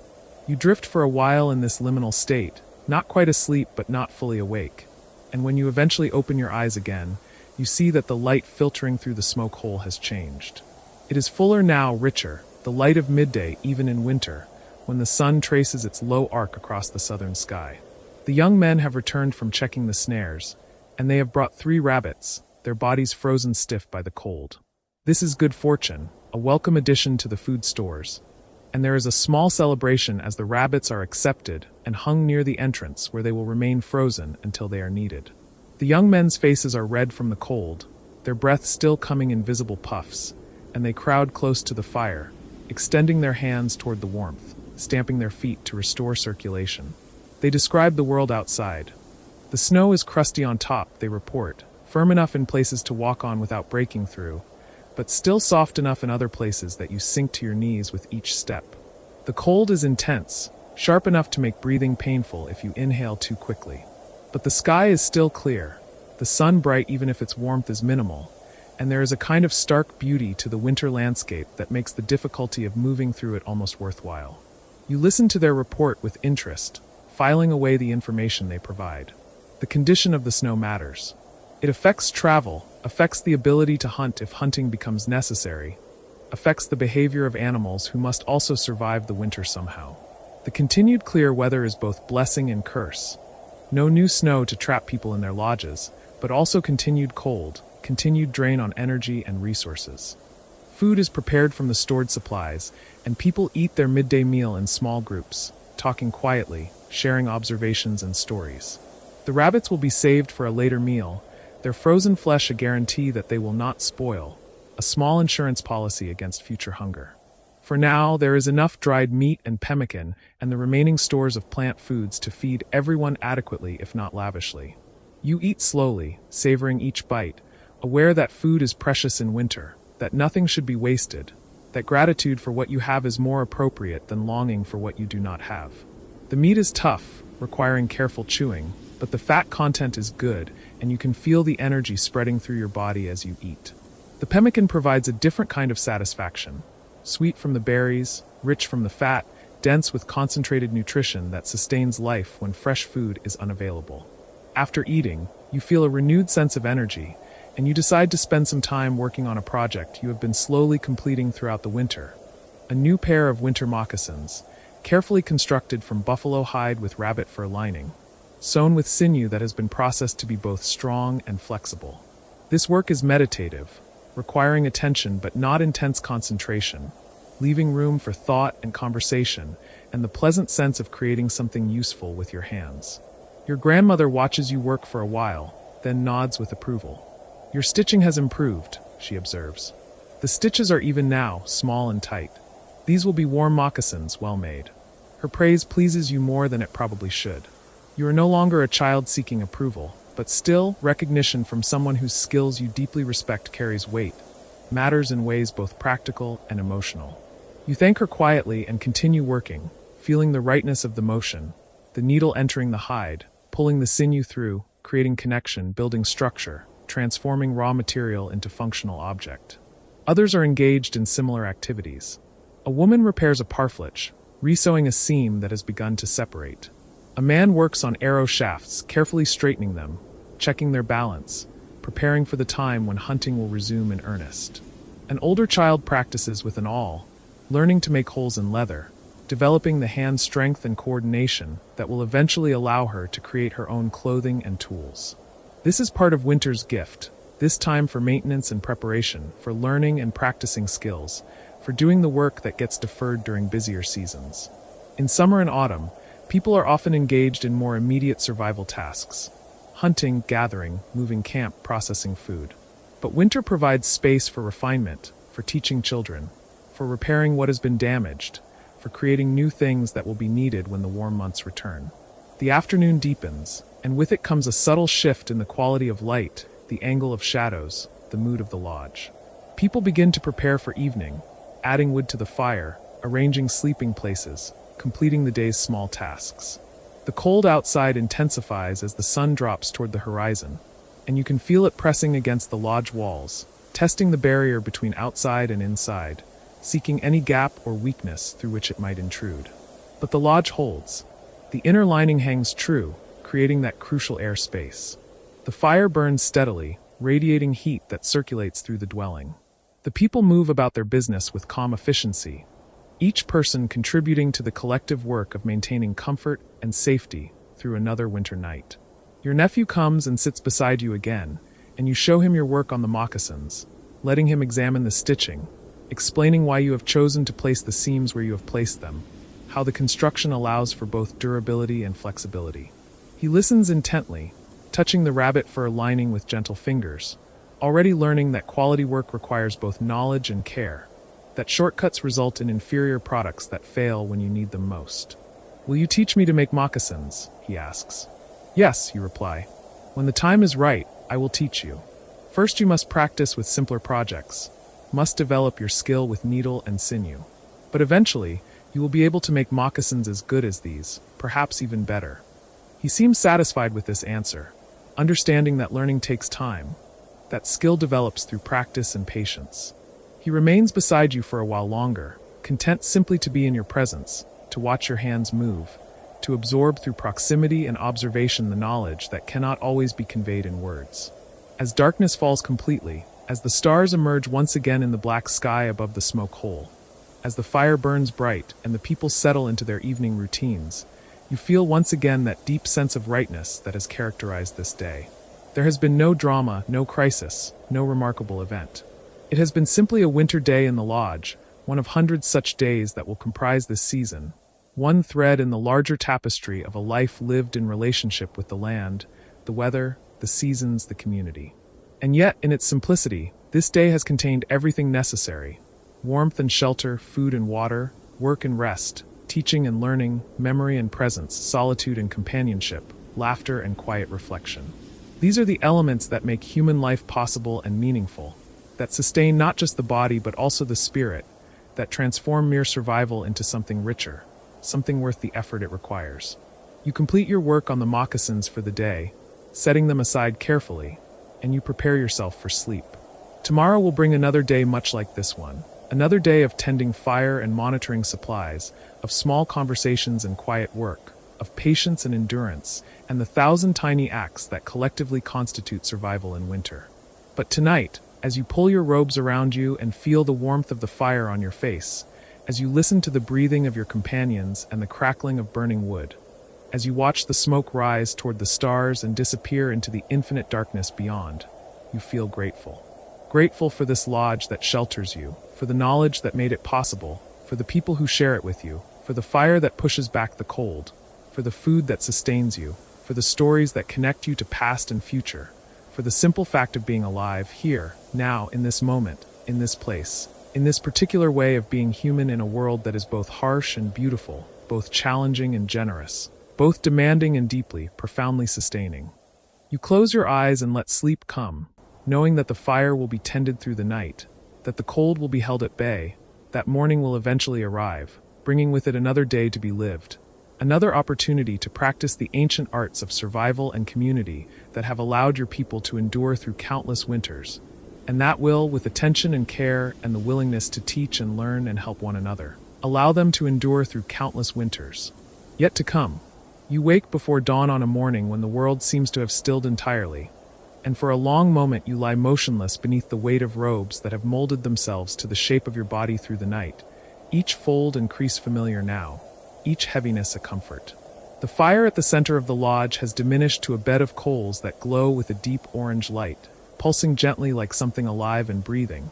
You drift for a while in this liminal state, not quite asleep but not fully awake, and when you eventually open your eyes again, you see that the light filtering through the smoke hole has changed. It is fuller now, richer, the light of midday even in winter, when the sun traces its low arc across the southern sky. The young men have returned from checking the snares, and they have brought 3 rabbits, their bodies frozen stiff by the cold. This is good fortune, a welcome addition to the food stores, and there is a small celebration as the rabbits are accepted and hung near the entrance where they will remain frozen until they are needed. The young men's faces are red from the cold, their breath still coming in visible puffs, and they crowd close to the fire, extending their hands toward the warmth, stamping their feet to restore circulation. They describe the world outside. The snow is crusty on top, they report, firm enough in places to walk on without breaking through, but still soft enough in other places that you sink to your knees with each step. The cold is intense, sharp enough to make breathing painful if you inhale too quickly. But the sky is still clear, the sun bright even if its warmth is minimal, and there is a kind of stark beauty to the winter landscape that makes the difficulty of moving through it almost worthwhile. You listen to their report with interest, filing away the information they provide. The condition of the snow matters. It affects travel, affects the ability to hunt if hunting becomes necessary, affects the behavior of animals who must also survive the winter somehow. The continued clear weather is both blessing and curse. No new snow to trap people in their lodges, but also continued cold, continued drain on energy and resources. Food is prepared from the stored supplies, and people eat their midday meal in small groups, talking quietly, sharing observations and stories. The rabbits will be saved for a later meal, their frozen flesh a guarantee that they will not spoil, a small insurance policy against future hunger. For now, there is enough dried meat and pemmican and the remaining stores of plant foods to feed everyone adequately if not lavishly. You eat slowly, savoring each bite, aware that food is precious in winter, that nothing should be wasted, that gratitude for what you have is more appropriate than longing for what you do not have. The meat is tough, requiring careful chewing, but the fat content is good, and you can feel the energy spreading through your body as you eat. The pemmican provides a different kind of satisfaction, sweet from the berries, rich from the fat, dense with concentrated nutrition that sustains life when fresh food is unavailable. After eating, you feel a renewed sense of energy, and you decide to spend some time working on a project you have been slowly completing throughout the winter. A new pair of winter moccasins, carefully constructed from buffalo hide with rabbit fur lining, sewn with sinew that has been processed to be both strong and flexible. This work is meditative, requiring attention but not intense concentration, leaving room for thought and conversation, and the pleasant sense of creating something useful with your hands. Your grandmother watches you work for a while, then nods with approval. Your stitching has improved, she observes. The stitches are even now, small and tight. These will be warm moccasins, well made. Her praise pleases you more than it probably should. You are no longer a child seeking approval, but still, recognition from someone whose skills you deeply respect carries weight, matters in ways both practical and emotional. You thank her quietly and continue working, feeling the rightness of the motion, the needle entering the hide, pulling the sinew through, creating connection, building structure, transforming raw material into functional object. Others are engaged in similar activities. A woman repairs a parfleche, resewing a seam that has begun to separate. A man works on arrow shafts, carefully straightening them, checking their balance, preparing for the time when hunting will resume in earnest. An older child practices with an awl, learning to make holes in leather, developing the hand strength and coordination that will eventually allow her to create her own clothing and tools. This is part of winter's gift, this time for maintenance and preparation, for learning and practicing skills, for doing the work that gets deferred during busier seasons. In summer and autumn, people are often engaged in more immediate survival tasks: hunting, gathering, moving camp, processing food. But winter provides space for refinement, for teaching children, for repairing what has been damaged, for creating new things that will be needed when the warm months return. The afternoon deepens, and with it comes a subtle shift in the quality of light, the angle of shadows, the mood of the lodge. People begin to prepare for evening, adding wood to the fire, arranging sleeping places, completing the day's small tasks. The cold outside intensifies as the sun drops toward the horizon, and you can feel it pressing against the lodge walls, testing the barrier between outside and inside, seeking any gap or weakness through which it might intrude. But the lodge holds. The inner lining hangs true, creating that crucial air space. The fire burns steadily, radiating heat that circulates through the dwelling. The people move about their business with calm efficiency, each person contributing to the collective work of maintaining comfort and safety through another winter night. Your nephew comes and sits beside you again, and you show him your work on the moccasins, letting him examine the stitching, explaining why you have chosen to place the seams where you have placed them, how the construction allows for both durability and flexibility. He listens intently, touching the rabbit fur lining with gentle fingers, already learning that quality work requires both knowledge and care, that shortcuts result in inferior products that fail when you need them most. "Will you teach me to make moccasins?" he asks. "Yes," you reply. "When the time is right, I will teach you. First you must practice with simpler projects, must develop your skill with needle and sinew. But eventually, you will be able to make moccasins as good as these, perhaps even better." He seems satisfied with this answer, understanding that learning takes time, that skill develops through practice and patience. He remains beside you for a while longer, content simply to be in your presence, to watch your hands move, to absorb through proximity and observation the knowledge that cannot always be conveyed in words. As darkness falls completely, as the stars emerge once again in the black sky above the smoke hole, as the fire burns bright and the people settle into their evening routines, you feel once again that deep sense of rightness that has characterized this day. There has been no drama, no crisis, no remarkable event. It has been simply a winter day in the lodge, one of hundreds such days that will comprise this season, one thread in the larger tapestry of a life lived in relationship with the land, the weather, the seasons, the community. And yet, in its simplicity, this day has contained everything necessary: warmth and shelter, food and water, work and rest, teaching and learning, memory and presence, solitude and companionship, laughter and quiet reflection. These are the elements that make human life possible and meaningful, that sustain not just the body but also the spirit, that transform mere survival into something richer, something worth the effort it requires. You complete your work on the moccasins for the day, setting them aside carefully, and you prepare yourself for sleep. Tomorrow will bring another day much like this one, another day of tending fire and monitoring supplies, of small conversations and quiet work, of patience and endurance, and the thousand tiny acts that collectively constitute survival in winter. But tonight, as you pull your robes around you and feel the warmth of the fire on your face, as you listen to the breathing of your companions and the crackling of burning wood, as you watch the smoke rise toward the stars and disappear into the infinite darkness beyond, you feel grateful. Grateful for this lodge that shelters you, for the knowledge that made it possible, for the people who share it with you, for the fire that pushes back the cold, for the food that sustains you, for the stories that connect you to past and future, for the simple fact of being alive, here, now, in this moment, in this place, in this particular way of being human in a world that is both harsh and beautiful, both challenging and generous, both demanding and deeply, profoundly sustaining. You close your eyes and let sleep come, knowing that the fire will be tended through the night, that the cold will be held at bay, that morning will eventually arrive, bringing with it another day to be lived, another opportunity to practice the ancient arts of survival and community that have allowed your people to endure through countless winters, and that will, with attention and care and the willingness to teach and learn and help one another, allow them to endure through countless winters. Yet to come, you wake before dawn on a morning when the world seems to have stilled entirely, and for a long moment you lie motionless beneath the weight of robes that have molded themselves to the shape of your body through the night, each fold and crease familiar now, each heaviness a comfort. The fire at the center of the lodge has diminished to a bed of coals that glow with a deep orange light, pulsing gently like something alive and breathing,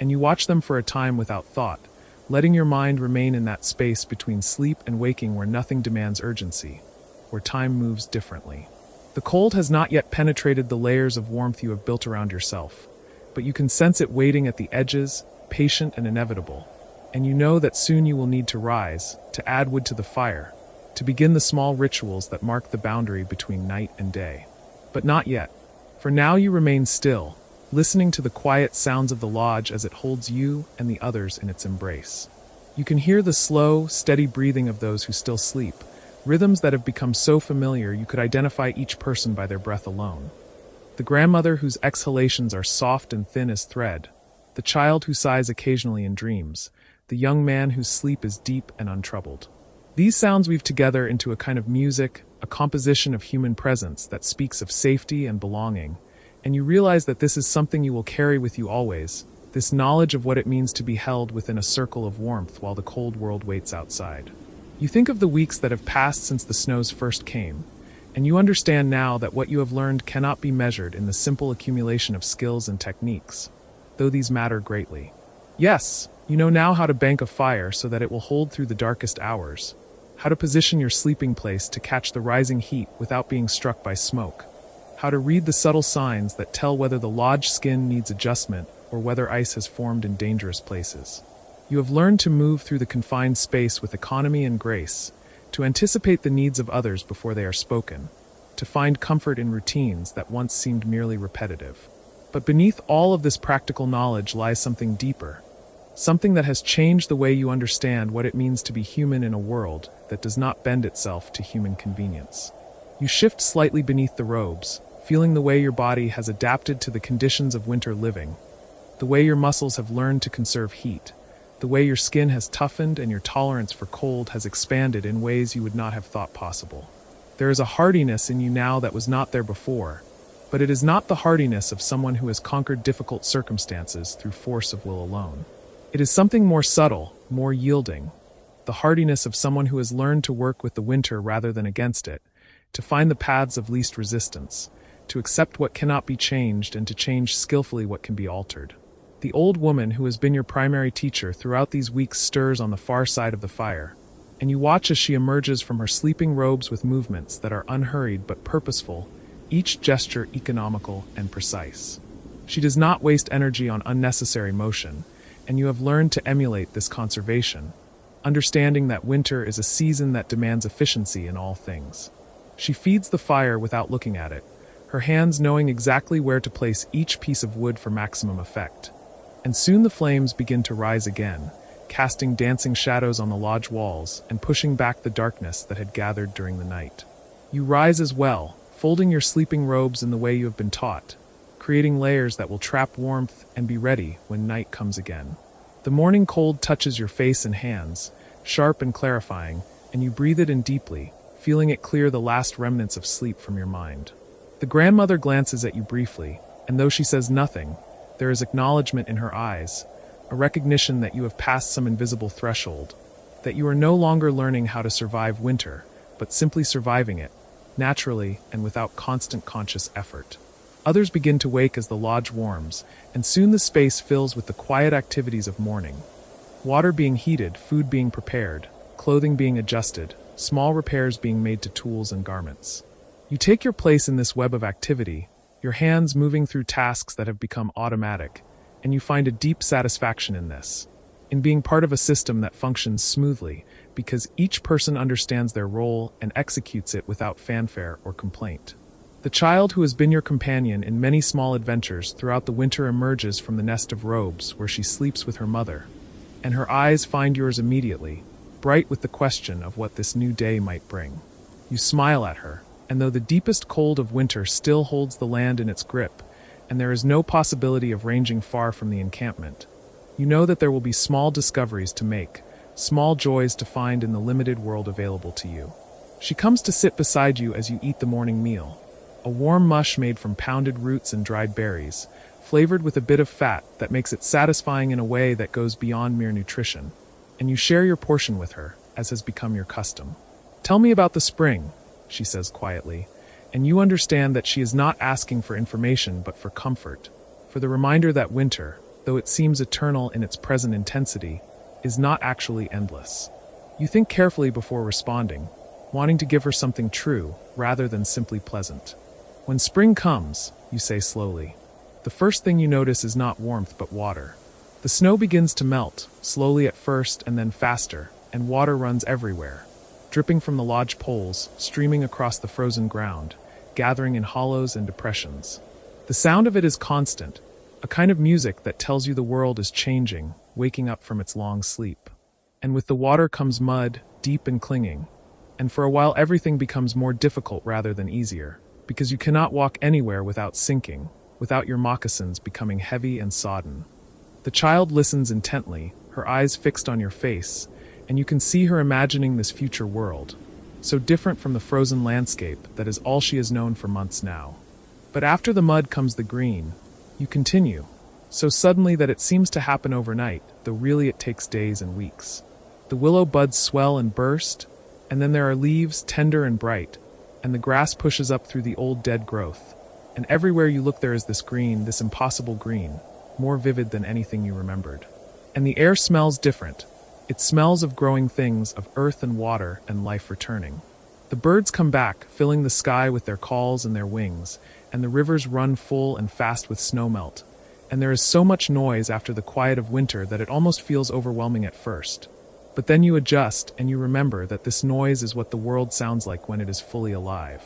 and you watch them for a time without thought, letting your mind remain in that space between sleep and waking where nothing demands urgency, where time moves differently. The cold has not yet penetrated the layers of warmth you have built around yourself, but you can sense it waiting at the edges, patient and inevitable, and you know that soon you will need to rise, to add wood to the fire, to begin the small rituals that mark the boundary between night and day. But not yet. For now you remain still, listening to the quiet sounds of the lodge as it holds you and the others in its embrace. You can hear the slow, steady breathing of those who still sleep, rhythms that have become so familiar you could identify each person by their breath alone. The grandmother whose exhalations are soft and thin as thread, the child who sighs occasionally in dreams, the young man whose sleep is deep and untroubled. These sounds weave together into a kind of music, a composition of human presence that speaks of safety and belonging, and you realize that this is something you will carry with you always, this knowledge of what it means to be held within a circle of warmth while the cold world waits outside. You think of the weeks that have passed since the snows first came, and you understand now that what you have learned cannot be measured in the simple accumulation of skills and techniques, though these matter greatly. Yes, you know now how to bank a fire so that it will hold through the darkest hours, how to position your sleeping place to catch the rising heat without being struck by smoke, how to read the subtle signs that tell whether the lodge skin needs adjustment or whether ice has formed in dangerous places. You have learned to move through the confined space with economy and grace, to anticipate the needs of others before they are spoken, to find comfort in routines that once seemed merely repetitive. But beneath all of this practical knowledge lies something deeper, something that has changed the way you understand what it means to be human in a world that does not bend itself to human convenience. You shift slightly beneath the robes, feeling the way your body has adapted to the conditions of winter living, the way your muscles have learned to conserve heat, the way your skin has toughened and your tolerance for cold has expanded in ways you would not have thought possible. There is a hardiness in you now that was not there before, but it is not the hardiness of someone who has conquered difficult circumstances through force of will alone. It is something more subtle, more yielding, the hardiness of someone who has learned to work with the winter rather than against it, to find the paths of least resistance, to accept what cannot be changed and to change skillfully what can be altered. The old woman who has been your primary teacher throughout these weeks stirs on the far side of the fire, and you watch as she emerges from her sleeping robes with movements that are unhurried but purposeful, each gesture economical and precise. She does not waste energy on unnecessary motion, and you have learned to emulate this conservation, understanding that winter is a season that demands efficiency in all things. She feeds the fire without looking at it, her hands knowing exactly where to place each piece of wood for maximum effect. And soon the flames begin to rise again, casting dancing shadows on the lodge walls and pushing back the darkness that had gathered during the night. You rise as well, folding your sleeping robes in the way you have been taught, creating layers that will trap warmth and be ready when night comes again. The morning cold touches your face and hands, sharp and clarifying, and you breathe it in deeply, feeling it clear the last remnants of sleep from your mind. The grandmother glances at you briefly, and though she says nothing, there is acknowledgement in her eyes, a recognition that you have passed some invisible threshold, that you are no longer learning how to survive winter, but simply surviving it, naturally and without constant conscious effort. Others begin to wake as the lodge warms, and soon the space fills with the quiet activities of morning. Water being heated, food being prepared, clothing being adjusted, small repairs being made to tools and garments. You take your place in this web of activity, your hands moving through tasks that have become automatic, and you find a deep satisfaction in this, in being part of a system that functions smoothly, because each person understands their role and executes it without fanfare or complaint. The child who has been your companion in many small adventures throughout the winter emerges from the nest of robes where she sleeps with her mother, and her eyes find yours immediately, bright with the question of what this new day might bring. You smile at her, and though the deepest cold of winter still holds the land in its grip, and there is no possibility of ranging far from the encampment, you know that there will be small discoveries to make, small joys to find in the limited world available to you. She comes to sit beside you as you eat the morning meal, a warm mush made from pounded roots and dried berries, flavored with a bit of fat that makes it satisfying in a way that goes beyond mere nutrition, and you share your portion with her, as has become your custom. "Tell me about the spring," she says quietly, and you understand that she is not asking for information but for comfort, for the reminder that winter, though it seems eternal in its present intensity, is not actually endless. You think carefully before responding, wanting to give her something true rather than simply pleasant. "When spring comes," you say slowly, "the first thing you notice is not warmth but water. The snow begins to melt, slowly at first and then faster, and water runs everywhere, dripping from the lodge poles, streaming across the frozen ground, gathering in hollows and depressions. The sound of it is constant, a kind of music that tells you the world is changing, waking up from its long sleep. And with the water comes mud, deep and clinging, and for a while everything becomes more difficult rather than easier, because you cannot walk anywhere without sinking, without your moccasins becoming heavy and sodden. The child listens intently, her eyes fixed on your face, and you can see her imagining this future world, so different from the frozen landscape that is all she has known for months now. But after the mud comes the green. You continue, so suddenly that it seems to happen overnight, though really it takes days and weeks. The willow buds swell and burst, and then there are leaves, tender and bright, and the grass pushes up through the old dead growth. And everywhere you look there is this green, this impossible green, more vivid than anything you remembered. And the air smells different. It smells of growing things, of earth and water and life returning. The birds come back, filling the sky with their calls and their wings, and the rivers run full and fast with snowmelt. And there is so much noise after the quiet of winter that it almost feels overwhelming at first. But then you adjust and you remember that this noise is what the world sounds like when it is fully alive.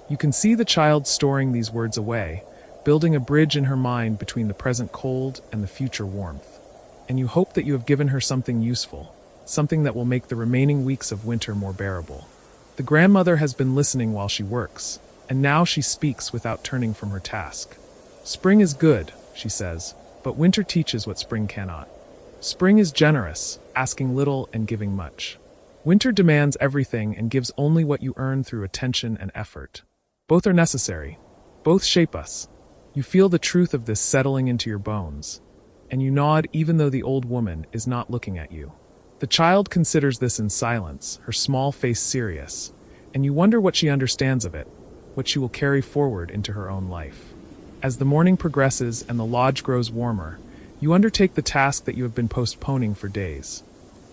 You can see the child storing these words away, building a bridge in her mind between the present cold and the future warmth. And you hope that you have given her something useful, something that will make the remaining weeks of winter more bearable. The grandmother has been listening while she works, and now she speaks without turning from her task. Spring is good, she says, but winter teaches what spring cannot. Spring is generous, asking little and giving much. Winter demands everything and gives only what you earn through attention and effort. Both are necessary. Both shape us. You feel the truth of this settling into your bones, and you nod even though the old woman is not looking at you. The child considers this in silence, her small face serious, and you wonder what she understands of it, what she will carry forward into her own life. As the morning progresses and the lodge grows warmer, you undertake the task that you have been postponing for days.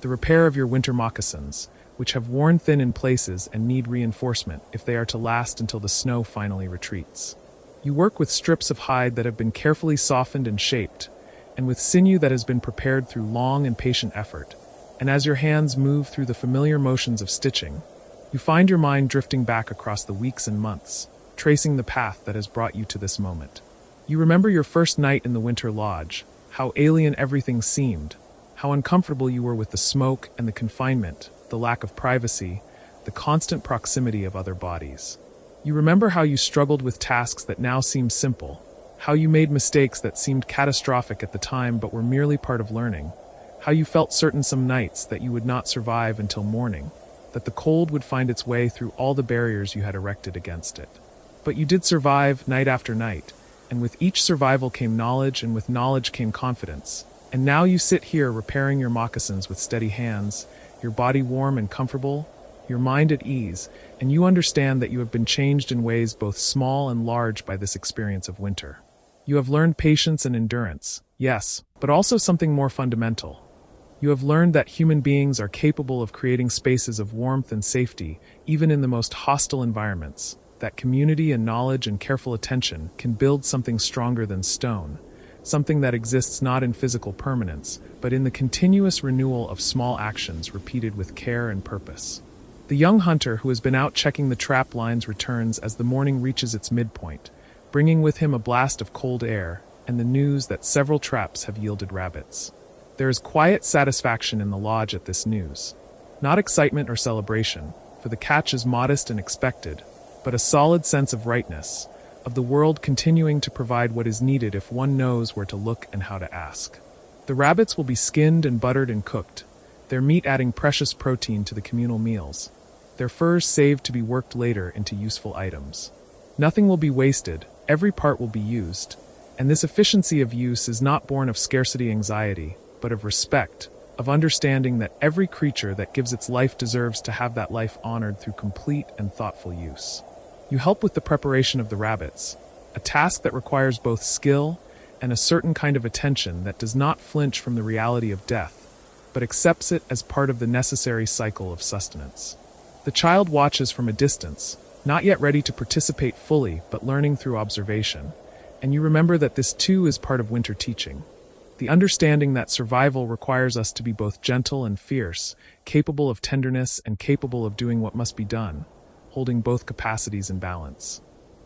The repair of your winter moccasins, which have worn thin in places and need reinforcement if they are to last until the snow finally retreats. You work with strips of hide that have been carefully softened and shaped, and with sinew that has been prepared through long and patient effort. And as your hands move through the familiar motions of stitching, you find your mind drifting back across the weeks and months, tracing the path that has brought you to this moment. You remember your first night in the winter lodge, how alien everything seemed, how uncomfortable you were with the smoke and the confinement, the lack of privacy, the constant proximity of other bodies. You remember how you struggled with tasks that now seem simple, how you made mistakes that seemed catastrophic at the time but were merely part of learning, how you felt certain some nights that you would not survive until morning, that the cold would find its way through all the barriers you had erected against it. But you did survive night after night, and with each survival came knowledge, and with knowledge came confidence. And now you sit here repairing your moccasins with steady hands, your body warm and comfortable, your mind at ease, and you understand that you have been changed in ways both small and large by this experience of winter. You have learned patience and endurance, yes, but also something more fundamental. You have learned that human beings are capable of creating spaces of warmth and safety, even in the most hostile environments, that community and knowledge and careful attention can build something stronger than stone, something that exists not in physical permanence, but in the continuous renewal of small actions repeated with care and purpose. The young hunter who has been out checking the trap lines returns as the morning reaches its midpoint, bringing with him a blast of cold air and the news that several traps have yielded rabbits. There is quiet satisfaction in the lodge at this news. Not excitement or celebration, for the catch is modest and expected, but a solid sense of rightness, of the world continuing to provide what is needed if one knows where to look and how to ask. The rabbits will be skinned and buttered and cooked, their meat adding precious protein to the communal meals, their furs saved to be worked later into useful items. Nothing will be wasted, every part will be used, and this efficiency of use is not born of scarcity anxiety, but of respect, of understanding that every creature that gives its life deserves to have that life honored through complete and thoughtful use. You help with the preparation of the rabbits, a task that requires both skill and a certain kind of attention that does not flinch from the reality of death, but accepts it as part of the necessary cycle of sustenance. The child watches from a distance, not yet ready to participate fully, but learning through observation, and you remember that this too is part of winter teaching. The understanding that survival requires us to be both gentle and fierce, capable of tenderness and capable of doing what must be done, holding both capacities in balance.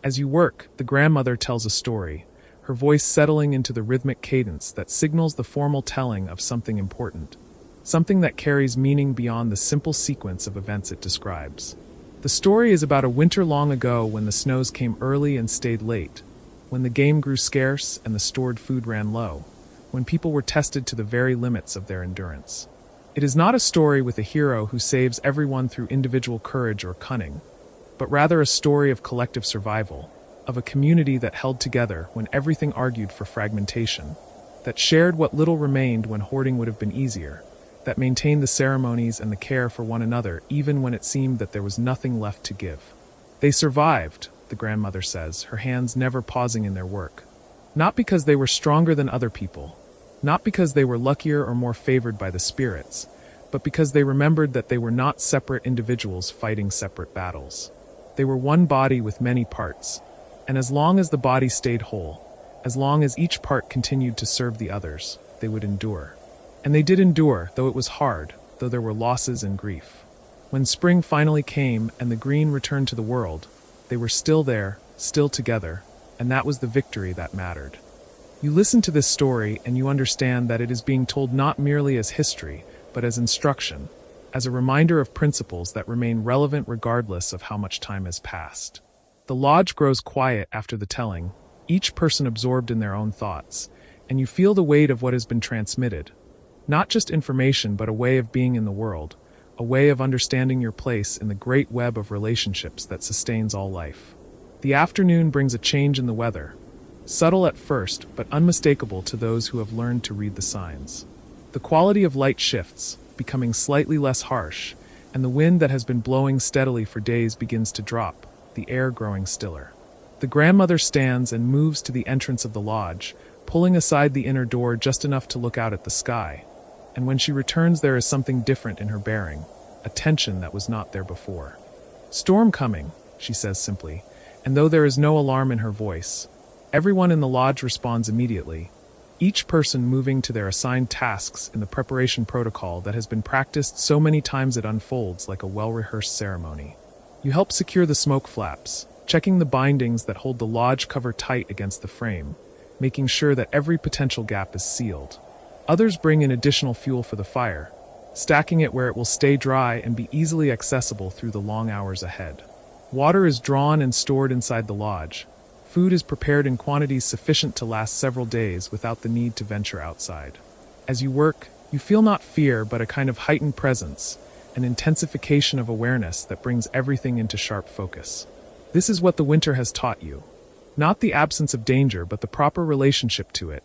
As you work, the grandmother tells a story, her voice settling into the rhythmic cadence that signals the formal telling of something important, something that carries meaning beyond the simple sequence of events it describes. The story is about a winter long ago when the snows came early and stayed late, when the game grew scarce and the stored food ran low, when people were tested to the very limits of their endurance. It is not a story with a hero who saves everyone through individual courage or cunning, but rather a story of collective survival, of a community that held together when everything argued for fragmentation, that shared what little remained when hoarding would have been easier, that maintained the ceremonies and the care for one another even when it seemed that there was nothing left to give. They survived, the grandmother says, her hands never pausing in their work. Not because they were stronger than other people, not because they were luckier or more favored by the spirits, but because they remembered that they were not separate individuals fighting separate battles. They were one body with many parts, and as long as the body stayed whole, as long as each part continued to serve the others, they would endure. And they did endure, though it was hard, though there were losses and grief. When spring finally came and the green returned to the world, they were still there, still together, and that was the victory that mattered. You listen to this story and you understand that it is being told not merely as history, but as instruction, as a reminder of principles that remain relevant regardless of how much time has passed. The lodge grows quiet after the telling, each person absorbed in their own thoughts, and you feel the weight of what has been transmitted. Not just information, but a way of being in the world, a way of understanding your place in the great web of relationships that sustains all life. The afternoon brings a change in the weather, subtle at first, but unmistakable to those who have learned to read the signs. The quality of light shifts, becoming slightly less harsh, and the wind that has been blowing steadily for days begins to drop, the air growing stiller. The grandmother stands and moves to the entrance of the lodge, pulling aside the inner door just enough to look out at the sky. And when she returns, there is something different in her bearing, a tension that was not there before. "Storm coming," she says simply, and though there is no alarm in her voice, everyone in the lodge responds immediately, each person moving to their assigned tasks in the preparation protocol that has been practiced so many times it unfolds like a well-rehearsed ceremony. You help secure the smoke flaps, checking the bindings that hold the lodge cover tight against the frame, making sure that every potential gap is sealed. Others bring in additional fuel for the fire, stacking it where it will stay dry and be easily accessible through the long hours ahead. Water is drawn and stored inside the lodge. Food is prepared in quantities sufficient to last several days without the need to venture outside. As you work, you feel not fear but a kind of heightened presence, an intensification of awareness that brings everything into sharp focus. This is what the winter has taught you. Not the absence of danger, but the proper relationship to it,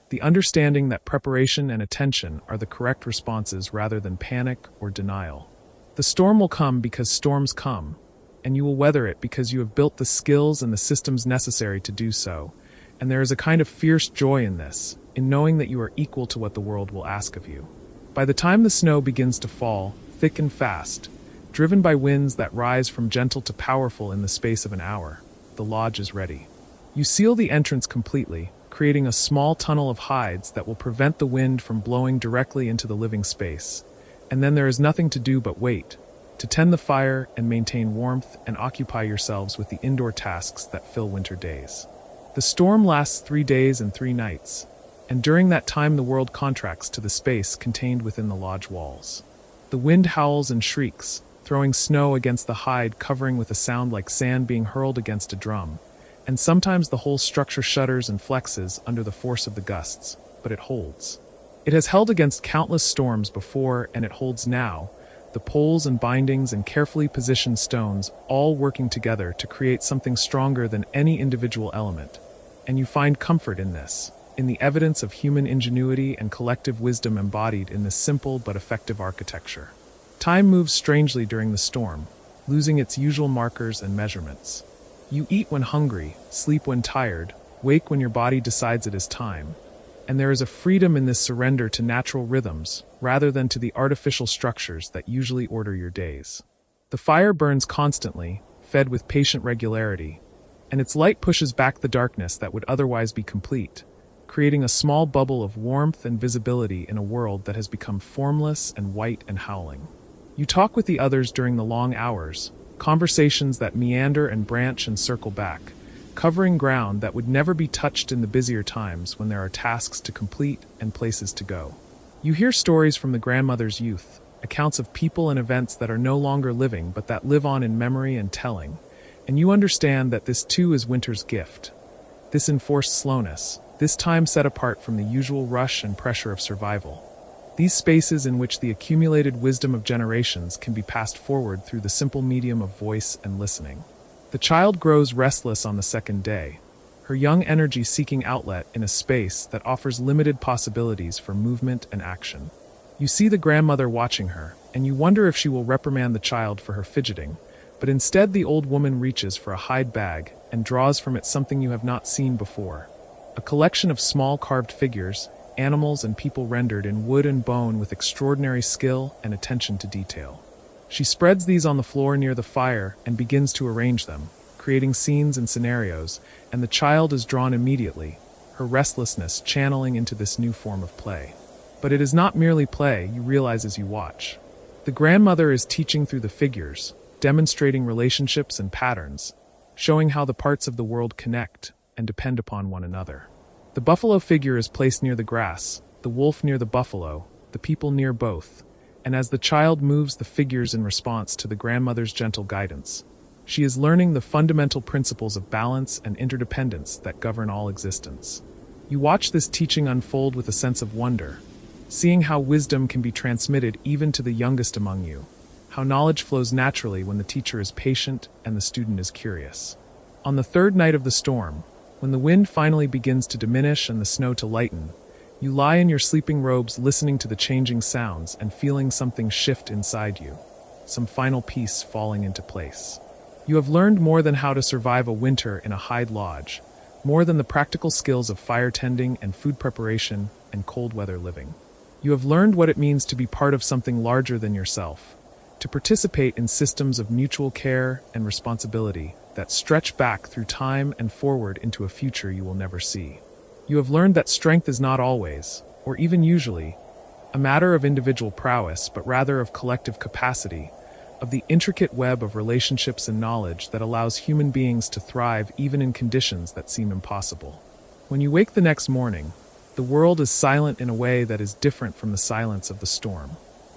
the understanding that preparation and attention are the correct responses rather than panic or denial. The storm will come because storms come, and you will weather it because you have built the skills and the systems necessary to do so, and there is a kind of fierce joy in this, in knowing that you are equal to what the world will ask of you. By the time the snow begins to fall, thick and fast, driven by winds that rise from gentle to powerful in the space of an hour, the lodge is ready. You seal the entrance completely, creating a small tunnel of hides that will prevent the wind from blowing directly into the living space. And then there is nothing to do but wait, to tend the fire and maintain warmth and occupy yourselves with the indoor tasks that fill winter days. The storm lasts 3 days and 3 nights, and during that time the world contracts to the space contained within the lodge walls. The wind howls and shrieks, throwing snow against the hide, covering with a sound like sand being hurled against a drum. And sometimes the whole structure shudders and flexes under the force of the gusts, but it holds. It has held against countless storms before, and it holds now, the poles and bindings and carefully positioned stones all working together to create something stronger than any individual element. And you find comfort in this, in the evidence of human ingenuity and collective wisdom embodied in this simple but effective architecture. Time moves strangely during the storm, losing its usual markers and measurements. You eat when hungry, sleep when tired, wake when your body decides it is time. And there is a freedom in this surrender to natural rhythms, rather than to the artificial structures that usually order your days. The fire burns constantly, fed with patient regularity, and its light pushes back the darkness that would otherwise be complete, creating a small bubble of warmth and visibility in a world that has become formless and white and howling. You talk with the others during the long hours, conversations that meander and branch and circle back, covering ground that would never be touched in the busier times when there are tasks to complete and places to go. You hear stories from the grandmother's youth, accounts of people and events that are no longer living but that live on in memory and telling, and you understand that this too is winter's gift. This enforced slowness, this time set apart from the usual rush and pressure of survival. These spaces in which the accumulated wisdom of generations can be passed forward through the simple medium of voice and listening. The child grows restless on the second day. her young energy seeking outlet in a space that offers limited possibilities for movement and action. You see the grandmother watching her, and you wonder if she will reprimand the child for her fidgeting, but instead the old woman reaches for a hide bag and draws from it something you have not seen before. A collection of small carved figures, animals and people rendered in wood and bone with extraordinary skill and attention to detail. She spreads these on the floor near the fire and begins to arrange them, creating scenes and scenarios, and the child is drawn immediately, her restlessness channeling into this new form of play. But it is not merely play, you realize as you watch. The grandmother is teaching through the figures, demonstrating relationships and patterns, showing how the parts of the world connect and depend upon one another. The buffalo figure is placed near the grass, the wolf near the buffalo, the people near both, and as the child moves the figures in response to the grandmother's gentle guidance, she is learning the fundamental principles of balance and interdependence that govern all existence. You watch this teaching unfold with a sense of wonder, seeing how wisdom can be transmitted even to the youngest among you, how knowledge flows naturally when the teacher is patient and the student is curious. On the third night of the storm, when the wind finally begins to diminish and the snow to lighten, you lie in your sleeping robes listening to the changing sounds and feeling something shift inside you, some final piece falling into place. You have learned more than how to survive a winter in a hide lodge, more than the practical skills of fire tending and food preparation and cold weather living. You have learned what it means to be part of something larger than yourself, to participate in systems of mutual care and responsibility that stretch back through time and forward into a future you will never see. You have learned that strength is not always, or even usually, a matter of individual prowess, but rather of collective capacity, of the intricate web of relationships and knowledge that allows human beings to thrive even in conditions that seem impossible. When you wake the next morning, the world is silent in a way that is different from the silence of the storm.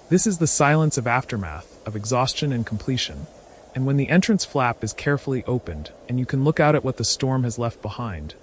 This is the silence of aftermath, of exhaustion and completion, and when the entrance flap is carefully opened and you can look out at what the storm has left behind,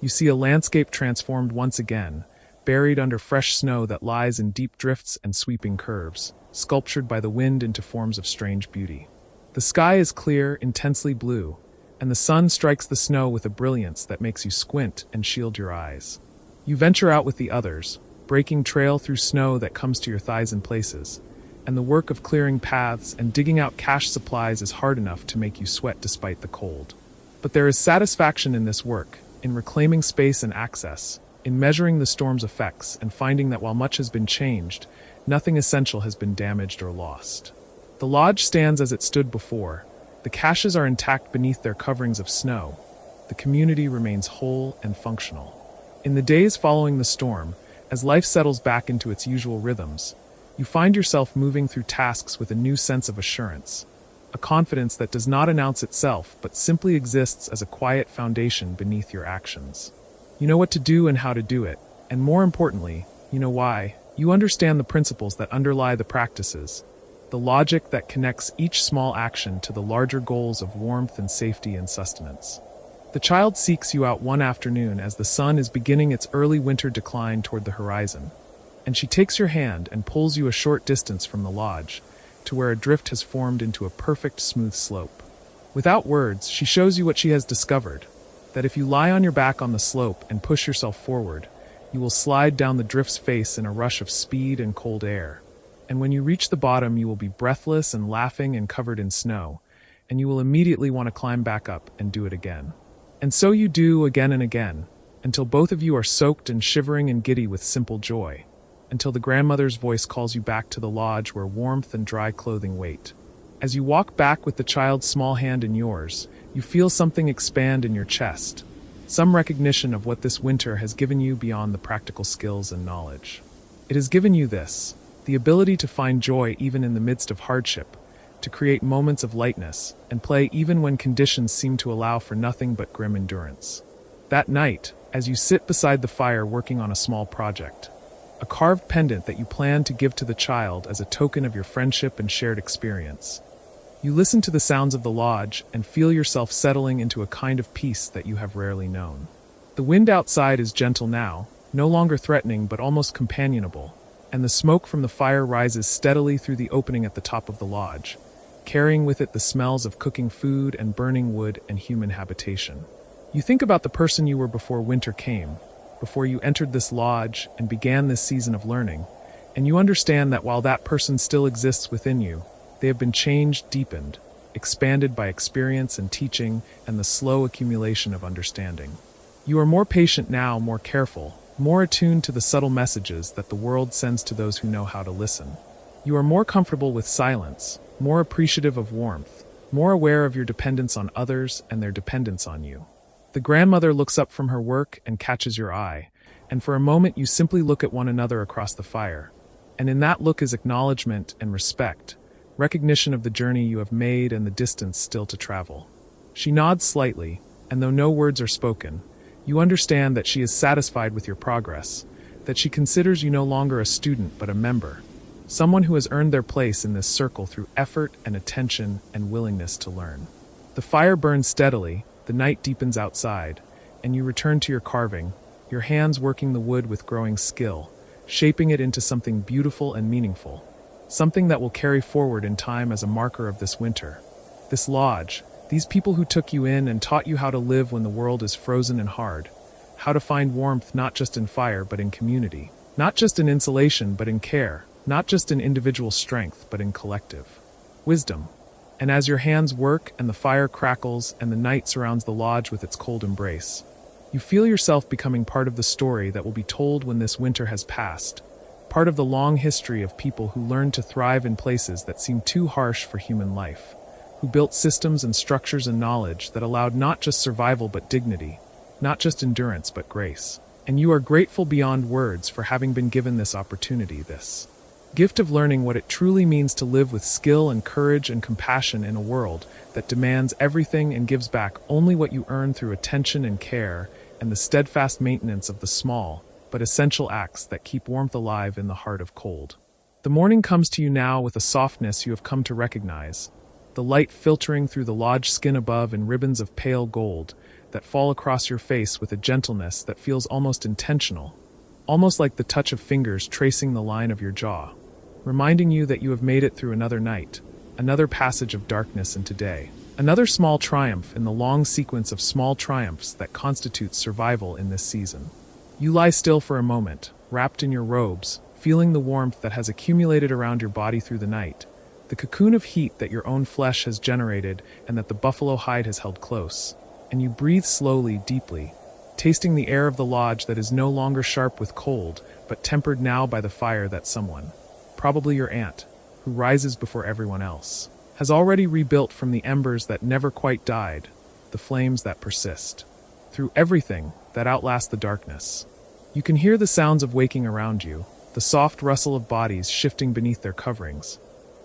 you see a landscape transformed once again, buried under fresh snow that lies in deep drifts and sweeping curves, sculptured by the wind into forms of strange beauty. The sky is clear, intensely blue, and the sun strikes the snow with a brilliance that makes you squint and shield your eyes. You venture out with the others, breaking trail through snow that comes to your thighs in places, and the work of clearing paths and digging out cache supplies is hard enough to make you sweat despite the cold. But there is satisfaction in this work, in reclaiming space and access, in measuring the storm's effects and finding that while much has been changed, nothing essential has been damaged or lost. The lodge stands as it stood before. The caches are intact beneath their coverings of snow. The community remains whole and functional. In the days following the storm, as life settles back into its usual rhythms, you find yourself moving through tasks with a new sense of assurance, a confidence that does not announce itself but simply exists as a quiet foundation beneath your actions. You know what to do and how to do it, and more importantly, you know why. You understand the principles that underlie the practices, the logic that connects each small action to the larger goals of warmth and safety and sustenance. The child seeks you out one afternoon as the sun is beginning its early winter decline toward the horizon, and she takes your hand and pulls you a short distance from the lodge, to where a drift has formed into a perfect smooth slope. Without words, she shows you what she has discovered, that if you lie on your back on the slope and push yourself forward, you will slide down the drift's face in a rush of speed and cold air. And when you reach the bottom, you will be breathless and laughing and covered in snow, and you will immediately want to climb back up and do it again. And so you do again and again, until both of you are soaked and shivering and giddy with simple joy, until the grandmother's voice calls you back to the lodge where warmth and dry clothing wait. As you walk back with the child's small hand in yours, you feel something expand in your chest, some recognition of what this winter has given you beyond the practical skills and knowledge. It has given you this, the ability to find joy even in the midst of hardship, to create moments of lightness, and play even when conditions seem to allow for nothing but grim endurance. That night, as you sit beside the fire working on a small project, a carved pendant that you plan to give to the child as a token of your friendship and shared experience, you listen to the sounds of the lodge and feel yourself settling into a kind of peace that you have rarely known. The wind outside is gentle now, no longer threatening but almost companionable, and the smoke from the fire rises steadily through the opening at the top of the lodge, carrying with it the smells of cooking food and burning wood and human habitation. You think about the person you were before winter came, before you entered this lodge and began this season of learning, and you understand that while that person still exists within you, they have been changed, deepened, expanded by experience and teaching and the slow accumulation of understanding. You are more patient now, more careful, more attuned to the subtle messages that the world sends to those who know how to listen. You are more comfortable with silence, more appreciative of warmth, more aware of your dependence on others and their dependence on you. The grandmother looks up from her work and catches your eye, and for a moment you simply look at one another across the fire. And in that look is acknowledgement and respect, recognition of the journey you have made and the distance still to travel. She nods slightly, and though no words are spoken, you understand that she is satisfied with your progress, that she considers you no longer a student but a member, someone who has earned their place in this circle through effort and attention and willingness to learn. The fire burns steadily, the night deepens outside, and you return to your carving, your hands working the wood with growing skill, shaping it into something beautiful and meaningful, something that will carry forward in time as a marker of this winter. This lodge, these people who took you in and taught you how to live when the world is frozen and hard, how to find warmth not just in fire but in community, not just in insulation but in care, not just in individual strength but in collective wisdom. And as your hands work and the fire crackles and the night surrounds the lodge with its cold embrace, you feel yourself becoming part of the story that will be told when this winter has passed, part of the long history of people who learned to thrive in places that seemed too harsh for human life, who built systems and structures and knowledge that allowed not just survival but dignity, not just endurance but grace. And you are grateful beyond words for having been given this opportunity, this gift of learning what it truly means to live with skill and courage and compassion in a world that demands everything and gives back only what you earn through attention and care and the steadfast maintenance of the small but essential acts that keep warmth alive in the heart of cold. The morning comes to you now with a softness you have come to recognize, the light filtering through the lodge skin above in ribbons of pale gold that fall across your face with a gentleness that feels almost intentional, almost like the touch of fingers tracing the line of your jaw, reminding you that you have made it through another night, another passage of darkness into day, another small triumph in the long sequence of small triumphs that constitutes survival in this season. You lie still for a moment, wrapped in your robes, feeling the warmth that has accumulated around your body through the night, the cocoon of heat that your own flesh has generated and that the buffalo hide has held close, and you breathe slowly, deeply, tasting the air of the lodge that is no longer sharp with cold, but tempered now by the fire that someone, probably your aunt, who rises before everyone else, has already rebuilt from the embers that never quite died, the flames that persist, through everything that outlasts the darkness. You can hear the sounds of waking around you, the soft rustle of bodies shifting beneath their coverings,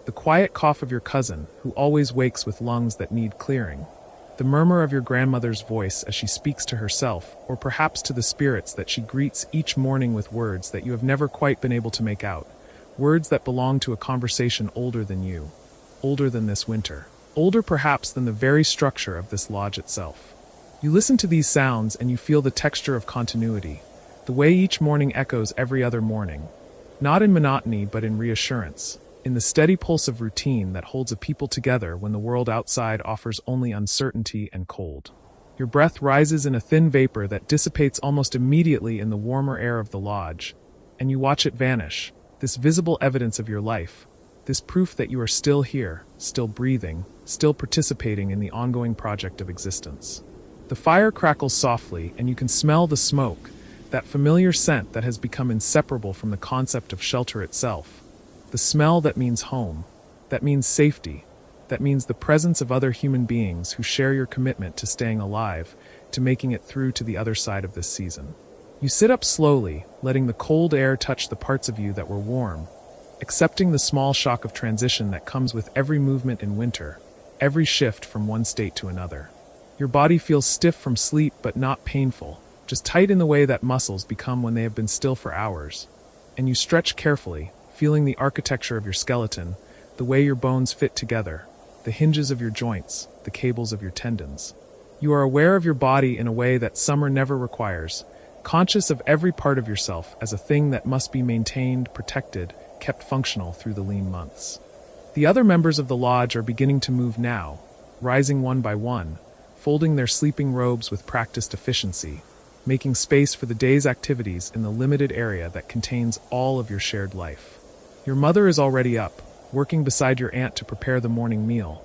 the quiet cough of your cousin, who always wakes with lungs that need clearing, the murmur of your grandmother's voice as she speaks to herself, or perhaps to the spirits that she greets each morning with words that you have never quite been able to make out, words that belong to a conversation older than you, older than this winter, older perhaps than the very structure of this lodge itself. You listen to these sounds and you feel the texture of continuity, the way each morning echoes every other morning, not in monotony but in reassurance, in the steady pulse of routine that holds a people together when the world outside offers only uncertainty and cold. Your breath rises in a thin vapor that dissipates almost immediately in the warmer air of the lodge, and you watch it vanish, this visible evidence of your life, this proof that you are still here, still breathing, still participating in the ongoing project of existence. The fire crackles softly, and you can smell the smoke, that familiar scent that has become inseparable from the concept of shelter itself. The smell that means home, that means safety, that means the presence of other human beings who share your commitment to staying alive, to making it through to the other side of this season. You sit up slowly, letting the cold air touch the parts of you that were warm, accepting the small shock of transition that comes with every movement in winter, every shift from one state to another. Your body feels stiff from sleep but not painful, just tight in the way that muscles become when they have been still for hours. And you stretch carefully, feeling the architecture of your skeleton, the way your bones fit together, the hinges of your joints, the cables of your tendons. You are aware of your body in a way that summer never requires, conscious of every part of yourself as a thing that must be maintained, protected, kept functional through the lean months. The other members of the lodge are beginning to move now, rising one by one, folding their sleeping robes with practiced efficiency, making space for the day's activities in the limited area that contains all of your shared life. Your mother is already up, working beside your aunt to prepare the morning meal,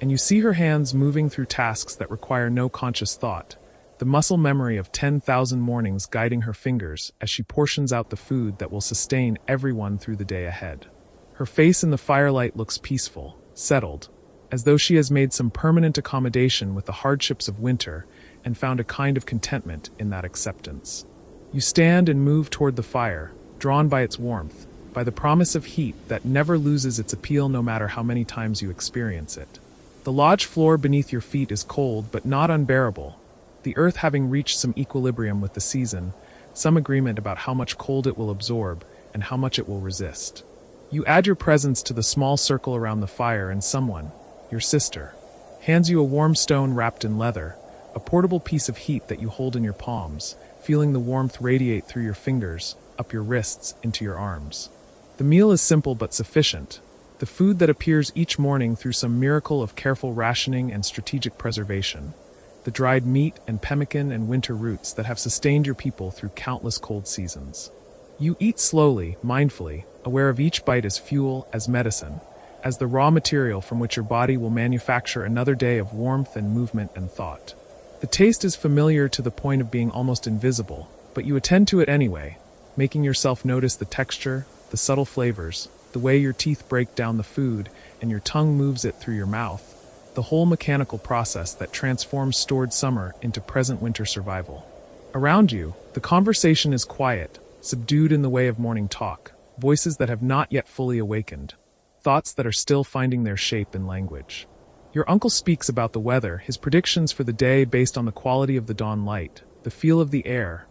and you see her hands moving through tasks that require no conscious thought, the muscle memory of 10,000 mornings guiding her fingers as she portions out the food that will sustain everyone through the day ahead. Her face in the firelight looks peaceful, settled, as though she has made some permanent accommodation with the hardships of winter and found a kind of contentment in that acceptance. You stand and move toward the fire, drawn by its warmth, by the promise of heat that never loses its appeal no matter how many times you experience it. The lodge floor beneath your feet is cold but not unbearable, the earth having reached some equilibrium with the season, some agreement about how much cold it will absorb and how much it will resist. You add your presence to the small circle around the fire and someone, your sister, hands you a warm stone wrapped in leather, a portable piece of heat that you hold in your palms, feeling the warmth radiate through your fingers, up your wrists, into your arms. The meal is simple but sufficient, the food that appears each morning through some miracle of careful rationing and strategic preservation, the dried meat and pemmican and winter roots that have sustained your people through countless cold seasons. You eat slowly, mindfully, aware of each bite as fuel, as medicine, as the raw material from which your body will manufacture another day of warmth and movement and thought. The taste is familiar to the point of being almost invisible, but you attend to it anyway, making yourself notice the texture, the subtle flavors, the way your teeth break down the food and your tongue moves it through your mouth, the whole mechanical process that transforms stored summer into present winter survival. Around you, the conversation is quiet, subdued in the way of morning talk, voices that have not yet fully awakened, thoughts that are still finding their shape in language. Your uncle speaks about the weather, his predictions for the day based on the quality of the dawn light, the feel of the air,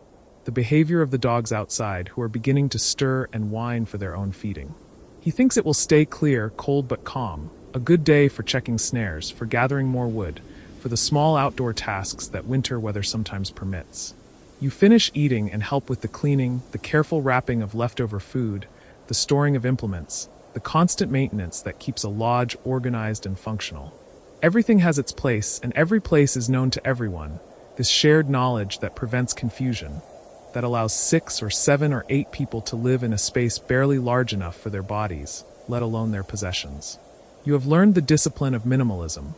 the behavior of the dogs outside who are beginning to stir and whine for their own feeding. He thinks it will stay clear, cold but calm, a good day for checking snares, for gathering more wood, for the small outdoor tasks that winter weather sometimes permits. You finish eating and help with the cleaning, the careful wrapping of leftover food, the storing of implements, the constant maintenance that keeps a lodge organized and functional. Everything has its place, and every place is known to everyone, this shared knowledge that prevents confusion, that allows 6 or 7 or 8 people to live in a space barely large enough for their bodies, let alone their possessions. You have learned the discipline of minimalism,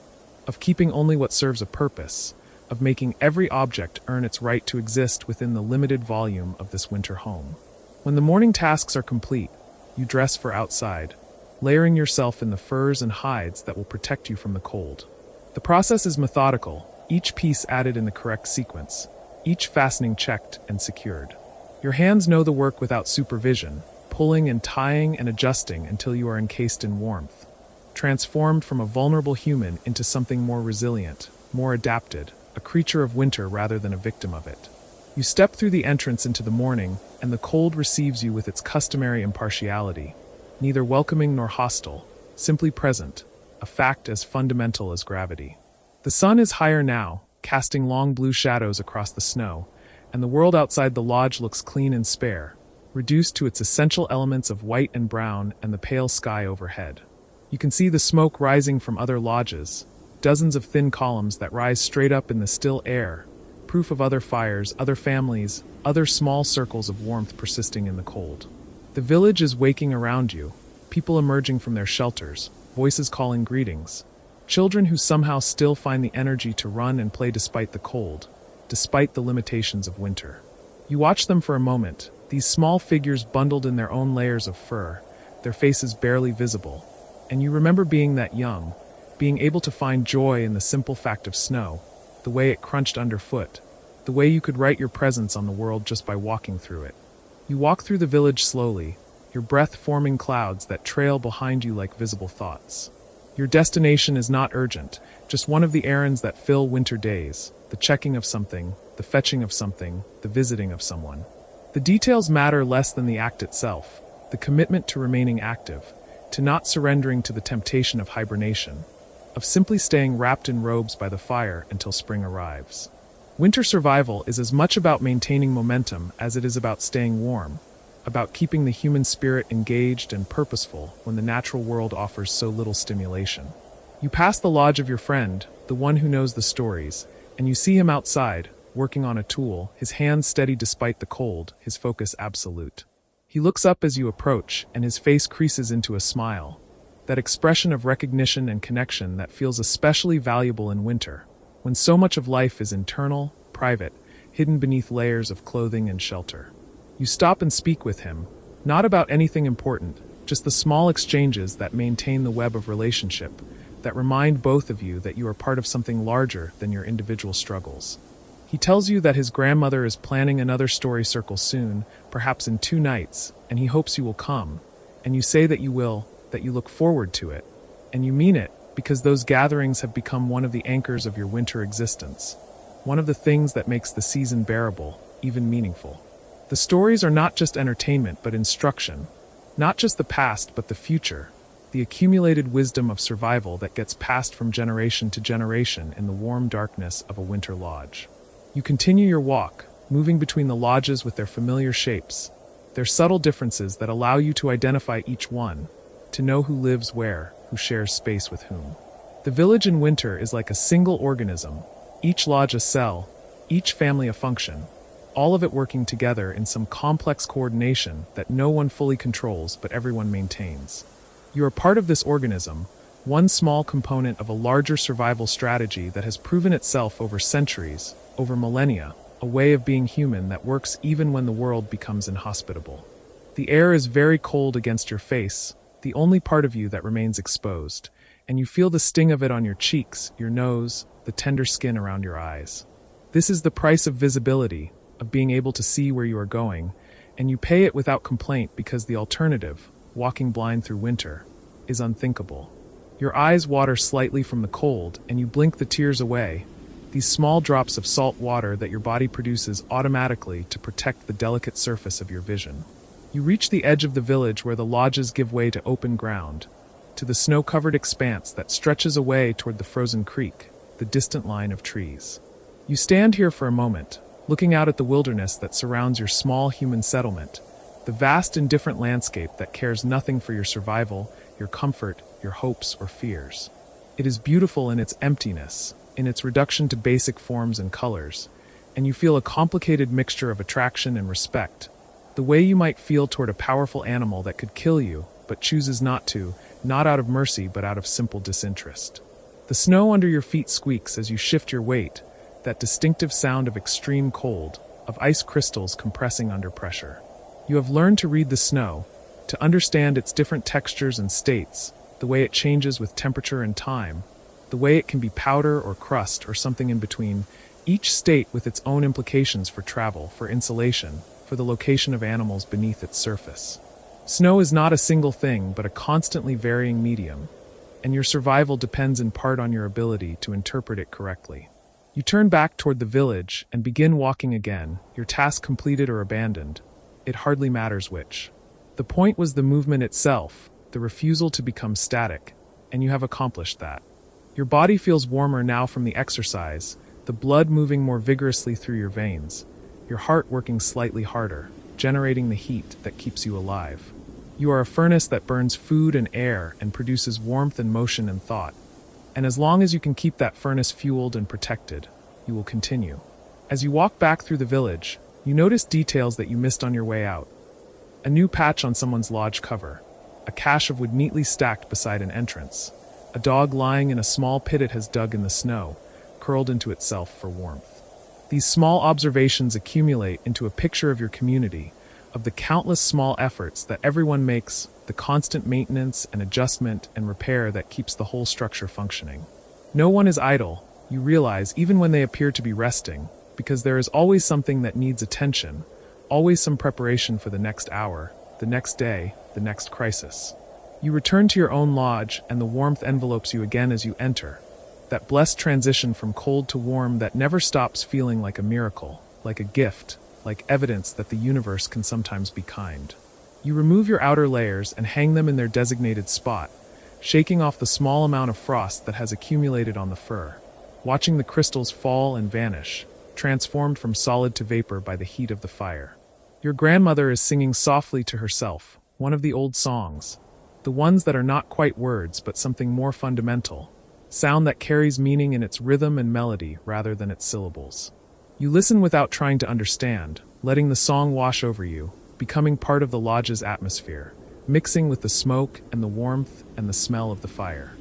of keeping only what serves a purpose, of making every object earn its right to exist within the limited volume of this winter home. When the morning tasks are complete, you dress for outside, layering yourself in the furs and hides that will protect you from the cold. The process is methodical, each piece added in the correct sequence, each fastening checked and secured. Your hands know the work without supervision, pulling and tying and adjusting until you are encased in warmth, transformed from a vulnerable human into something more resilient, more adapted, a creature of winter rather than a victim of it. You step through the entrance into the morning, and the cold receives you with its customary impartiality, neither welcoming nor hostile, simply present, a fact as fundamental as gravity. The sun is higher now, casting long blue shadows across the snow, and the world outside the lodge looks clean and spare, reduced to its essential elements of white and brown and the pale sky overhead. You can see the smoke rising from other lodges, dozens of thin columns that rise straight up in the still air, proof of other fires, other families, other small circles of warmth persisting in the cold. The village is waking around you, people emerging from their shelters, voices calling greetings, children who somehow still find the energy to run and play despite the cold, despite the limitations of winter. You watch them for a moment, these small figures bundled in their own layers of fur, their faces barely visible, and you remember being that young, being able to find joy in the simple fact of snow, the way it crunched underfoot, the way you could write your presence on the world just by walking through it. You walk through the village slowly, your breath forming clouds that trail behind you like visible thoughts. Your destination is not urgent, just one of the errands that fill winter days, the checking of something, the fetching of something, the visiting of someone. The details matter less than the act itself, the commitment to remaining active, to not surrendering to the temptation of hibernation, of simply staying wrapped in robes by the fire until spring arrives. Winter survival is as much about maintaining momentum as it is about staying warm, about keeping the human spirit engaged and purposeful when the natural world offers so little stimulation. You pass the lodge of your friend, the one who knows the stories, and you see him outside, working on a tool, his hands steady despite the cold, his focus absolute. He looks up as you approach, and his face creases into a smile, that expression of recognition and connection that feels especially valuable in winter, when so much of life is internal, private, hidden beneath layers of clothing and shelter. You stop and speak with him, not about anything important, just the small exchanges that maintain the web of relationship, that remind both of you that you are part of something larger than your individual struggles. He tells you that his grandmother is planning another story circle soon, perhaps in 2 nights, and he hopes you will come, and you say that you will, that you look forward to it, and you mean it, because those gatherings have become one of the anchors of your winter existence, one of the things that makes the season bearable, even meaningful. The stories are not just entertainment but instruction, not just the past but the future, the accumulated wisdom of survival that gets passed from generation to generation in the warm darkness of a winter lodge. You continue your walk, moving between the lodges with their familiar shapes, their subtle differences that allow you to identify each one, to know who lives where, who shares space with whom. The village in winter is like a single organism, each lodge a cell, each family a function, all of it working together in some complex coordination that no one fully controls but everyone maintains. You are part of this organism, one small component of a larger survival strategy that has proven itself over centuries, over millennia, a way of being human that works even when the world becomes inhospitable. The air is very cold against your face, the only part of you that remains exposed, and you feel the sting of it on your cheeks, your nose, the tender skin around your eyes. This is the price of visibility, of being able to see where you are going, and you pay it without complaint because the alternative, walking blind through winter, is unthinkable. Your eyes water slightly from the cold, and you blink the tears away, these small drops of salt water that your body produces automatically to protect the delicate surface of your vision. You reach the edge of the village where the lodges give way to open ground, to the snow-covered expanse that stretches away toward the frozen creek, the distant line of trees. You stand here for a moment, looking out at the wilderness that surrounds your small human settlement, the vast indifferent landscape that cares nothing for your survival, your comfort, your hopes or fears. It is beautiful in its emptiness, in its reduction to basic forms and colors, and you feel a complicated mixture of attraction and respect, the way you might feel toward a powerful animal that could kill you, but chooses not to, not out of mercy but out of simple disinterest. The snow under your feet squeaks as you shift your weight, that distinctive sound of extreme cold, of ice crystals compressing under pressure. You have learned to read the snow, to understand its different textures and states, the way it changes with temperature and time, the way it can be powder or crust or something in between, each state with its own implications for travel, for insulation, for the location of animals beneath its surface. Snow is not a single thing, but a constantly varying medium, and your survival depends in part on your ability to interpret it correctly. You turn back toward the village and begin walking again, your task completed or abandoned. It hardly matters which. The point was the movement itself, the refusal to become static, and you have accomplished that. Your body feels warmer now from the exercise, the blood moving more vigorously through your veins, your heart working slightly harder, generating the heat that keeps you alive. You are a furnace that burns food and air and produces warmth and motion and thought. And as long as you can keep that furnace fueled and protected, you will continue. As you walk back through the village, you notice details that you missed on your way out. A new patch on someone's lodge cover, a cache of wood neatly stacked beside an entrance, a dog lying in a small pit it has dug in the snow, curled into itself for warmth. These small observations accumulate into a picture of your community, of the countless small efforts that everyone makes, the constant maintenance and adjustment and repair that keeps the whole structure functioning. No one is idle, you realize, even when they appear to be resting, because there is always something that needs attention, always some preparation for the next hour, the next day, the next crisis. You return to your own lodge, and the warmth envelopes you again as you enter. That blessed transition from cold to warm that never stops feeling like a miracle, like a gift, like evidence that the universe can sometimes be kind. You remove your outer layers and hang them in their designated spot, shaking off the small amount of frost that has accumulated on the fur, watching the crystals fall and vanish, transformed from solid to vapor by the heat of the fire. Your grandmother is singing softly to herself, one of the old songs, the ones that are not quite words but something more fundamental, sound that carries meaning in its rhythm and melody rather than its syllables. You listen without trying to understand, letting the song wash over you, becoming part of the lodge's atmosphere, mixing with the smoke and the warmth and the smell of the fire.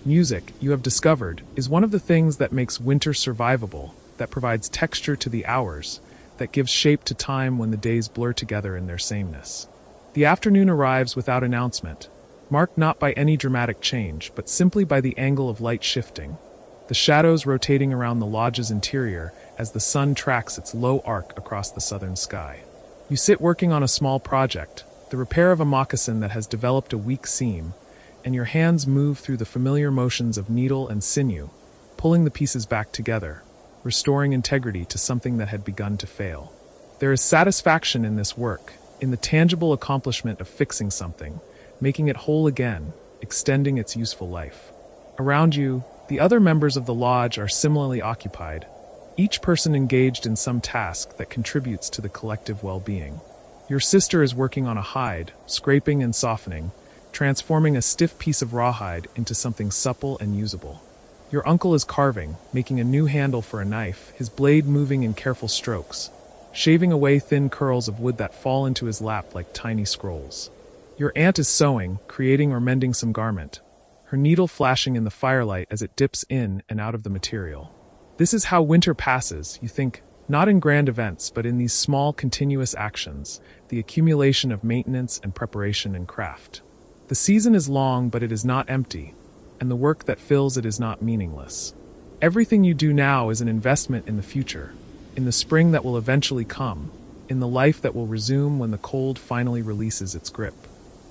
Music, you have discovered, is one of the things that makes winter survivable, that provides texture to the hours, that gives shape to time when the days blur together in their sameness. The afternoon arrives without announcement, marked not by any dramatic change, but simply by the angle of light shifting, the shadows rotating around the lodge's interior as the sun tracks its low arc across the southern sky. You sit working on a small project, the repair of a moccasin that has developed a weak seam, and your hands move through the familiar motions of needle and sinew, pulling the pieces back together, restoring integrity to something that had begun to fail. There is satisfaction in this work, in the tangible accomplishment of fixing something, making it whole again, extending its useful life. Around you, the other members of the lodge are similarly occupied, each person engaged in some task that contributes to the collective well-being. Your sister is working on a hide, scraping and softening, transforming a stiff piece of rawhide into something supple and usable. Your uncle is carving, making a new handle for a knife, his blade moving in careful strokes, shaving away thin curls of wood that fall into his lap like tiny scrolls. Your aunt is sewing, creating or mending some garment, her needle flashing in the firelight as it dips in and out of the material. This is how winter passes, you think, not in grand events, but in these small, continuous actions, the accumulation of maintenance and preparation and craft. The season is long, but it is not empty, and the work that fills it is not meaningless. Everything you do now is an investment in the future, in the spring that will eventually come, in the life that will resume when the cold finally releases its grip.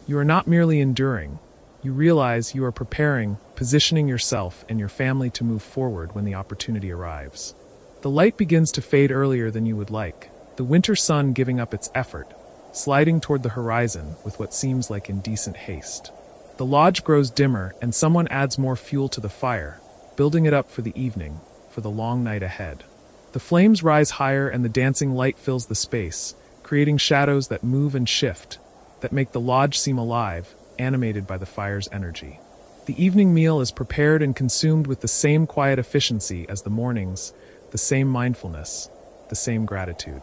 You are not merely enduring. You realize you are preparing, positioning yourself and your family to move forward when the opportunity arrives. The light begins to fade earlier than you would like, the winter sun giving up its effort, sliding toward the horizon with what seems like indecent haste. The lodge grows dimmer, and someone adds more fuel to the fire, building it up for the evening, for the long night ahead. The flames rise higher and the dancing light fills the space, creating shadows that move and shift, that make the lodge seem alive, animated by the fire's energy. The evening meal is prepared and consumed with the same quiet efficiency as the morning's, the same mindfulness, the same gratitude.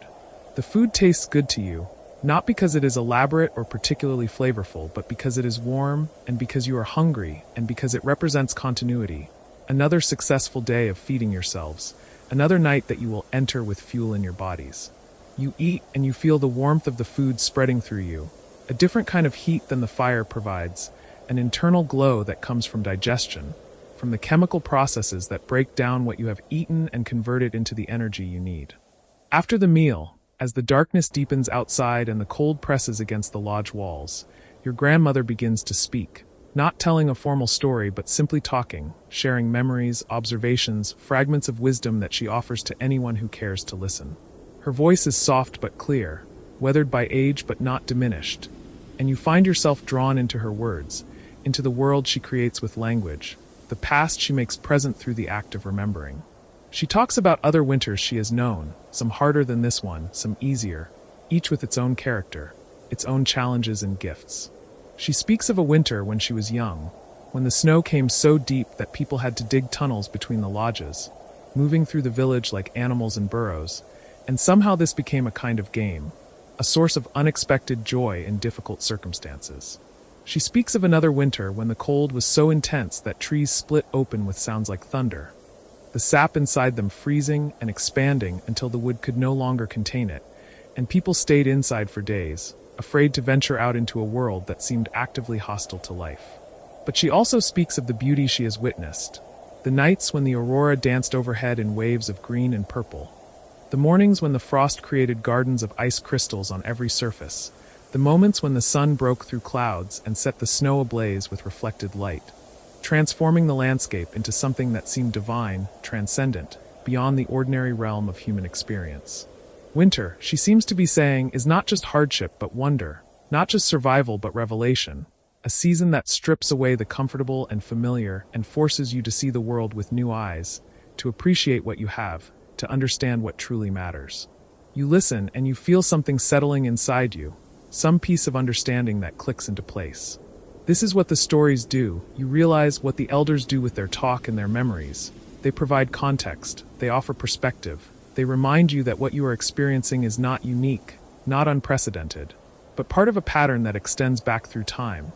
The food tastes good to you, not because it is elaborate or particularly flavorful, but because it is warm, and because you are hungry, and because it represents continuity. Another successful day of feeding yourselves, another night that you will enter with fuel in your bodies. You eat and you feel the warmth of the food spreading through you, a different kind of heat than the fire provides, an internal glow that comes from digestion, from the chemical processes that break down what you have eaten and convert it into the energy you need. After the meal, as the darkness deepens outside and the cold presses against the lodge walls, your grandmother begins to speak, not telling a formal story but simply talking, sharing memories, observations, fragments of wisdom that she offers to anyone who cares to listen. Her voice is soft but clear, weathered by age but not diminished, and you find yourself drawn into her words, into the world she creates with language, the past she makes present through the act of remembering. She talks about other winters she has known, some harder than this one, some easier, each with its own character, its own challenges and gifts. She speaks of a winter when she was young, when the snow came so deep that people had to dig tunnels between the lodges, moving through the village like animals in burrows, and somehow this became a kind of game, a source of unexpected joy in difficult circumstances. She speaks of another winter when the cold was so intense that trees split open with sounds like thunder, the sap inside them freezing and expanding until the wood could no longer contain it, and people stayed inside for days, afraid to venture out into a world that seemed actively hostile to life. But she also speaks of the beauty she has witnessed, the nights when the aurora danced overhead in waves of green and purple, the mornings when the frost created gardens of ice crystals on every surface, the moments when the sun broke through clouds and set the snow ablaze with reflected light, transforming the landscape into something that seemed divine, transcendent, beyond the ordinary realm of human experience. Winter, she seems to be saying, is not just hardship but wonder, not just survival but revelation, a season that strips away the comfortable and familiar and forces you to see the world with new eyes, to appreciate what you have, to understand what truly matters. You listen and you feel something settling inside you, some piece of understanding that clicks into place. This is what the stories do. You realize what the elders do with their talk and their memories. They provide context, they offer perspective, they remind you that what you are experiencing is not unique, not unprecedented, but part of a pattern that extends back through time,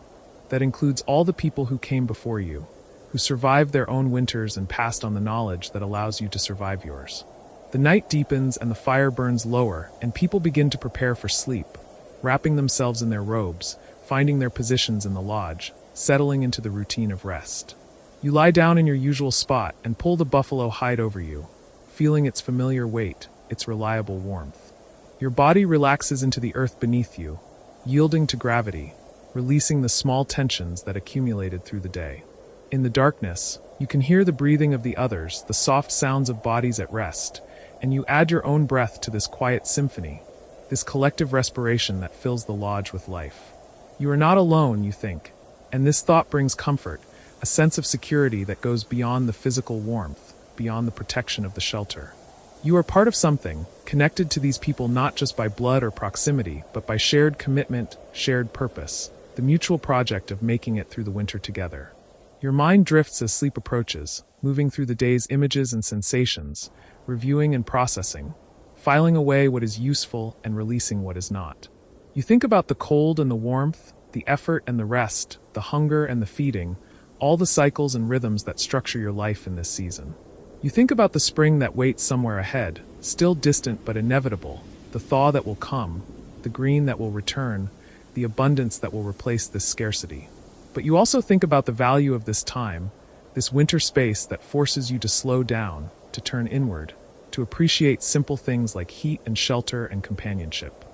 that includes all the people who came before you, who survived their own winters and passed on the knowledge that allows you to survive yours. The night deepens and the fire burns lower, and people begin to prepare for sleep, wrapping themselves in their robes, finding their positions in the lodge, settling into the routine of rest. You lie down in your usual spot and pull the buffalo hide over you, feeling its familiar weight, its reliable warmth. Your body relaxes into the earth beneath you, yielding to gravity, releasing the small tensions that accumulated through the day. In the darkness, you can hear the breathing of the others, the soft sounds of bodies at rest, and you add your own breath to this quiet symphony, this collective respiration that fills the lodge with life. You are not alone, you think, and this thought brings comfort, a sense of security that goes beyond the physical warmth, beyond the protection of the shelter. You are part of something, connected to these people not just by blood or proximity, but by shared commitment, shared purpose, the mutual project of making it through the winter together. Your mind drifts as sleep approaches, moving through the day's images and sensations, reviewing and processing, filing away what is useful and releasing what is not. You think about the cold and the warmth, the effort and the rest, the hunger and the feeding, all the cycles and rhythms that structure your life in this season. You think about the spring that waits somewhere ahead, still distant but inevitable, the thaw that will come, the green that will return, the abundance that will replace this scarcity. But you also think about the value of this time, this winter space that forces you to slow down, to turn inward, to appreciate simple things like heat and shelter and companionship.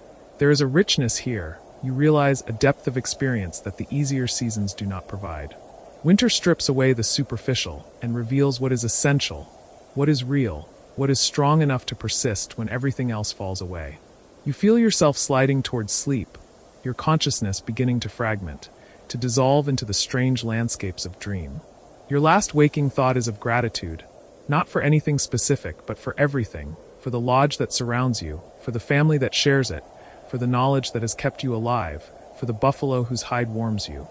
There is a richness here. You realize a depth of experience that the easier seasons do not provide. Winter strips away the superficial and reveals what is essential, what is real, what is strong enough to persist when everything else falls away. You feel yourself sliding towards sleep, your consciousness beginning to fragment, to dissolve into the strange landscapes of dream. Your last waking thought is of gratitude, not for anything specific, but for everything, for the lodge that surrounds you, for the family that shares it, for the knowledge that has kept you alive, for the buffalo whose hide warms you,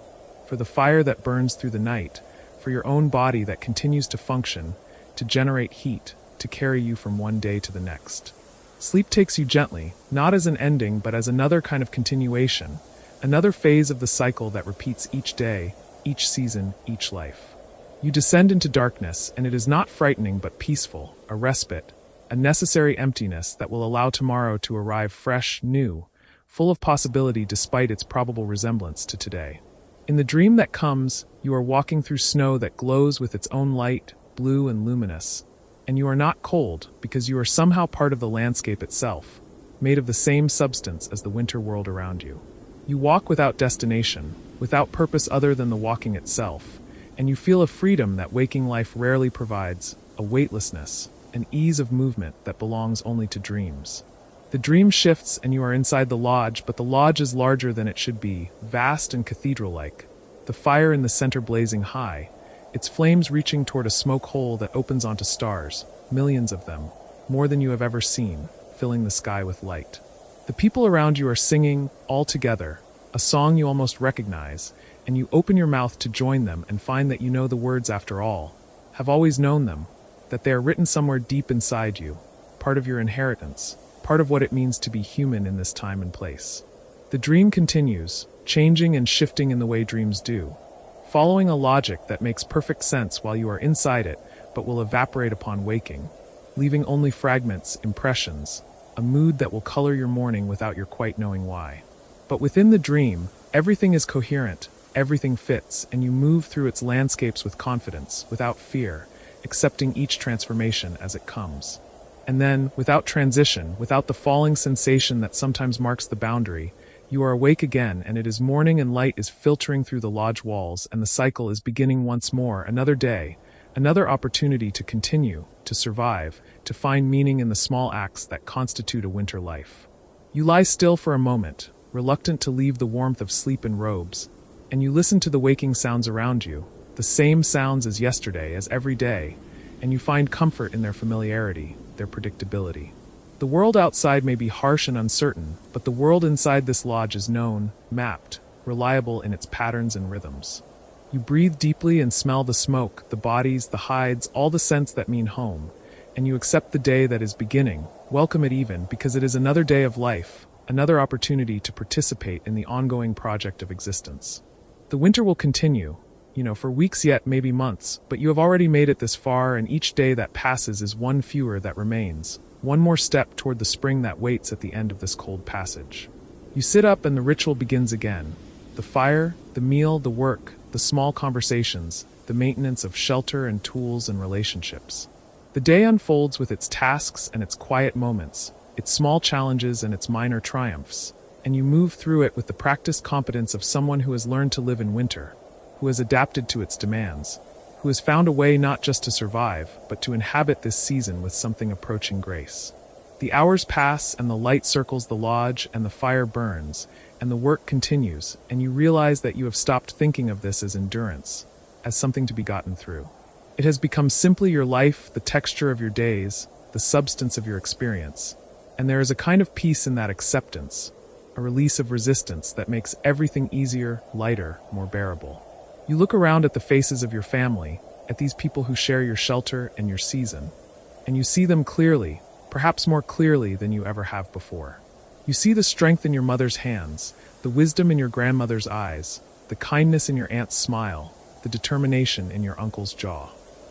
for the fire that burns through the night, for your own body that continues to function, to generate heat, to carry you from one day to the next. Sleep takes you gently, not as an ending but as another kind of continuation, another phase of the cycle that repeats each day, each season, each life. You descend into darkness, and it is not frightening but peaceful, a respite, a necessary emptiness that will allow tomorrow to arrive fresh, new, full of possibility despite its probable resemblance to today. In the dream that comes, you are walking through snow that glows with its own light, blue and luminous, and you are not cold because you are somehow part of the landscape itself, made of the same substance as the winter world around you. You walk without destination, without purpose other than the walking itself, and you feel a freedom that waking life rarely provides, a weightlessness, an ease of movement that belongs only to dreams. The dream shifts and you are inside the lodge, but the lodge is larger than it should be, vast and cathedral-like, the fire in the center blazing high, its flames reaching toward a smoke hole that opens onto stars, millions of them, more than you have ever seen, filling the sky with light. The people around you are singing, all together, a song you almost recognize, and you open your mouth to join them and find that you know the words after all, have always known them, that they are written somewhere deep inside you, part of your inheritance, part of what it means to be human in this time and place. The dream continues, changing and shifting in the way dreams do, following a logic that makes perfect sense while you are inside it, but will evaporate upon waking, leaving only fragments, impressions, a mood that will color your morning without your quite knowing why. But within the dream, everything is coherent, everything fits, and you move through its landscapes with confidence, without fear, accepting each transformation as it comes. And then, without transition, without the falling sensation that sometimes marks the boundary, you are awake again, and it is morning and light is filtering through the lodge walls, and the cycle is beginning once more, another day, another opportunity to continue, to survive, to find meaning in the small acts that constitute a winter life. You lie still for a moment, reluctant to leave the warmth of sleep and robes, and you listen to the waking sounds around you, the same sounds as yesterday, as every day, and you find comfort in their familiarity, their predictability. The world outside may be harsh and uncertain, but the world inside this lodge is known, mapped, reliable in its patterns and rhythms. You breathe deeply and smell the smoke, the bodies, the hides, all the scents that mean home, and you accept the day that is beginning, welcome it even, because it is another day of life, another opportunity to participate in the ongoing project of existence. The winter will continue, for weeks yet, maybe months, but you have already made it this far, and each day that passes is one fewer that remains, one more step toward the spring that waits at the end of this cold passage. You sit up and the ritual begins again. The fire, the meal, the work, the small conversations, the maintenance of shelter and tools and relationships. The day unfolds with its tasks and its quiet moments, its small challenges and its minor triumphs, and you move through it with the practiced competence of someone who has learned to live in winter, who has adapted to its demands, who has found a way not just to survive, but to inhabit this season with something approaching grace. The hours pass and the light circles the lodge and the fire burns, and the work continues, and you realize that you have stopped thinking of this as endurance, as something to be gotten through. It has become simply your life, the texture of your days, the substance of your experience, and there is a kind of peace in that acceptance, a release of resistance that makes everything easier, lighter, more bearable. You look around at the faces of your family, at these people who share your shelter and your season, and you see them clearly, perhaps more clearly than you ever have before. You see the strength in your mother's hands, the wisdom in your grandmother's eyes, the kindness in your aunt's smile, the determination in your uncle's jaw.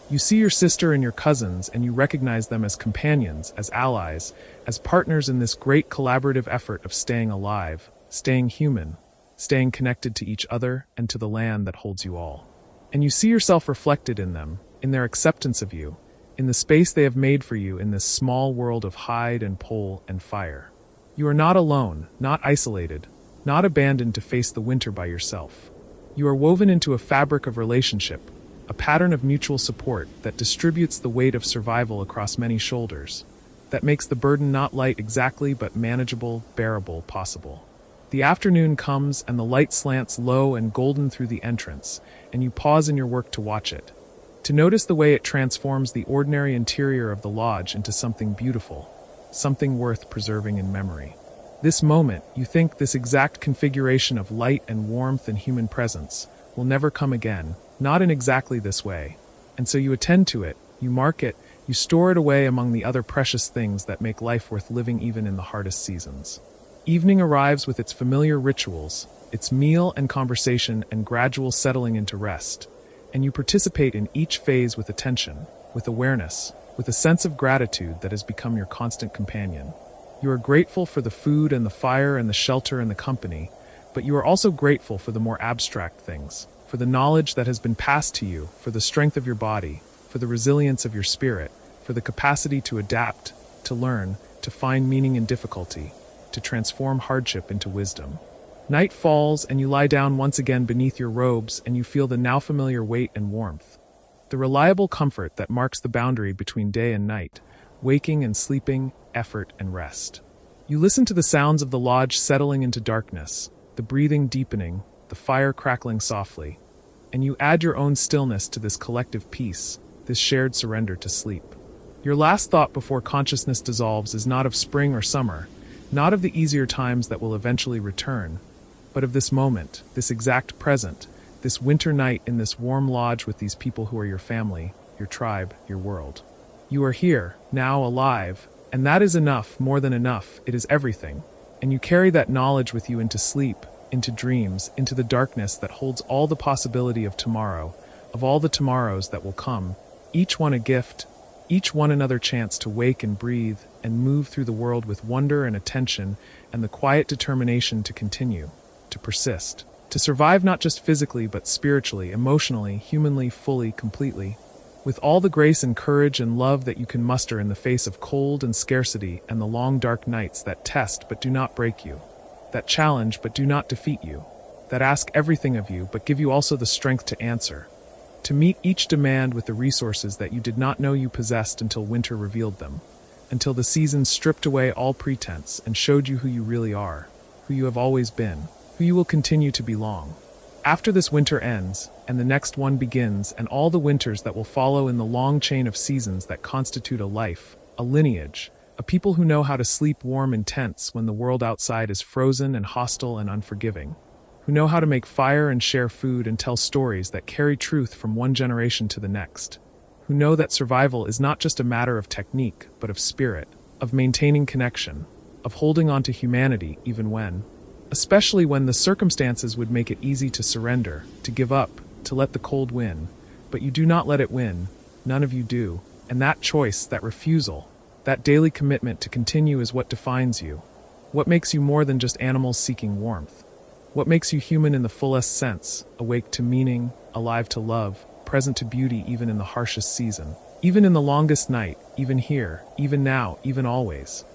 You see your sister and your cousins, and you recognize them as companions, as allies, as partners in this great collaborative effort of staying alive, staying human, staying connected to each other and to the land that holds you all. And you see yourself reflected in them, in their acceptance of you, in the space they have made for you in this small world of hide and pole and fire. You are not alone, not isolated, not abandoned to face the winter by yourself. You are woven into a fabric of relationship, a pattern of mutual support that distributes the weight of survival across many shoulders, that makes the burden not light exactly but manageable, bearable, possible. The afternoon comes and the light slants low and golden through the entrance, and you pause in your work to watch it, to notice the way it transforms the ordinary interior of the lodge into something beautiful, something worth preserving in memory. This moment, you think, this exact configuration of light and warmth and human presence, will never come again, not in exactly this way. And so you attend to it, you mark it, you store it away among the other precious things that make life worth living even in the hardest seasons. Evening arrives with its familiar rituals, its meal and conversation and gradual settling into rest, and you participate in each phase with attention, with awareness, with a sense of gratitude that has become your constant companion. You are grateful for the food and the fire and the shelter and the company, but you are also grateful for the more abstract things, for the knowledge that has been passed to you, for the strength of your body, for the resilience of your spirit, for the capacity to adapt, to learn, to find meaning in difficulty, to transform hardship into wisdom. Night falls and you lie down once again beneath your robes and you feel the now familiar weight and warmth, the reliable comfort that marks the boundary between day and night, waking and sleeping, effort and rest. You listen to the sounds of the lodge settling into darkness, the breathing deepening, the fire crackling softly, and you add your own stillness to this collective peace, this shared surrender to sleep. Your last thought before consciousness dissolves is not of spring or summer, not of the easier times that will eventually return, but of this moment, this exact present, this winter night in this warm lodge with these people who are your family, your tribe, your world. You are here, now alive, and that is enough, more than enough, it is everything. And you carry that knowledge with you into sleep, into dreams, into the darkness that holds all the possibility of tomorrow, of all the tomorrows that will come, each one a gift, each one another chance to wake and breathe and move through the world with wonder and attention and the quiet determination to continue, to persist, to survive not just physically but spiritually, emotionally, humanly, fully, completely, with all the grace and courage and love that you can muster in the face of cold and scarcity and the long dark nights that test but do not break you, that challenge but do not defeat you, that ask everything of you but give you also the strength to answer, to meet each demand with the resources that you did not know you possessed until winter revealed them, until the season stripped away all pretense and showed you who you really are, who you have always been, who you will continue to be long. After this winter ends, and the next one begins, and all the winters that will follow in the long chain of seasons that constitute a life, a lineage, a people who know how to sleep warm in tents when the world outside is frozen and hostile and unforgiving. who know how to make fire and share food and tell stories that carry truth from one generation to the next, who know that survival is not just a matter of technique, but of spirit, of maintaining connection, of holding on to humanity even especially when the circumstances would make it easy to surrender, to give up, to let the cold win. But you do not let it win. None of you do. And that choice, that refusal, that daily commitment to continue is what defines you. What makes you more than just animals seeking warmth. What makes you human in the fullest sense, awake to meaning, alive to love, present to beauty even in the harshest season. Even in the longest night, even here, even now, even always.